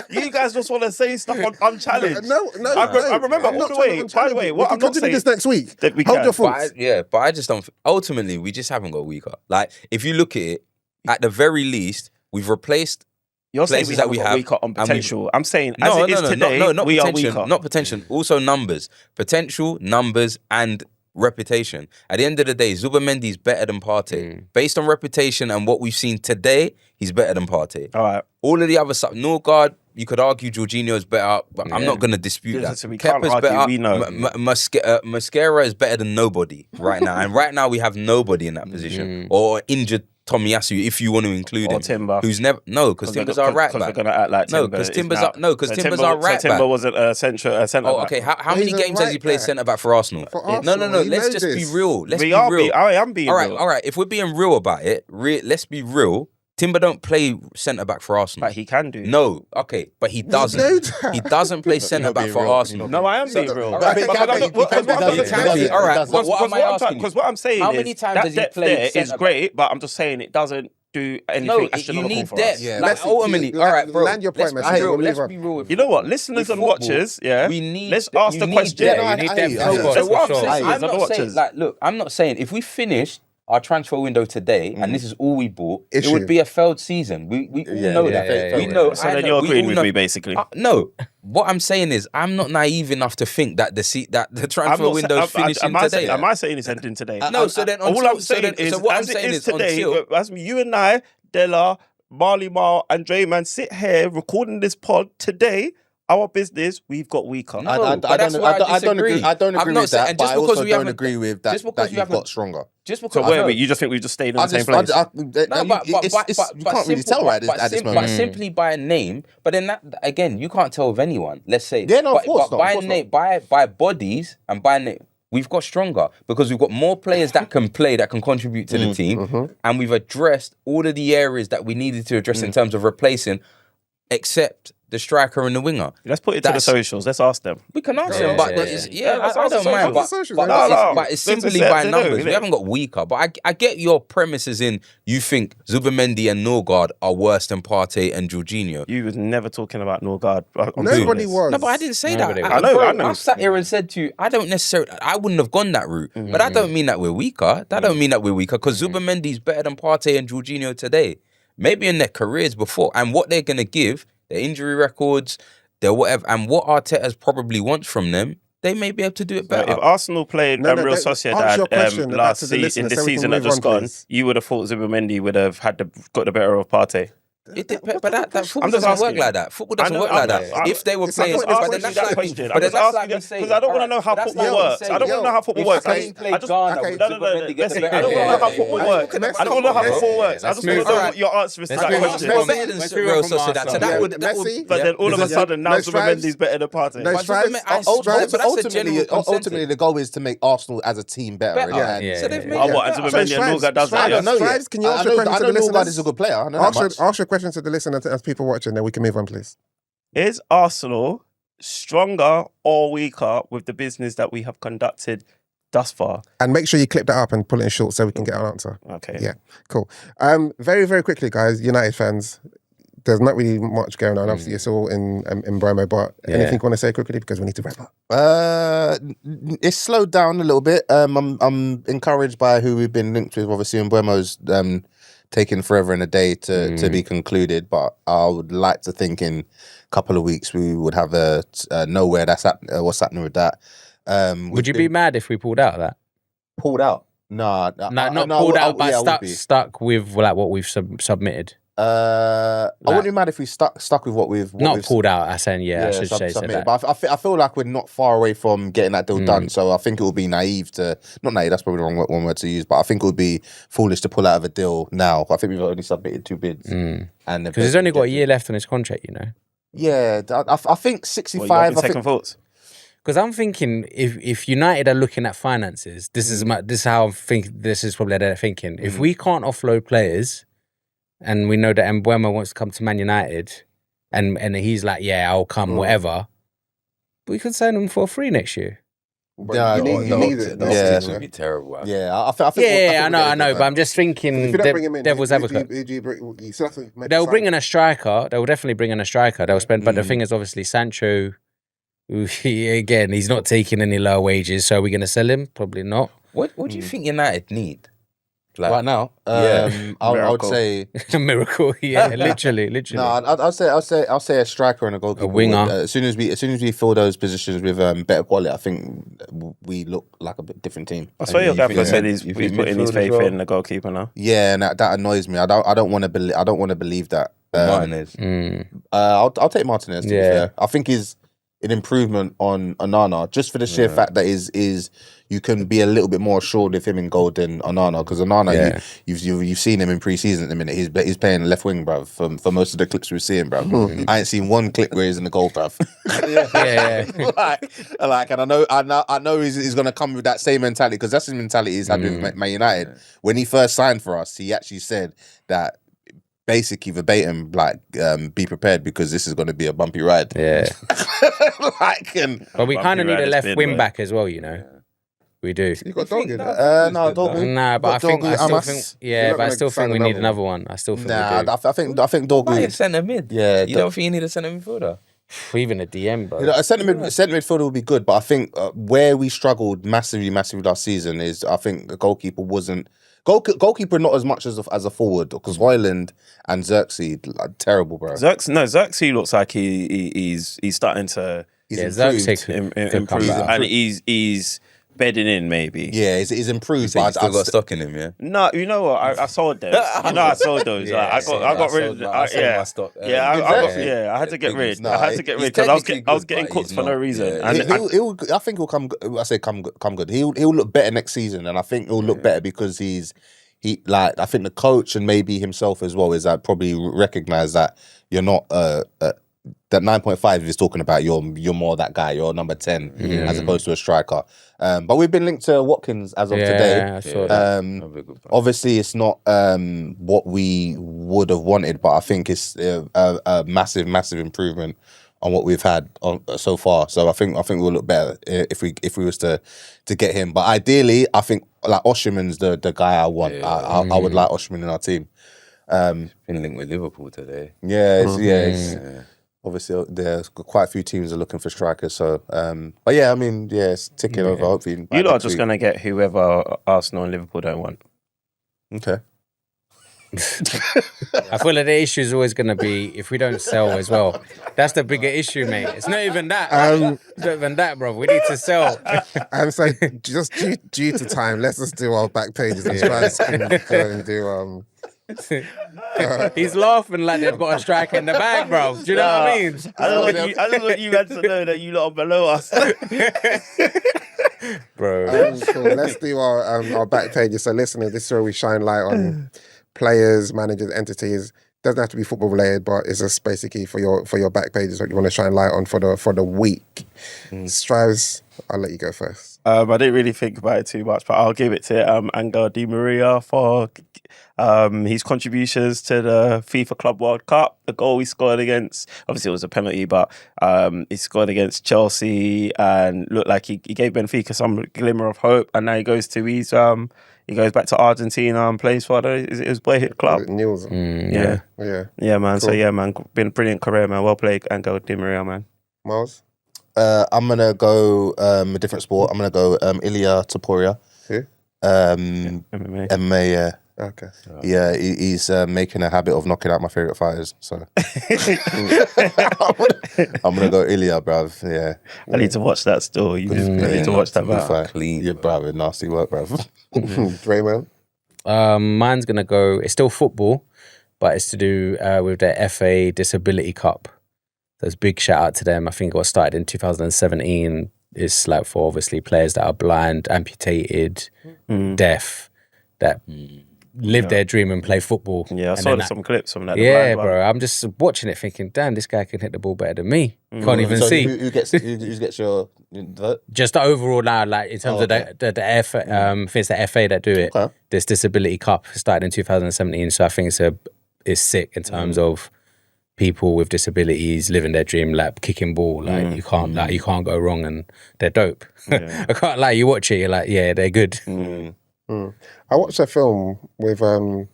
you guys just want to say stuff unchallenged. No. I remember all the way. By the way, what I'm not saying this next week. Hold your thoughts. But I just don't. Ultimately, we just haven't got weaker. Like if you look at it, at the very least, we've replaced. You're saying we have weaker on potential. I'm saying as it is today, we are weaker. Not potential. Also numbers, potential, numbers, and reputation. At the end of the day, Zubimendi's better than Partey. Based on reputation and what we've seen today, he's better than Partey. All right. All of the other stuff, Norgard, you could argue Jorginho's better, but I'm not going to dispute that. Kepa's better. We know. Mascara is better than nobody right now. And right now we have nobody in that position or injured Tomiyasu, if you want to include Or him. Timber. Who's never because Timber's our right Because back. we're gonna act like No, Timber. because is Timber's now- Timber's our right Timber back. wasn't a centre Oh, back. okay. How He's many a games has he right played back. centre back for Arsenal? For No, Arsenal, you let's know just be this. real. Let's We be are real. I am being All right, real. all right. If we're being real about it, let's be real. Timber don't play centre back for Arsenal. But he can do. No, okay, but he doesn't. know that. He doesn't play centre back being for real. Arsenal. No, I am being real. all right, but he can be, he can be. All right, what am I asking you? Because what I'm saying How is many times that has he depth played there is centre-back? great, but I'm just saying it doesn't do anything No, you astronomical need for depth. us. Yeah. Like, Messi, ultimately, you- all right, bro. land your point, let's Messi. be real. We'll Let's move be on. real. with You know what? Listeners with and football, watchers, yeah. we need. Let's ask you the need question. depth. Yeah, you need depth. I- Of So course, what for I'm sure. saying, I'm Listeners and not saying, watchers. like, look, I'm not saying if we finished our transfer window today and this is all we bought, it Issue. would be a failed season. We all know yeah, that. yeah, we yeah. know. So I then know, you're we agreeing all with know- me, basically. No, what I'm saying is I'm not naive enough to think that the transfer window's finishing today. Am I saying it's ending today? No, so then all until- I'm saying is, so what I'm as it saying is today, until- as you and I, Della, Marley Mar, and Drayman sit here recording this pod today, our business, we've got weaker. No, I but that's why I disagree. I don't I'm agree not with saying- that, and but just I because also we don't haven't- agree with just that because we you've haven't- got stronger. Just So because wait, you just think we've just stayed in the same place? No, but you can't really tell right at this But moment. simply by name, but then that again, you can't tell of anyone. Let's say, Yeah, no, of but, course but not, by of course name, by bodies and by name, we've got stronger because we've got more players that can play, that can contribute to the team, and we've addressed all of the areas that we needed to address in terms of replacing, except the striker and the winger. Let's put it to the That's- socials. Let's ask them. We can ask Yeah, them, but yeah, it's, yeah. I Let's don't ask the mind. But, socials. but, No, it's, no. but it's Let's simply just by say- numbers. no, We haven't got weaker. But I get your premises in you think Zubimendi and Norgard are worse than Partey and Jorginho. You was never talking about Norgard. Nobody was. No, but I didn't say Nobody that. was. I know. I sat here and said to you, I don't necessarily, I wouldn't have gone that route. But that don't mean that we're weaker. That don't mean that we're weaker because Zubimendi's better than Partey and Jorginho today. Maybe in their careers before. And what they're going to give, their injury records, their whatever, and what Arteta's probably wants from them, they may be able to do it better. If Arsenal played No, Real answer your question Sociedad back last to the listener in the so we can season move that just on, gone, please. you would have thought Zubimendi would have got the better of Partey. But that football I'm just doesn't work asking. like that. Football doesn't work like that. If they were It's playing, not- but it's then not that's that like, question. but I'm then just that's like asking me saying, because I don't want to alright, know how but that's football like me works. saying, I don't want to know how football if works. Spain played I just Ghana, okay, would no, Zubimendi get the listen, better? I don't want to know how football works. I don't want to know how football works. I just want to know what your answer is to Let's that move on. question. More better than Let's move Real on from Sociedad. So Arsenal. that Yeah, would, Messi, But then all of a sudden now No strives. Zubimendi's better than Partey. No But strives. Zubimendi- I strive, but that's a general consensus. Ultimately, the goal is to make Arsenal as a team better. Better. And- Yeah. So they've made Oh, it what? And better. Zubimendi and Norgard does that. I don't know Strives, yet. can you ask your I question to know the Norgard listeners? is a good player. I know that much. Ask your question to the listener as people watching, then we can move on, please. Is Arsenal stronger or weaker with the business that we have conducted thus far? And make sure you clip that up and pull it in short so we can get an answer. Okay. Yeah, cool. Very, very quickly, guys, United fans, there's not really much going on. Obviously, it's all in Bromo, but anything you want to say quickly because we need to wrap up? It's slowed down a little bit. I'm encouraged by who we've been linked with. Obviously, Mbuemo's taking forever and a day to be concluded, but I would like to think in a couple of weeks we would have know where that's what's happening with that. Would you be mad if we pulled out of that? pulled out? No, Not pulled out, but stuck with like what we've submitted. I wouldn't be mad if we stuck with what we've Not pulled out. I saying I should say submitted. that. But I feel like we're not far away from getting that deal done. So I think it would be not naive. That's probably the wrong one word to use. But I think it would be foolish to pull out of a deal now. I think we've only submitted 2 bids, and Because he's only got a year left on his contract, you know. Yeah, I think 65. Second thoughts. Because I'm thinking if United are looking at finances, this is how I'm thinking. This is probably how they're thinking. If we can't offload players, and we know that Mbuemo wants to come to Man United, and he's like, yeah, I'll come, whatever. We could sign him for free next year. Yeah, you need it. This would be terrible. Yeah, I think I know, but I'm just thinking If you don't bring him in, devil's advocate. you still have to make They'll a bring sign. in a striker. They'll definitely bring in a striker. They'll spend, but the thing is, obviously, Sancho. Again, he's not taking any lower wages, so are we going to sell him? Probably not. What do you think United need? Like, right now. Yeah. I would say A miracle, yeah, literally. no. I'll say a striker and a goalkeeper. A winger. As soon as we fill those positions with better quality, I think we look like a bit different team. I swear your you gaffer think- said you he's think putting his midfield as faith well? in the goalkeeper now. Yeah, and that annoys me. I don't want to believe that. Martinez. I'll take Martinez. To be Yeah. fair. I think he's an improvement on Onana, just for the sheer fact that is you can be a little bit more assured of him in goal than Onana, because Onana, you've seen him in pre-season at the minute. He's playing left wing, bruv, for most of the clips we're seeing, bruv. I ain't seen one clip where he's in the goal, bruv. like, and I know he's gonna come with that same mentality, because that's his mentality he's had with Man United. When he first signed for us, he actually said that. Basically verbatim, like, be prepared because this is going to be a bumpy ride. Yeah. But we kind of need a left wing back as well, you know. We do. You got Dogu? No, Dogu. Nah, but I still think we need another one. I still think we do. I think Dogu. Buy a centre mid. Yeah, you don't think you need a centre midfielder? Even a DM, bro. You know, a centre midfielder would be good, but I think where we struggled massively last season is I think the goalkeeper wasn't. Goalkeeper not as much as a forward, because Hoyland and Xerxes like, terrible, bro. Xerxes looks like he's starting to Xerxes improve, and he's bedding in maybe. Yeah, he's improved. So you still got stock in him, yeah? No, you know what? I sold those. I sold those. Yeah, I got rid of. my stock. I had to get rid. I had to get rid because I was getting cooked for no reason. Yeah. And I think he'll come. I say come good. He'll look better next season, and I think he'll look better because I think the coach and maybe himself as well is that probably recognise that you're not that 9.5 is talking about you're more that guy, you're number 10 as opposed to a striker. But we've been linked to Watkins as of today. I saw that. Obviously, it's not what we would have wanted, but I think it's a massive improvement on what we've had so far. So I think we'll look better if we was to get him. But ideally, I think like Oshiman's the guy I want. I would like Oshiman in our team. Been linked with Liverpool today. Obviously, there's quite a few teams are looking for strikers. So, but yeah, I mean, it's ticking over. Hopefully, you lot are just gonna get whoever Arsenal and Liverpool don't want. Okay. I feel like the issue is always going to be if we don't sell as well. That's the bigger issue, mate. It's not even that. It's not even that, bro. We need to sell. So just due to time, let's just do our back pages and try to go and do He's laughing like they've got a striker in the bag, bro. Do you know what I mean? I just want you guys to know that you lot are below us. Bro. So let's do our back pages. So listeners, this is where we shine light on players, managers, entities. Doesn't have to be football related, but it's just basically for your back pages what you want to shine light on for the week. Strives, I'll let you go first. I didn't really think about it too much, but I'll give it to Angel Di Maria for his contributions to the FIFA Club World Cup. The goal he scored against, obviously it was a penalty, but he scored against Chelsea and looked like he gave Benfica some glimmer of hope. And now he goes to he goes back to Argentina and plays for his boyhood club. Niels. Yeah, man. Cool. So yeah, man, been a brilliant career, man. Well played, Angel Di Maria, man. Myles? I'm gonna go a different sport. I'm gonna go Ilya Topuria. Who? MMA. Yeah. Okay. Yeah, he's making a habit of knocking out my favorite fighters. So I'm gonna go Ilya, bruv. Yeah. I need to watch that still. I need to watch that back. Clean. Yeah, bruv. Nasty work, bruv. Draymond? Mine's gonna go. It's still football, but it's to do with the FA Disability Cup. There's big shout out to them. I think it was started in 2017. It's like for obviously players that are blind, amputated, deaf, that live their dream and play football. Yeah, I saw some clips from that. Yeah, bro. I'm just watching it thinking, damn, this guy can hit the ball better than me. Can't even see. Who gets your vote? Just the overall now, like in terms of the FA, I think it's the FA that do it. Okay. This Disability Cup started in 2017, so I think it's sick in terms of people with disabilities living their dream, like kicking ball, like you can't go wrong, and they're dope. I can't lie, you watch it, you're like, yeah, they're good. I watched a film with is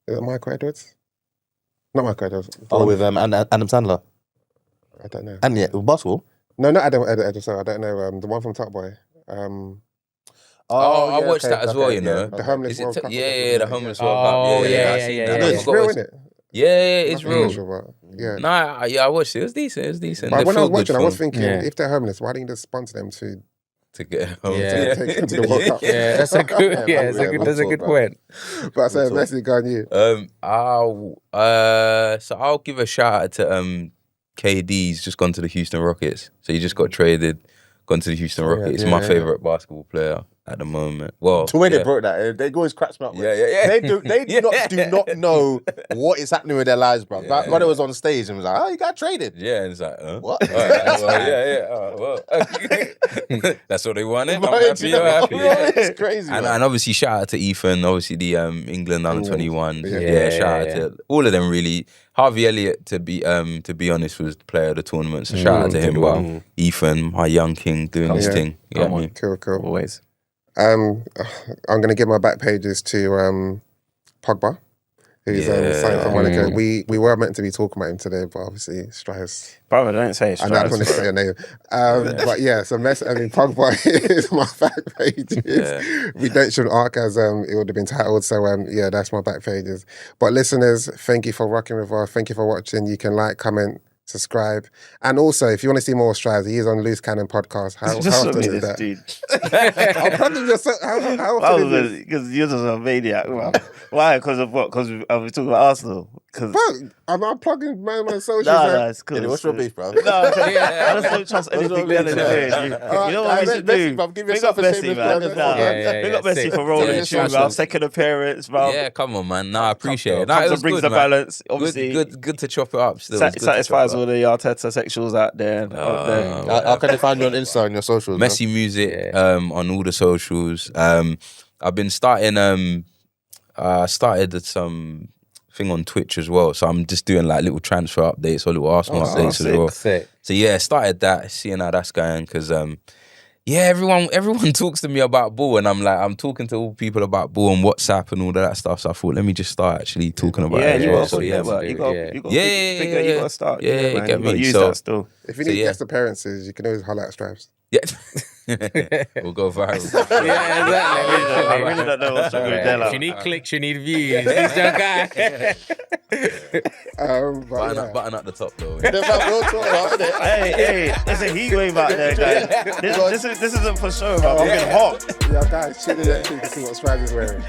it Michael Edwards? Not Michael Edwards. With Adam Sandler. I don't know. And basketball. No, not Adam Edwards. I don't know. The one from Top Boy. I watched that as well. You know, the homeless World Cup. The homeless World Cup. It's real, isn't it? Yeah, it's real. Yeah. I watched it. It was decent. But when I was watching, I was thinking, if they're homeless, why didn't you just sponsor them to get home? Yeah, to take them to the World Cup? Yeah, that's a good. Yeah, that's a good point. But I said, Messi, go on you. So I'll give a shout out to KD's just gone to the Houston Rockets. So he just got traded, gone to the Houston Rockets. He's my favorite basketball player at the moment. Well, the way they broke that, they always cracks me up. Yeah. They do not know what is happening with their lives, bro. That brother was on stage and was like, "Oh, you got traded." Yeah, and it's like, What? That's what they wanted. Bro, I'm happy. You're happy. It's crazy. And obviously, shout out to Ethan. Obviously, the England under-21. Yeah. Shout out to all of them. Really, Harvey Elliott, to be honest, was the player of the tournament. So shout out to him. But Ethan, my young king, doing his thing. You know what I mean? Cool. Always. I'm going to give my back pages to Pogba, who's signed for Monaco. We were meant to be talking about him today, but obviously Strives. Brother, don't say I know I want to say your name. But yeah, so Pogba is my back pages. Redemption arc, as it would have been titled. So yeah, that's my back pages. But listeners, thank you for rocking with us. Thank you for watching. You can like, comment, subscribe, and also if you want to see more Strives, he is on Loose Cannon podcast. How often is that? Dude. I'm plugging yourself. How often is it? Because you're just a maniac. Why? Because of what? Because we're talking about Arsenal. Bro, I'm plugging my socials. No, it's cool. What's your beef, bro? No, I just don't trust anything the other day. You know what we should do? Big up Messi, man. Big up Messi for rolling the tune, bro. Second appearance, bro. Yeah, come on, man. No, I appreciate it. Comes No, it was and brings good, the man. balance. Obviously, Good to chop it up. Still, It was good to satisfies chop it all the Arteta sexuals out there. How can they find you on Insta and your socials? Messi Music on all the socials. I've been starting. I started some thing on Twitch as well, so I'm just doing like little transfer updates or little Arsenal updates as well. Sick. So yeah, started that, seeing how that's going, because everyone talks to me about ball, and I'm talking to all people about ball on WhatsApp and all of that stuff. So I thought, let me just start actually talking about it. You got to start. Yeah, get me. Use So that still. If you need guest appearances, you can always holler at Strives. yeah, we'll go viral. I really don't know what's wrong with Della. If you need clicks, you need views. This young guy. Button up the top though. Hey, there's a heat wave out there, guys. This isn't for show, bro. I'm getting hot. Yeah, guys, tune in next week to see what Strives is wearing.